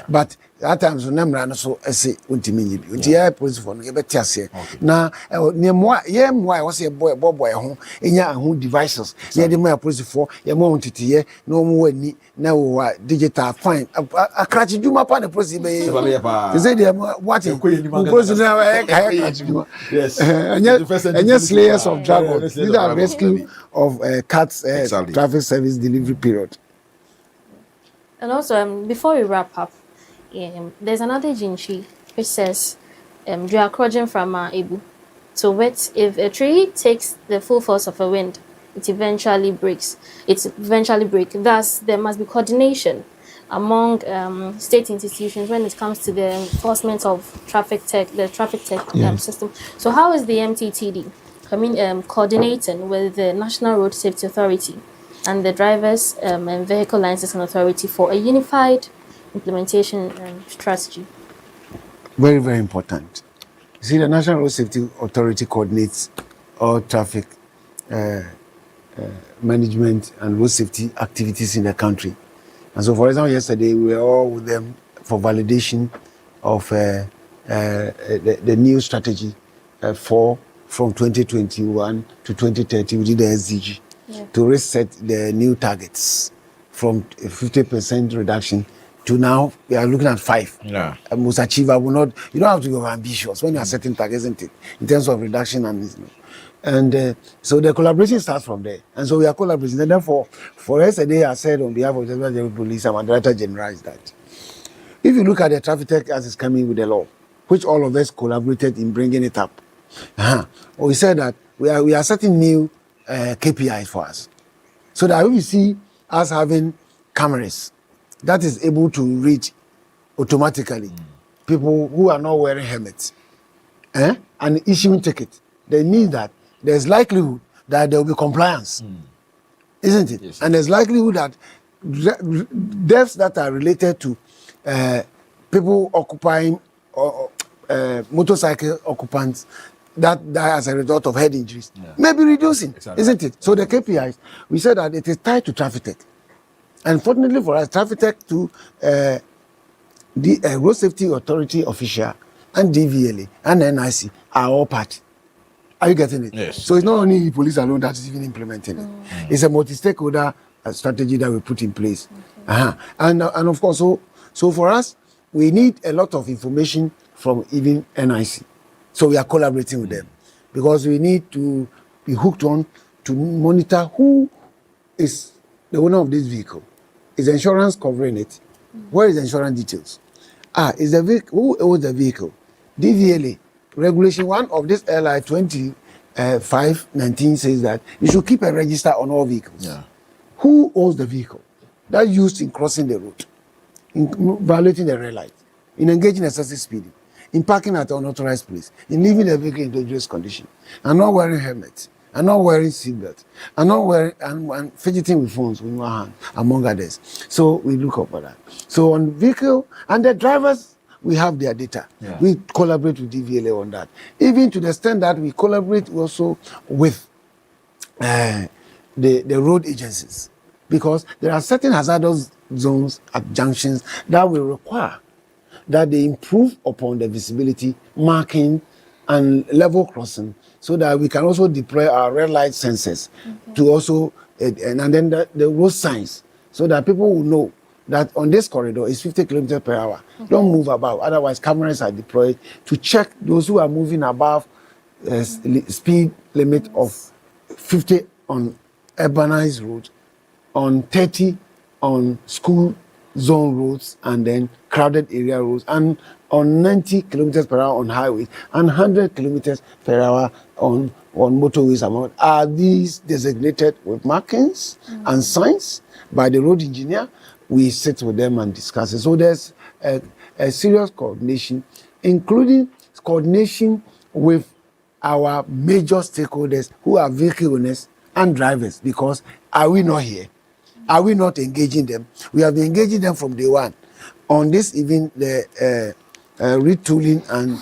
But that time so nemra no so ese untimi nyi bi. Unti ya police for no ye beti ase. Na ne mo ye was a boy ho enya ahu devices. Ye de mo police for ye mo untitiye na omo wani na wo digital fine. Akrachi djuma pa the police be. They say they what police na yes. Enya slayers of dragons. These are rescue of cats traffic service delivery period. And also, before we wrap up, there's another jinchi which says, you are crudging from Ibu. So wet, if a tree takes the full force of a wind, it eventually breaks. Thus, there must be coordination among state institutions when it comes to the enforcement of the traffic tech system. So how is the MTTD coordinating with the National Road Safety Authority and the Drivers and Vehicle Licensing Authority for a unified implementation strategy? Very, very important. You see, the National Road Safety Authority coordinates all traffic management and road safety activities in the country. And so, for example, yesterday we were all with them for validation of the new strategy from 2021 to 2030 within the SDG to reset the new targets from 50% reduction to now we are looking at 5. Yeah. Most achievable. You don't have to be ambitious when you are setting targets, isn't it? In terms of reduction and so the collaboration starts from there. And so we are collaborating. And therefore, for yesterday, I said on behalf of the Police, I'm a Director General, is that if you look at the traffic tech as it's coming with the law, which all of us collaborated in bringing it up, we said that we are setting new KPIs for us. So that we see us having cameras that is able to reach automatically people who are not wearing helmets and issuing tickets. They mean that there's likelihood that there will be compliance, isn't it? Yes. And there's likelihood that deaths that are related to people occupying motorcycle occupants that die as a result of head injuries may be reducing, isn't it? So the KPIs, we said that it is tied to traffic tech. And fortunately for us, traffic tech to the Road Safety Authority official and DVLA and NIC are all part. Are you getting it? Yes. So it's not only the police alone that is even implementing it. It's a multi-stakeholder strategy that we put in place. And of course, so for us, we need a lot of information from even NIC. So we are collaborating with them because we need to be hooked on to monitor who is the owner of this vehicle. Is insurance covering it? Where is the insurance details? Is the vehicle, who owns the vehicle? DVLA, Regulation 1 of this LI 2519 says that you should keep a register on all vehicles. Yeah. Who owns the vehicle? That's used in crossing the road, in violating the red light, in engaging excessive speeding, in parking at an unauthorized place, in leaving the vehicle in dangerous condition, and not wearing helmets, and not wearing seatbelts, and not wearing and fidgeting with phones in one hand, among others. So we look up for that. So on vehicle and the drivers, we have their data. Yeah. We collaborate with DVLA on that. Even to the extent that we collaborate also with the road agencies, because there are certain hazardous zones at junctions that will require that they improve upon the visibility, marking, and level crossing, so that we can also deploy our red light sensors to also, and then the road signs, so that people will know that on this corridor is 50 kilometers per hour. Don't move above. Otherwise, cameras are deployed to check those who are moving above speed limit of 50 on urbanized roads, on 30 on school zone roads, and then crowded area roads, and on 90 kilometers per hour on highways, and 100 kilometers per hour on motorways. Are these designated with markings and signs by the road engineer? We sit with them and discuss it. So there's a serious coordination, including coordination with our major stakeholders who are vehicle owners and drivers, because are we not here? Are we not engaging them? We have been engaging them from day one. On this, even the retooling and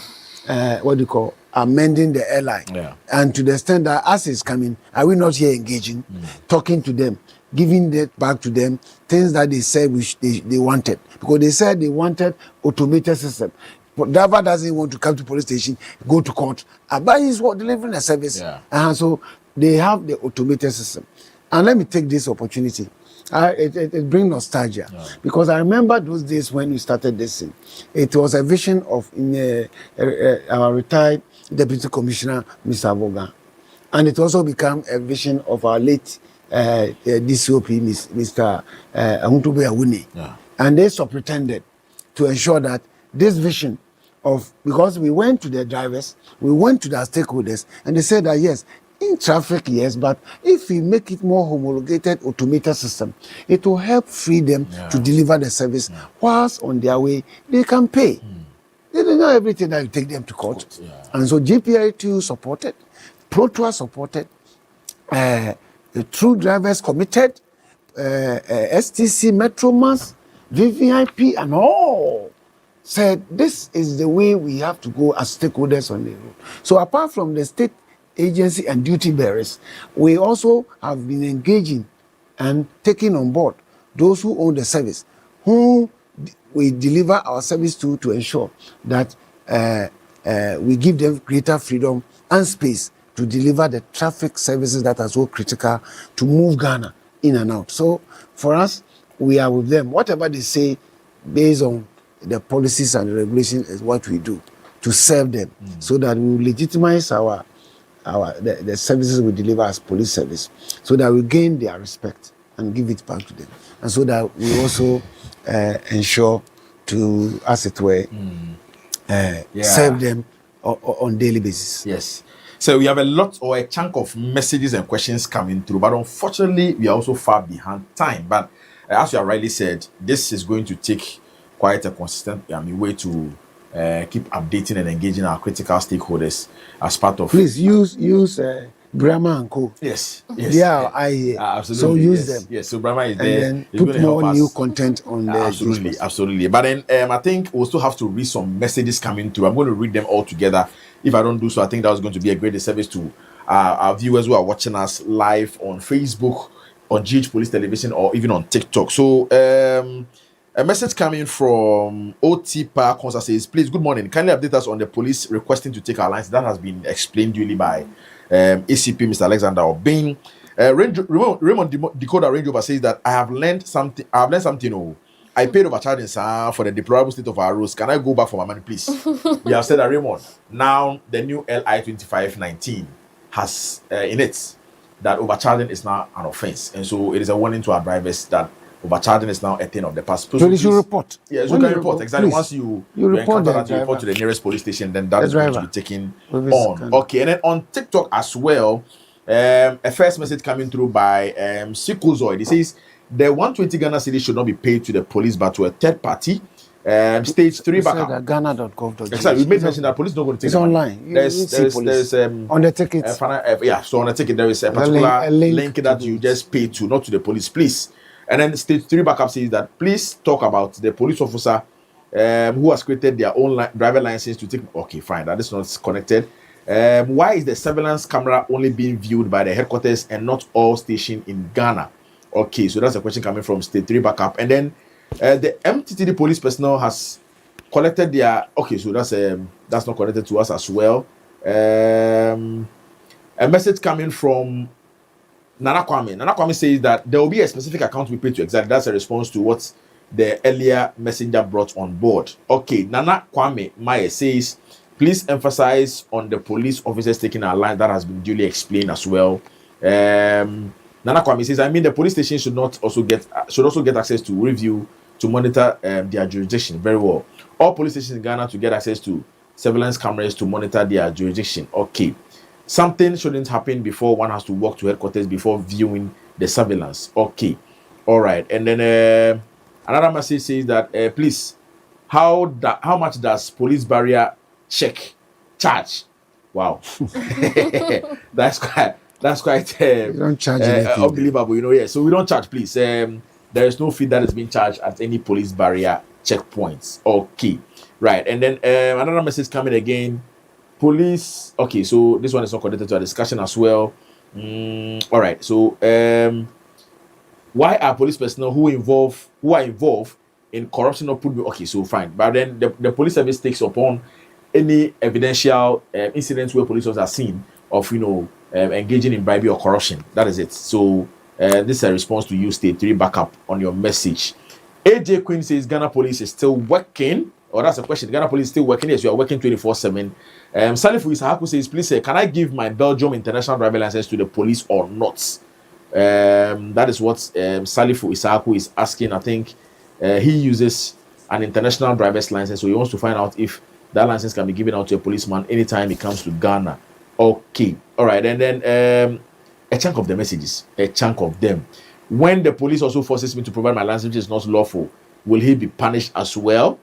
amending the LI. Yeah. And to the extent that as it's coming, are we not here engaging, talking to them, giving that back to them, things that they said they wanted. Because they said they wanted automated system. But driver doesn't want to come to police station, go to court. But he's delivering a service. Yeah. And so they have the automated system. And let me take this opportunity. It brings nostalgia. Yeah. Because I remember those days when we started this thing. It was a vision of our retired Deputy Commissioner, Mr. Avogan. And it also became a vision of our late DCOP, Mr. Ahuntobe Awuni. Yeah. And they superintended to ensure that this vision because we went to the drivers, we went to the stakeholders, and they said that yes, in traffic, yes, but if we make it more homologated, automated system, it will help free them to deliver the service. Whilst on their way, they can pay. They don't know everything that you take them to court. And so GPI2 supported, ProTour supported, the True Drivers committed, STC, Metromas, VVIP, and all said this is the way we have to go as stakeholders on the road. So apart from the state agency and duty bearers, we also have been engaging and taking on board those who own the service, who we deliver our service to ensure that we give them greater freedom and space to deliver the traffic services that are so critical to move Ghana in and out. So for us, we are with them. Whatever they say based on the policies and the regulations is what we do to serve them so that we legitimize the services we deliver as police service, so that we gain their respect and give it back to them, and so that we also ensure to, as it were, serve them on daily basis. Yes. So we have a lot or a chunk of messages and questions coming through, but unfortunately we are also far behind time. But as you have rightly said, this is going to take quite a consistent way to keep updating and engaging our critical stakeholders as part of. Please use Brahma and Co. Yes. Yeah, absolutely. So use them. Yes. So Brahma is there. And then put more new content on there. Absolutely. But then I think we'll still have to read some messages coming through. I'm going to read them all together. If I don't do so, I think that was going to be a great service to our viewers who are watching us live on Facebook, on GH Police Television, or even on TikTok. So a message coming from OT Park says, please, good morning. Kindly update us on the police requesting to take our lines. That has been explained duly by ACP Mr. Alexander Obin. Raymond Decoder Range Rover says that I have learned something. I paid overcharging for the deplorable state of our roads. Can I go back for my money, please? We have said that, Raymond. Now the new LI 2519 has in it that overcharging is now an offense, and so it is a warning to our drivers that overcharging is now a thing of the past. So you should report. Yes, you can report. Exactly. Once you report that, you report to the nearest police station, then that is going to be taken on. Okay, and then on TikTok as well, a first message coming through by Sikuzoid. It says the 120 Ghana cedi should not be paid to the police but to a third party. Stage 3 backup. Ghana.gov.gh. Exactly. We made mention that police don't go to take it's online. There's on the ticket. So on the ticket there is a particular link that you just pay to, not to the police, please. And then stage 3 backup says that please talk about the police officer who has created their own driver license to take. Okay, fine. That is not connected. Why is the surveillance camera only being viewed by the headquarters and not all stations in Ghana? Okay, so that's a question coming from stage 3 backup. And then the MTTD police personnel has collected their. Okay, so that's not connected to us as well. A message coming from Nana Kwame. Nana Kwame says that there will be a specific account we pay to. Exactly, that's a response to what the earlier messenger brought on board. Okay, Nana Kwame Maya says, please emphasize on the police officers taking our line. That has been duly explained as well. Nana Kwame says, I mean, the police station should also get access to review to monitor their jurisdiction. Very well. All police stations in Ghana to get access to surveillance cameras to monitor their jurisdiction. Okay. Something shouldn't happen before one has to walk to headquarters before viewing the surveillance. Okay. All right. And then another message says that, please, how much does police barrier check charge? Wow. That's quite we don't charge anything. Unbelievable, yeah. So we don't charge, please. There is no fee that is being charged at any police barrier checkpoints. Okay. Right. And then another message coming again. Police. Okay, so this one is not connected to our discussion as well. All right. So why are police personnel who are involved in corruption or put me okay, so fine. But then the police service takes upon any evidential incidents where police officers are seen of engaging in bribery or corruption. That is it. So this is a response to you, State 3 backup on your message. AJ Queen says Ghana police is still working. Or that's a question. Ghana police is still working. Yes, you are working 24/7. Salifu Isahaku says, please say, can I give my Belgium international driver license to the police or not? That is what Salifu Isahaku is asking. I think he uses an international driver's license, so he wants to find out if that license can be given out to a policeman anytime he comes to Ghana. Okay, all right, and then a chunk of the messages, a chunk of them. When the police also forces me to provide my license, which is not lawful, will he be punished as well?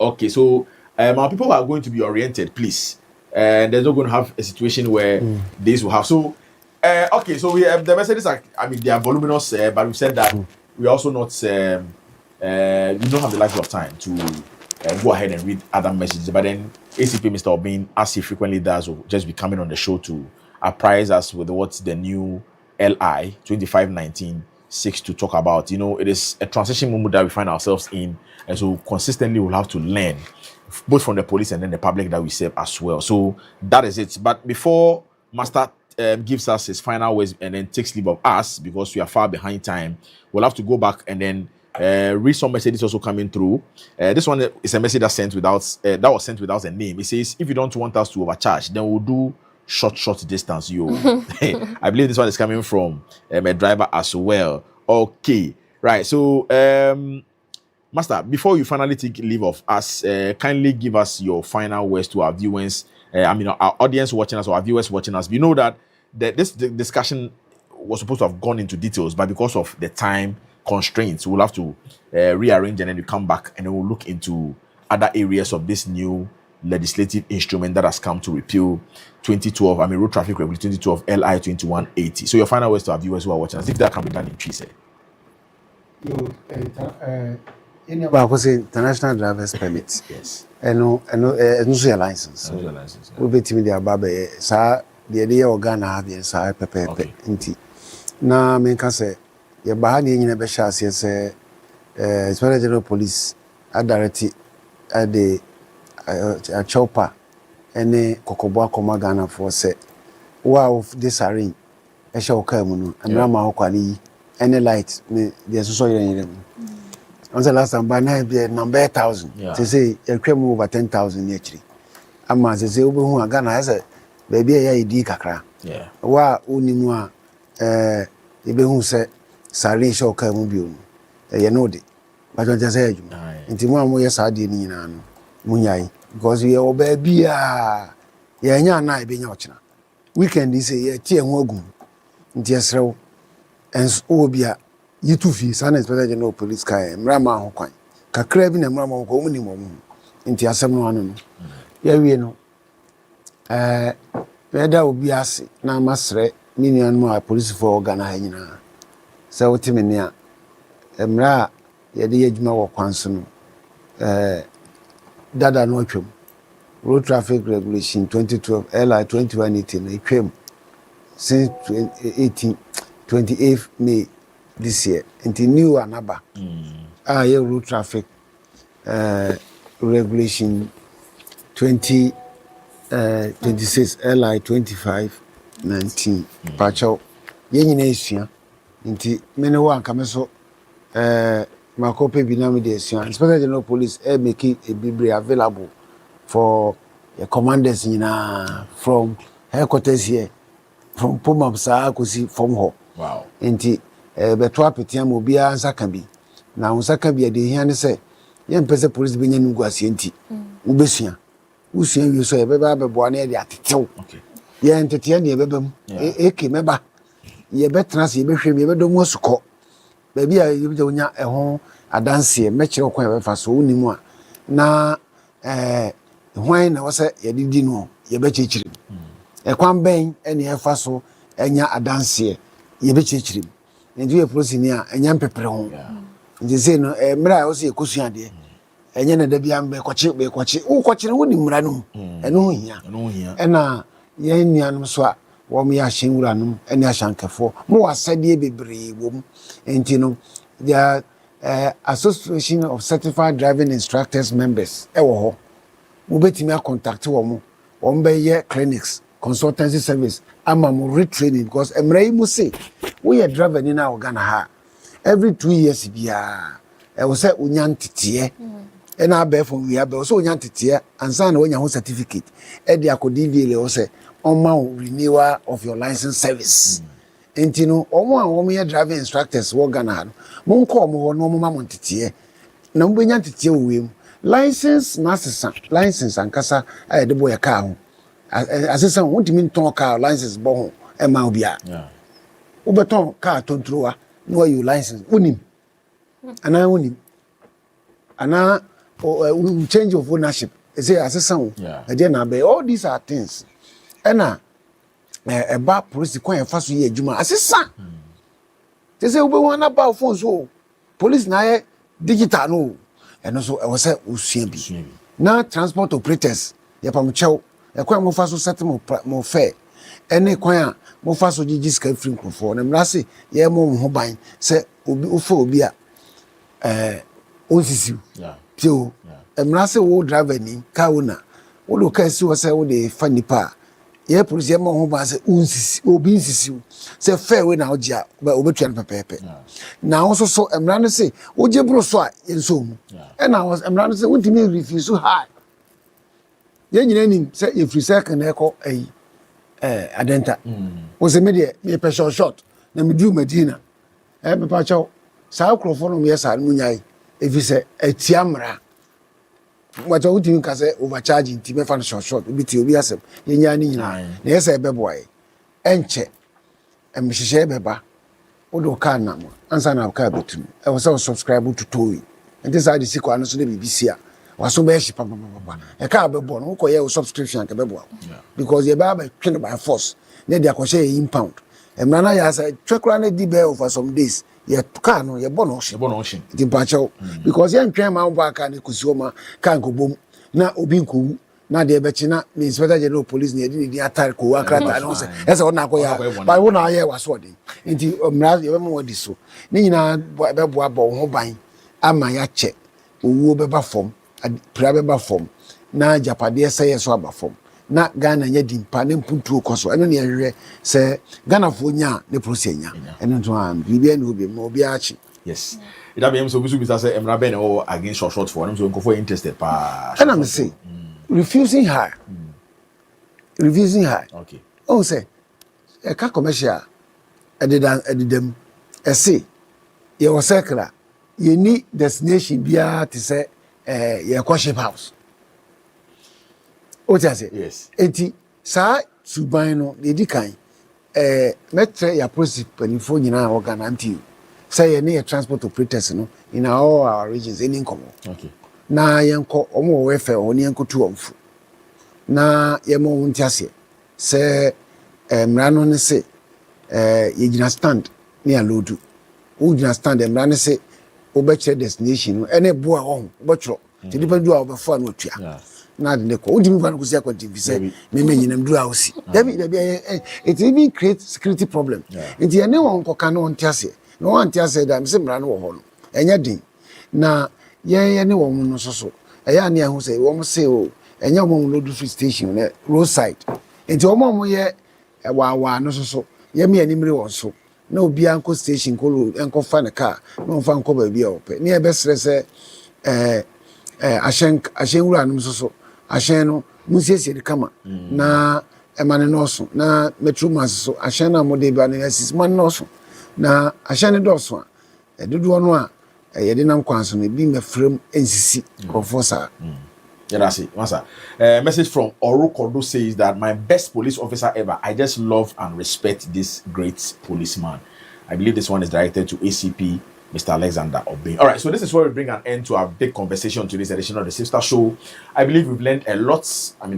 Okay, so our people are going to be oriented, please. And there's not going to have a situation where this will have. So, okay, so we have the messages are, they are voluminous, but we said that we also not, we don't have the luxury of time to go ahead and read other messages. But then ACP Mr. Obin, as he frequently does, will just be coming on the show to apprise us with what's the new LI 2519 6 to talk about. It is a transition moment that we find ourselves in, and so consistently we'll have to learn both from the police and then the public that we serve as well. So that is it. But before Master gives us his final words and then takes leave of us, because we are far behind time, we'll have to go back and then read some messages also coming through. This one is a message that was sent without a name. It says, if you don't want us to overcharge, then we'll do short distance. I believe this one is coming from a driver as well. Okay, right. So Master, before you finally take leave of us, kindly give us your final words to our viewers. Our audience watching us, or our viewers watching us. We know that this discussion was supposed to have gone into details, but because of the time constraints, we'll have to rearrange and then we come back and then we'll look into other areas of this new legislative instrument that has come to repeal 2012, Road Traffic Regulation 2012 LI 2180. So your final words to our viewers who are watching us, if that can be done in Chise. International driver's permit. Yes. No license. No license. We bet me the ababe. Sa the idea organ have yes, I pepe inti. Na me can say your bahani in a beshas yes, Inspector General Police a directed at the a chopper any Kokoboa Koma Ghana for say wow this arrange a show come and Rama Okwali any light me the so on the last time by number 1,000 they say a crime over 10,000 actually ama they say obi hu Ghana has a baby a ID kakra wa unimu ebe hu say sare show come bi you know de but just say nti mo am yes ade ni nyina no munyai because we are baby ya nya na ebe nya ochina weekend is say tie hu agum nti esrew ens obia yitu fi San Inspector General Police kai mrama ho kwan kakra bi na mrama ho ko muni mo nti asem no anu no ya wie no weda obi ase na masre minian mo a police for organ ha nyina se wotime ne a mra ye de yadwuma wo kwan so no dada no atwam Road Traffic Regulation 2012 LI 2180 no atwam since 28th May this year into new anaba Road Traffic Regulation 2026 LI 2519 pacho ye nyina esua nti me ne wa nka me so makope bi na me de esua Inspector General Police making a bibre available for the commanders from headquarters here from Pomam sa kosi from ho wow nti beto apetia mo bia ansa ka bi na ansa ka bi de hia ne se ye mpese police be nya nugu asie nti ubesua usua wi so ye be ba bebo na ye de atetew okay ye ntete ne ye bebam eke meba ye betena se ye behwem ye bedo mu suko ba bia ye be nya eho adanse me kire okwan ye befa so unimu a na hwan na wose ye didi no ye be chichiri ekwan ben ene ye fa so enya adanse ye be chichiri ndu ye prosini a enya mpepere ho nje se no mra o se ekosua de enya na da bia mbe kwachi wo kwachire wo ni mra no eno ho hia ena ye nuanom so a wɔn yɛ ahyɛnwuranom ne ahyɛnkɛfoɔ mo wɔ asɛdeɛ bebree wɔ mu nti no the association of certified driving instructors members ɛwɔ hɔ mobɛtumi acontact wɔn bɛyɛ clinics consultancy service ama mo retraining because mmerɛ yi mu se woyɛ driver ni na wɔ Ghana ha every 2 years biara ɛwɔ sɛ wonya nteteɛ ɛna abɛɛ from wia bɛɛ so wonya nteteɛ ansa na wonya ho certificate ɛde akɔ DVLA wɔ sɛ ɔma wo renewal of your license service nti no ɔmo a wɔn yɛ driving instructors wɔ Ghana ha no mo nkɔ ɔmo hɔ no ɔmo ma mo nteteɛ na mo bɛnya nteteɛ wɔ wiem license na asesa license ankasa a yɛde bɔ yɛ kaa ho asesa ho ntumi ntɔn kaa license bɔ ho ɛma obi a wobɛtɔn kaa tontrowa na wɔyɛ license wonim anaa wonim anaa change of ownership ɛsɛ asesa ho ɛdeɛ na abɛyɛ all these are things ɛna ɛba police kwan yɛfa so yɛ adwuma asesa te sɛ wobɛhu anaba phone so police na yɛ digital no ɛno so ɛwɔ sɛ wosua bi na transport operators yɛpamkyɛw ɛkwan mo fa so set mo fare ɛne kwan a mo fa so gyegye sika firi nkurɔfoɔ na mmara se yɛ mo ho ban sɛ obi ofa obi a onsisiw tio mmara se wo driver ni car owner wo lo car si wo sɛ wo de fa nipa yɛ police yɛ mo ho ban sɛ onsisi obi nsisiw sɛ fare we na ogya obetua no pɛpɛpɛ na wo so mmara no se ogye bro so a yɛnso mu ɛna mmara no se wontimi refuse so high yɛn nyina nim sɛ yɛfiri sɛ na ɛkɔ ayi adenta wo sɛ me deɛ mepɛ short na mediu Medina mepa kyɛw saa kurɔfoɔ no meyɛ saa no mu nyae ɛfiri sɛ atia mmara wata wotumi ka sɛ overcharge nti mɛfa no short obi te obi asɛm yɛnyaa ne nyinaa na yɛ sɛ ɛbɛboa yɛ ɛnkyɛ ɛmehyehyɛ bɛba wode wo kaa nam ansa na wo kaa bɛtum ɛwɔ sɛ wo subscribe to toyi ɛnti saa de si kɔ ano so na biribi a waso bɛyɛ hye papapapa ɛka bɛbɔ no wokɔyɛ wo subscription ka bɛboa because yɛbɛa bɛtwe no by force na de akɔhyɛ yɛ impound mmara no yɛ sɛ twɛ koraa no di bɛɛ over some days yɛ kaa no yɛbɔ no hye nti mpakyɛw because yɛntwɛn ma wobɔ aka no kɔsi hɔ ma kaa nkɔbom na obi nkɔwu na deɛ bɛkyi na me inspector general police na yɛde ne din atare kɔwu akrataa no sɛ ɛsɛ wo na akɔyɛ ba wo na ayɛ wasoɔden nti mmara yɛbɛma wadi so ne nyinaa bɛboa bɔ wo ho ban ama yɛakyɛ owuo bɛba fam pra bɛba fam na japadeɛ sɛ yɛ so aba fam na Ghana nya dimpa ne mpuntuo kɔ so ɛno ne yɛhwehwɛ sɛ Ghanafoɔ nya ne police nya ɛno nto a biribiara ne obi ma obi akyi yes ida bɛyɛ so bisu bisa sɛ emra bɛn o against short for ɛno so nkɔfo interested pa ɛna me say refusing her okay oh say ɛka commercial ɛdedam ɛse yɛwɔ circle a yɛni destination biara te sɛ yɛkɔ ship house o ti ase yes enti saa suban no yɛdi kan mɛtrɛ yɛ police panifo nyinaa wɔ Ghana nti sɛ yɛne yɛ transport operators no in all our regions any nkɔmɔ okay na yɛnkɔ ɔmo wɔ wɛfɛ ɔne yɛnkɔ tu ɔmfo na yɛma wo nti aseɛ sɛ mmara no ne se yɛgyina stand ne yɛalodu wogyina stand mmara ne se wobɛkyerɛ destination no ɛne boa hɔ wobɛtwerɛ nti nipa du a wobɛfoa no atua na de ne kɔ wodimi kwa no kɔsi akɔntimfi sɛ meme nyinam du a wosi dabi it even create security problem nti ɛne wɔn nkɔka ne wɔnte aseɛ na wɔnte aseɛ da mesɛ mmara no wɔ hɔ no ɛnyɛ den na yɛyɛ ne wɔn no so ɛyɛ ane ahu sɛ wɔn se o ɛnyɛ wɔn no do free station ne roadside nti wɔn yɛ waa no so yɛme animre wɔn so na obi anko station ko enko fa ne car na on fa nko ba bi a opɛ ne ɛbɛsrɛ sɛ ahyen wura no so ahyen no musiesie de kama na ɛma no so na metro mass so ahyen na mode ba ne asis man no so na ahyen ne dɔso a dodo no a yɛde nam kwanso no bi mefrem ensisi krofo sa Yerasi, Masa. Message from Orukodo says that my best police officer ever. I just love and respect this great policeman. I believe this one is directed to ACP, Mr. Alexander Obey. All right, so this is where we bring an end to our big conversation to this edition of the Sister Show. I believe we've learned a lot,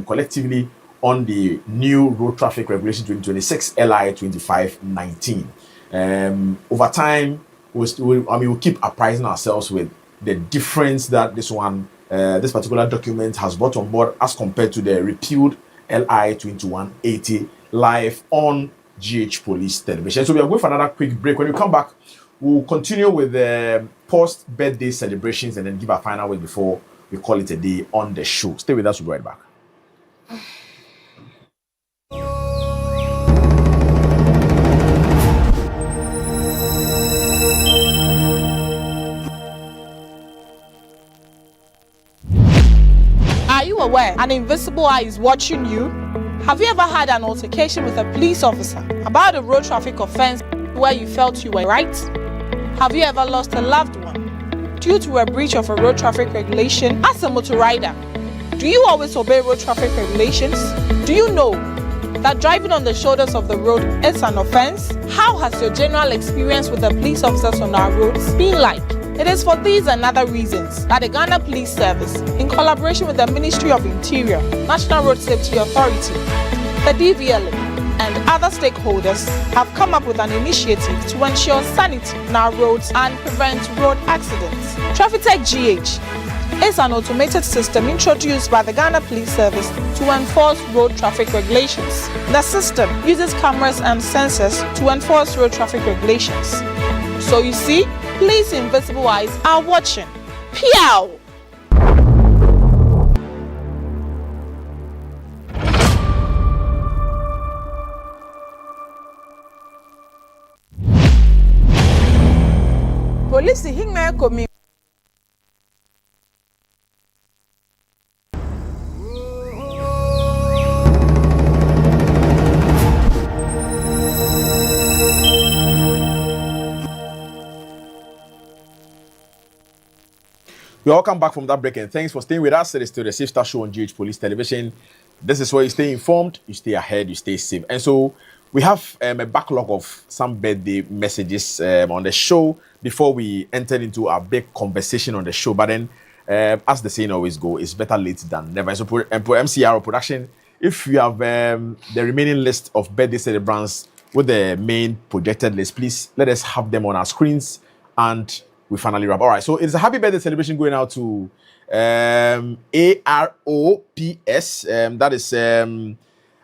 collectively, on the new Road Traffic Regulation 2026, LI 2519. Over time, we'll keep apprising ourselves with the difference that this particular document has brought on board as compared to the repealed LI 2180 live on GH Police Television. So we are going for another quick break. When we come back, we'll continue with the post-birthday celebrations and then give our final word before we call it a day on the show. Stay with us, we'll be right back. Are you aware an invisible eye is watching you? Have you ever had an altercation with a police officer about a road traffic offense where you felt you were right? Have you ever lost a loved one due to a breach of a road traffic regulation as a motor rider? Do you always obey road traffic regulations? Do you know that driving on the shoulders of the road is an offense? How has your general experience with the police officers on our roads been like? It is for these and other reasons that the Ghana Police Service, in collaboration with the Ministry of Interior, National Road Safety Authority, the DVLA, and other stakeholders, have come up with an initiative to ensure sanity on our roads and prevent road accidents. TrafficTech GH is an automated system introduced by the Ghana Police Service to enforce road traffic regulations. The system uses cameras and sensors to enforce road traffic regulations. So you see, police invisible eyes are watching. Pew! Police hingme komi. You're welcome back from that break, and thanks for staying with us. It is still the Safe Star Show on GH Police Television. This is where you stay informed, you stay ahead, you stay safe. And so we have a backlog of some birthday messages on the show before we enter into our big conversation on the show. But then, as the saying always go, it's better late than never. So for MCR production, if you have the remaining list of birthday celebrants with the main projected list, please let us have them on our screens and we finally wrap. All right, so it's a happy birthday celebration going out to AROPS. That is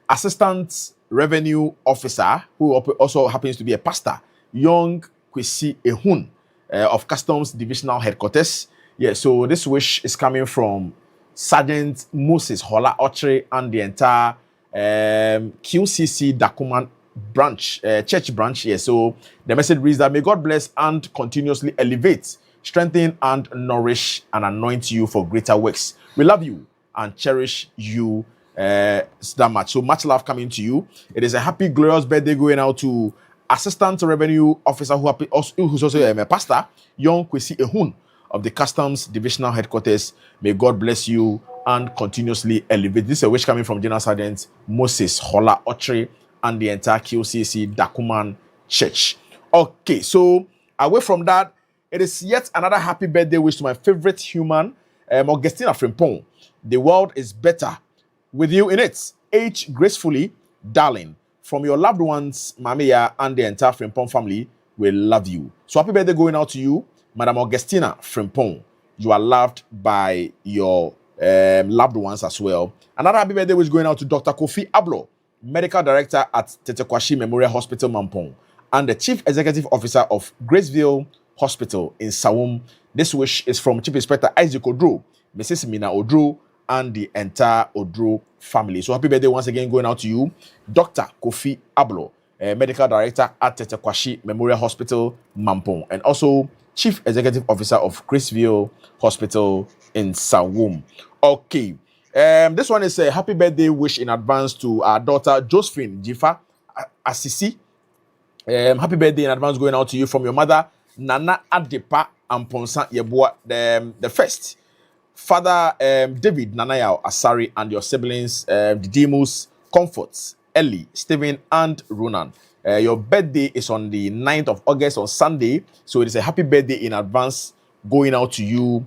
Assistant Revenue Officer, who also happens to be a pastor, Young Kwesi Ehun of Customs Divisional Headquarters. Yeah, so this wish is coming from Sergeant Moses Hola Ochre and the entire QCC Dakuman branch, church branch. Yeah, so the message reads that may God bless and continuously elevate, strengthen and nourish and anoint you for greater works. We love you and cherish you that much. So much love coming to you. It is a happy, glorious birthday going out to Assistant Revenue Officer who's also a pastor, Young Kwesi Ehun of the Customs Divisional Headquarters. May God bless you and continuously elevate. This is a wish coming from General Sergeant Moses Hola Ochre and the entire QCC Dakuman Church. Okay, so away from that, it is yet another happy birthday wish to my favorite human, Augustina Frimpong. The world is better with you in it. Age gracefully, darling. From your loved ones, Mamiya and the entire Frimpong family, we love you. So happy birthday going out to you, Madam Augustina Frimpong. You are loved by your loved ones as well. Another happy birthday wish going out to Dr. Kofi Ablo, Medical Director at Tetekwashi Memorial Hospital, Mampong, and the Chief Executive Officer of Graceville Hospital in Sawum. This wish is from Chief Inspector Isaac Odro, Mrs. Mina Odro, and the entire Odro family. So happy birthday once again going out to you, Dr. Kofi Ablo, Medical Director at Tetekwashi Memorial Hospital, Mampong, and also Chief Executive Officer of Graceville Hospital in Sawum. Okay. This one is a happy birthday wish in advance to our daughter Josephine Jifa Asisi. Happy birthday in advance going out to you from your mother Nana Adepa Amponsa Yeboah the first. Father David Nanayao Asari and your siblings Didymus, Comforts, Ellie, Stephen and Ronan. Your birthday is on the 9th of August on Sunday, so it is a happy birthday in advance going out to you,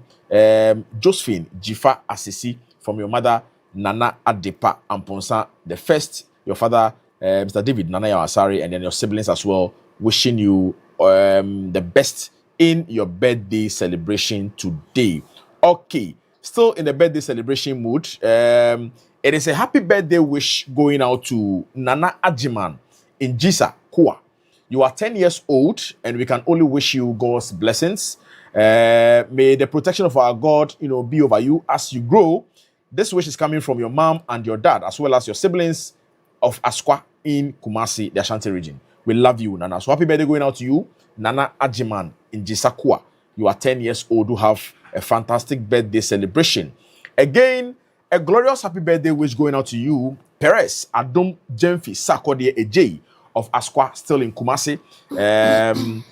Josephine Jifa Asisi, from your mother Nana Adepa Amponsa the first, your father Mr. David Nanayao Asari, and then your siblings as well, wishing you the best in your birthday celebration today. Okay, still in the birthday celebration mood. It is a happy birthday wish going out to Nana Ajiman in Jisa, Kua. You are 10 years old, and we can only wish you God's blessings. May the protection of our God, be over you as you grow. This wish is coming from your mom and your dad, as well as your siblings of Asqua in Kumasi, the Ashanti region. We love you, Nana. So happy birthday going out to you, Nana Ajiman in Jisa, Kua. You are 10 years old, who have a fantastic birthday celebration. Again, a glorious happy birthday wish going out to you, Perez Adum Jemfi Sakodie Ej of Asqua, still in Kumasi.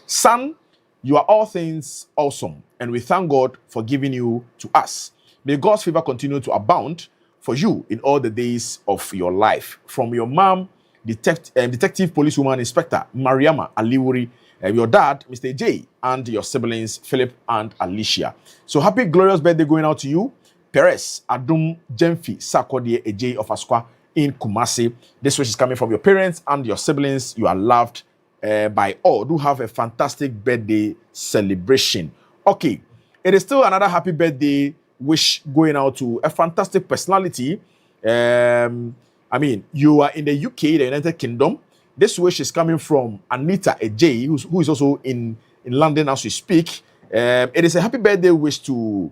Son, you are all things awesome, and we thank God for giving you to us. May God's favor continue to abound for you in all the days of your life. From your mom, Detective Policewoman Inspector Mariama Aliwuri, your dad, Mr. J, and your siblings, Philip and Alicia. So happy, glorious birthday going out to you, Perez Adum Jemfi Sakodie Ej of Asqua in Kumasi. This wish is coming from your parents and your siblings. You are loved by all. Do have a fantastic birthday celebration. Okay, it is still another happy birthday wish going out to a fantastic personality. I mean, you are in the UK, the United Kingdom. This wish is coming from Anita Ej, who is also in London as we speak. It is a happy birthday wish to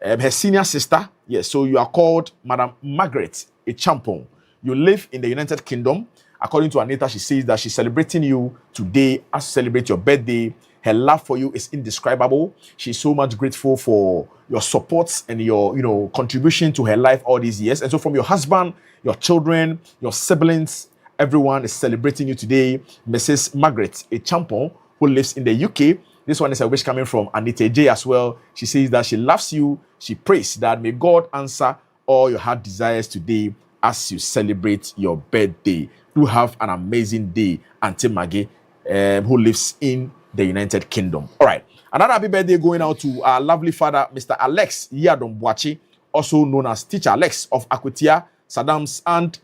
her senior sister. Yes, so you are called Madam Margaret Echampong. You live in the United Kingdom. According to Anita, she says that she's celebrating you today as you celebrate your birthday. Her love for you is indescribable. She's so much grateful for your support and your, contribution to her life all these years. And so from your husband, your children, your siblings, everyone is celebrating you today. Mrs. Margaret Echampong, who lives in the UK. This one is a wish coming from Anita J as well. She says that she loves you. She prays that may God answer all your heart desires today as you celebrate your birthday. Do have an amazing day, Auntie Maggie, who lives in the United Kingdom. All right. Another happy birthday going out to our lovely father, Mr. Alex Yadom Boachi, also known as Teacher Alex of Akutia, Saddams and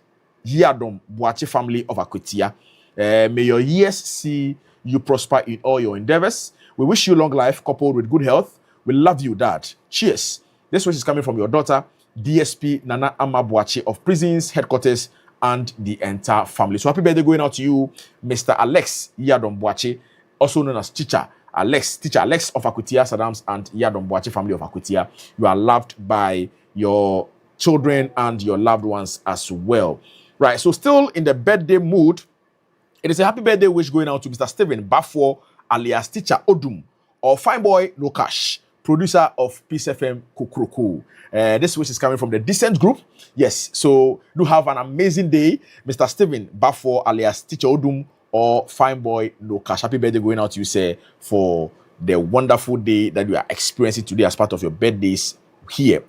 Yadom Boachi family of Akutia. May your years see you prosper in all your endeavors. We wish you long life coupled with good health. We love you, Dad. Cheers. This wish is coming from your daughter, DSP Nana Amma Boachi of Prisons Headquarters and the entire family. So happy birthday going out to you, Mr. Alex Yadom Boachi, also known as Teacher Alex of Akutia, Saddams and Yadom Boachi family of Akutia. You are loved by your children and your loved ones as well. Right, so still in the birthday mood, it is a happy birthday wish going out to Mr. Stephen Bafo, alias Teacher Odum, or Fine Boy No Cash, producer of Peace FM Kukuruku. This wish is coming from the Decent Group. Yes, so do have an amazing day, Mr. Stephen Bafo, alias Teacher Odum, or Fine Boy No Cash. Happy birthday going out to you, sir, for the wonderful day that you are experiencing today as part of your birthdays here.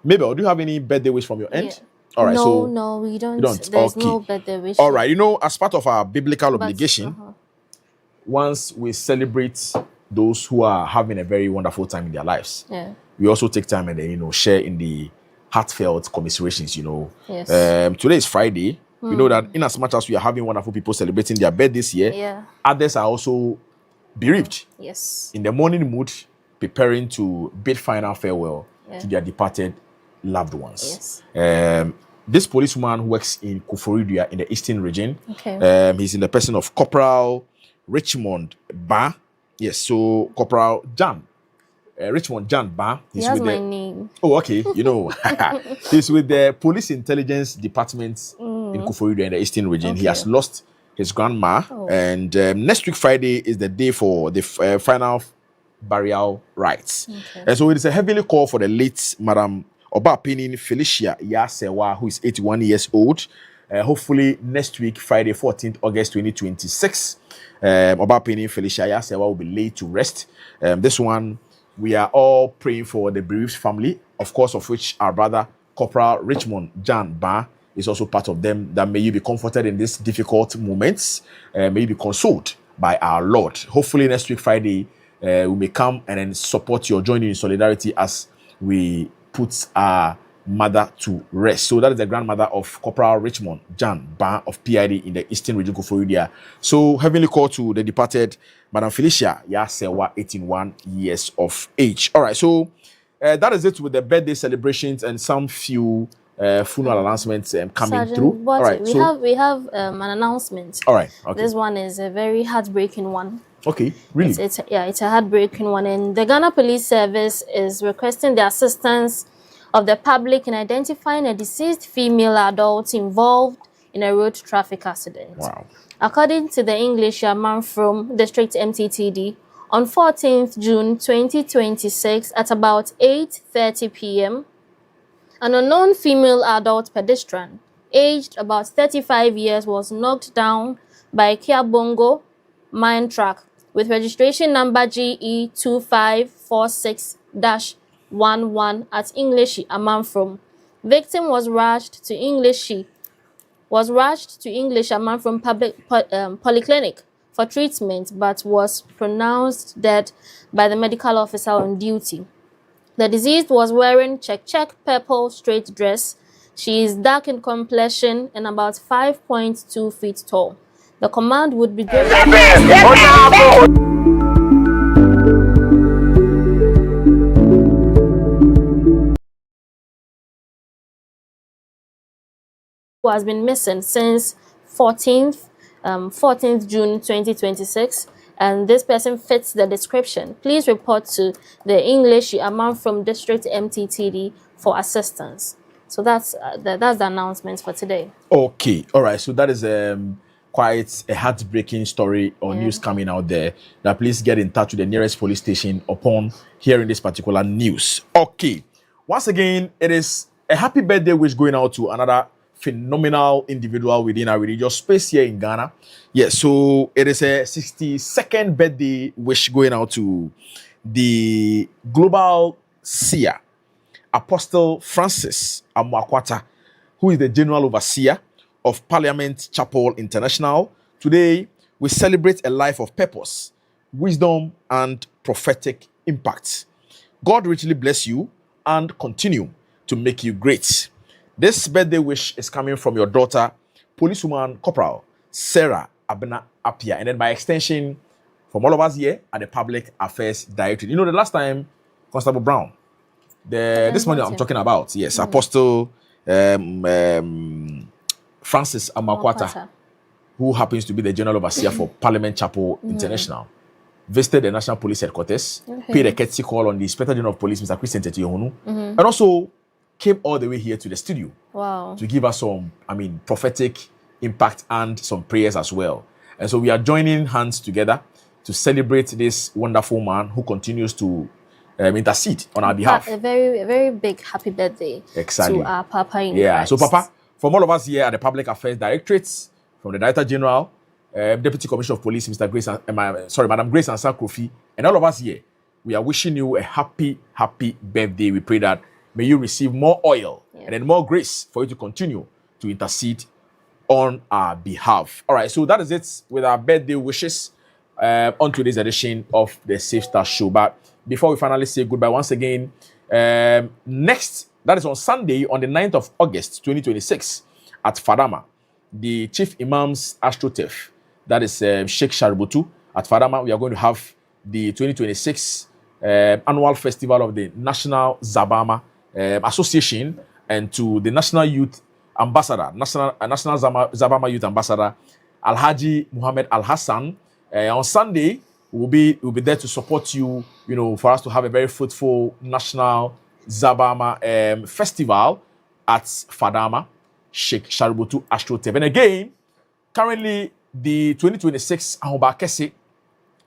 Mabel, do you have any birthday wish from your end? Yeah. All right, No, we don't. There's no birthday wish. All right, as part of our biblical obligation, once we celebrate those who are having a very wonderful time in their lives, we also take time and then, share in the heartfelt commiserations, Yes. Today is Friday. We know that in as much as we are having wonderful people celebrating their birthdays here, others are also bereaved. Yes. In the morning mood, preparing to bid final farewell to their departed loved ones. Yes. This policeman works in Kufuridua in the Eastern region. Okay. He's in the person of Corporal Richmond Ba. Yes, so Corporal Jan. Richmond Jan Ba. He has my name. Oh, okay. He's with the Police Intelligence Department in Kufuridua in the Eastern region. Okay. He has lost his grandma. And next week, Friday, is the day for the final burial rites. Okay. And so it is a heavily call for the late Madam Obapinin Felicia Yasewa, who is 81 years old. Hopefully next week, Friday, 14th August 2026, Obapinin Felicia Yasewa will be laid to rest. This one, we are all praying for the bereaved family, of course, of which our brother Corporal Richmond Jan Ba is also part of them. That may you be comforted in these difficult moments. May you be consoled by our Lord. Hopefully next week, Friday, we may come and then support your joining in solidarity as we put our mother to rest. So that is the grandmother of Corporal Richmond Jan Ba of PID in the Eastern Region Kufuridua. So heavenly call to the departed Madam Felicia Yasewa, 81 years of age. All right, so that is it with the birthday celebrations and some few funeral announcements coming Sergeant through. Bote, All right, we have an announcement. All right, okay. This one is a very heartbreaking one. Okay, really? It's a heartbreaking one. And the Ghana Police Service is requesting the assistance of the public in identifying a deceased female adult involved in a road traffic accident. Wow. According to the English Amanfrom District MTTD, on 14th June 2026 at about 8:30 p.m., an unknown female adult pedestrian, aged about 35 years, was knocked down by a Kia Bongo mine truck with registration number GE2546-11 at English Amanfrom. Victim was rushed to English Amanfrom Polyclinic for treatment, but was pronounced dead by the medical officer on duty. The deceased was wearing check purple straight dress. She is dark in complexion and about 5.2 feet tall. The command would be given who has been missing since 14th June 2026, and this person fits the description. Please report to the English Amanfrom District MTTD for assistance. So that's the announcement for today. Okay, all right. So that is quite a heartbreaking story or news coming out there. Now, please get in touch with the nearest police station upon hearing this particular news. Okay, once again, it is a happy birthday wish going out to another phenomenal individual within our religious space here in Ghana. Yes, so it is a 62nd birthday wish going out to the global seer, Apostle Francis Amoakwata, who is the General Overseer of Parliament Chapel International. Today, we celebrate a life of purpose, wisdom, and prophetic impact. God richly bless you and continue to make you great. This birthday wish is coming from your daughter, Policewoman Corporal Sarah Abena Apia, and then by extension, from all of us here at the Public Affairs Directorate. You know, the last time, Constable Brown, this morning I'm talking about, yes, Apostle Francis Amoakwata, who happens to be the General Overseer for Parliament Chapel International, visited the National Police Headquarters, paid a courtesy call on the Inspector General of Police, Mr. Christian Tetiohunu, and also came all the way here to the studio to give us some, prophetic impact and some prayers as well. And so we are joining hands together to celebrate this wonderful man who continues to intercede on our behalf. A very big happy birthday exactly. to our Papa in Christ. So Papa, from all of us here at the Public Affairs Directorate, from the Director General, Deputy Commissioner of Police, Madam Grace Ansa Kofi, and all of us here, we are wishing you a happy birthday. We pray that may you receive more oil and then more grace for you to continue to intercede on our behalf. All right, so that is it with our birthday wishes on today's edition of the Safe Start Show. But before we finally say goodbye once again, next, that is on Sunday, on the 9th of August, 2026, at Fadama, the Chief Imam's Astrotef, that is Sheikh Shaributu at Fadama, we are going to have the 2026 annual festival of the National Zabama Association, and to the National Youth Ambassador, National Zabama Youth Ambassador, Alhaji Muhammad Al Hassan. On Sunday, we'll be there to support you, for us to have a very fruitful National Zabama festival at Fadama, Sheikh Shaributu Astrotef. And again, currently, the 2026 Ahobakese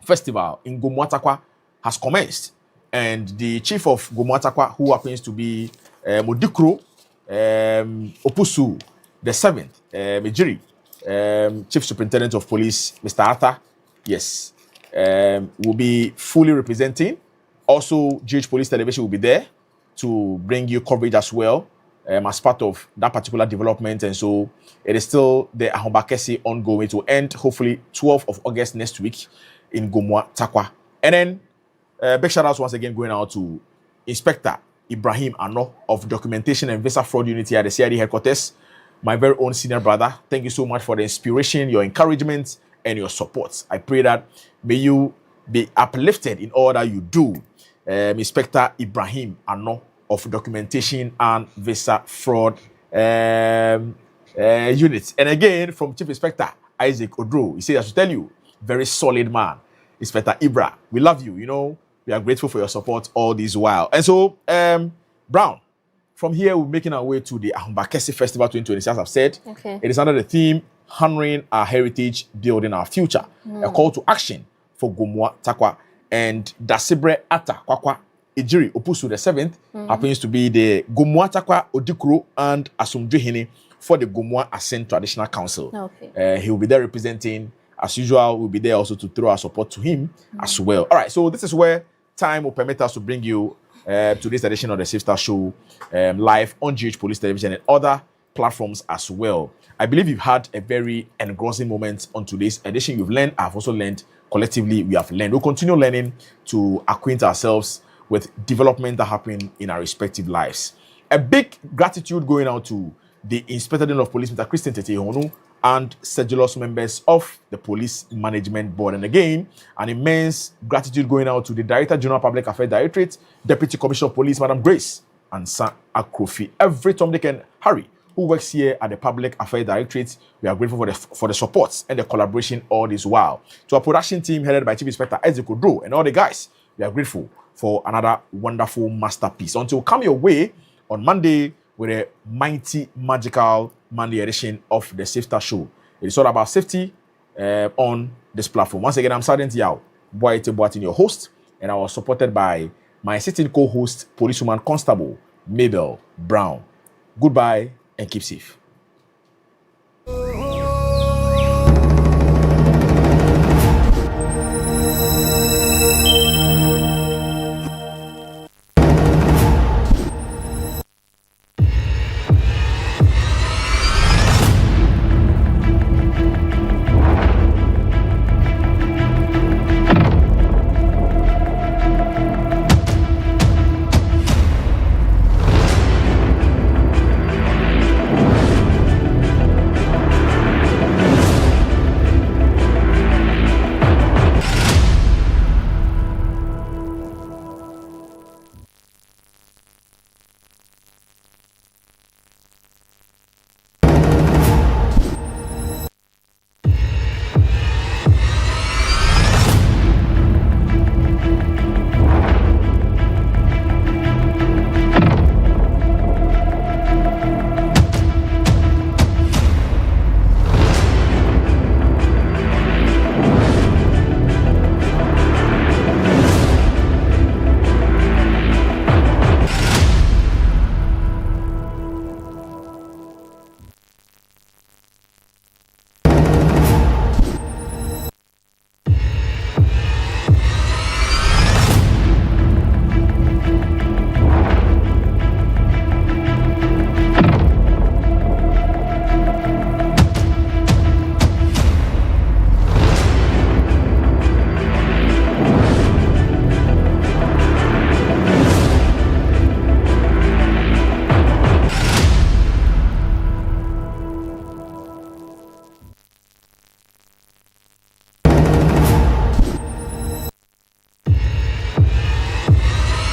Festival in Gomuatakwa has commenced. And the chief of Gomuatakwa, who happens to be Modikro Opusu the 7th, Mejiri, Chief Superintendent of Police, Mr. Arthur, yes, will be fully representing. Also, GH Police Television will be there to bring you coverage as well, as part of that particular development. And so it is still the Ahobakese ongoing to end, hopefully 12th of August next week in Gomuatakwa. And then big shout outs once again going out to Inspector Ibrahim Ano of Documentation and Visa Fraud Unity at the CID headquarters, my very own senior brother. Thank you so much for the inspiration, your encouragement, and your support. I pray that may you be uplifted in all that you do. Inspector Ibrahim Ano of Documentation and Visa Fraud Unit. And again, from Chief Inspector Isaac Odro, he says, I should tell you, very solid man. Inspector Ibra, we love you, you know. We are grateful for your support all this while. And so, Brown, from here, we're making our way to the Ahumbakesi Festival 2026, as I've said. Okay. It is under the theme, Honoring Our Heritage, Building Our Future. A call to action for Gomua Takwa. And Dasibre Ata Kwakwa Ejiri Opusu the 7th happens to be the Gomua Takwa Odikuro and Asumdrihini for the Gomua Ascent Traditional Council. Okay. He will be there representing. As usual, we'll be there also to throw our support to him as well. All right, so this is where time will permit us to bring you to this edition of the Safe Start Show live on GH Police Television and other platforms as well. I believe you've had a very engrossing moment on today's edition. You've learned, I've also learned, collectively we have learned. We'll continue learning to acquaint ourselves with development that happen in our respective lives. A big gratitude going out to the Inspector General of Police, Mr. Christian Tete Honu, and sedulous members of the Police Management Board. And again, an immense gratitude going out to the Director General Public Affairs Directorate, Deputy Commissioner of Police, Madam Grace and San Akrofi. Every Tom, Dick and Harry who works here at the Public Affairs Directorate, we are grateful for the support and the collaboration all this while. To our production team headed by Chief Inspector Isaac Odro and all the guys, we are grateful for another wonderful masterpiece. Until come your way on Monday with a mighty, magical Monday edition of the Safe Start Show. It is all about safety on this platform. Once again, I'm Sergeant Yao Boite Boatin, your host, and I was supported by my sitting co-host, Policewoman Constable Mabel Brown. Goodbye and keep safe.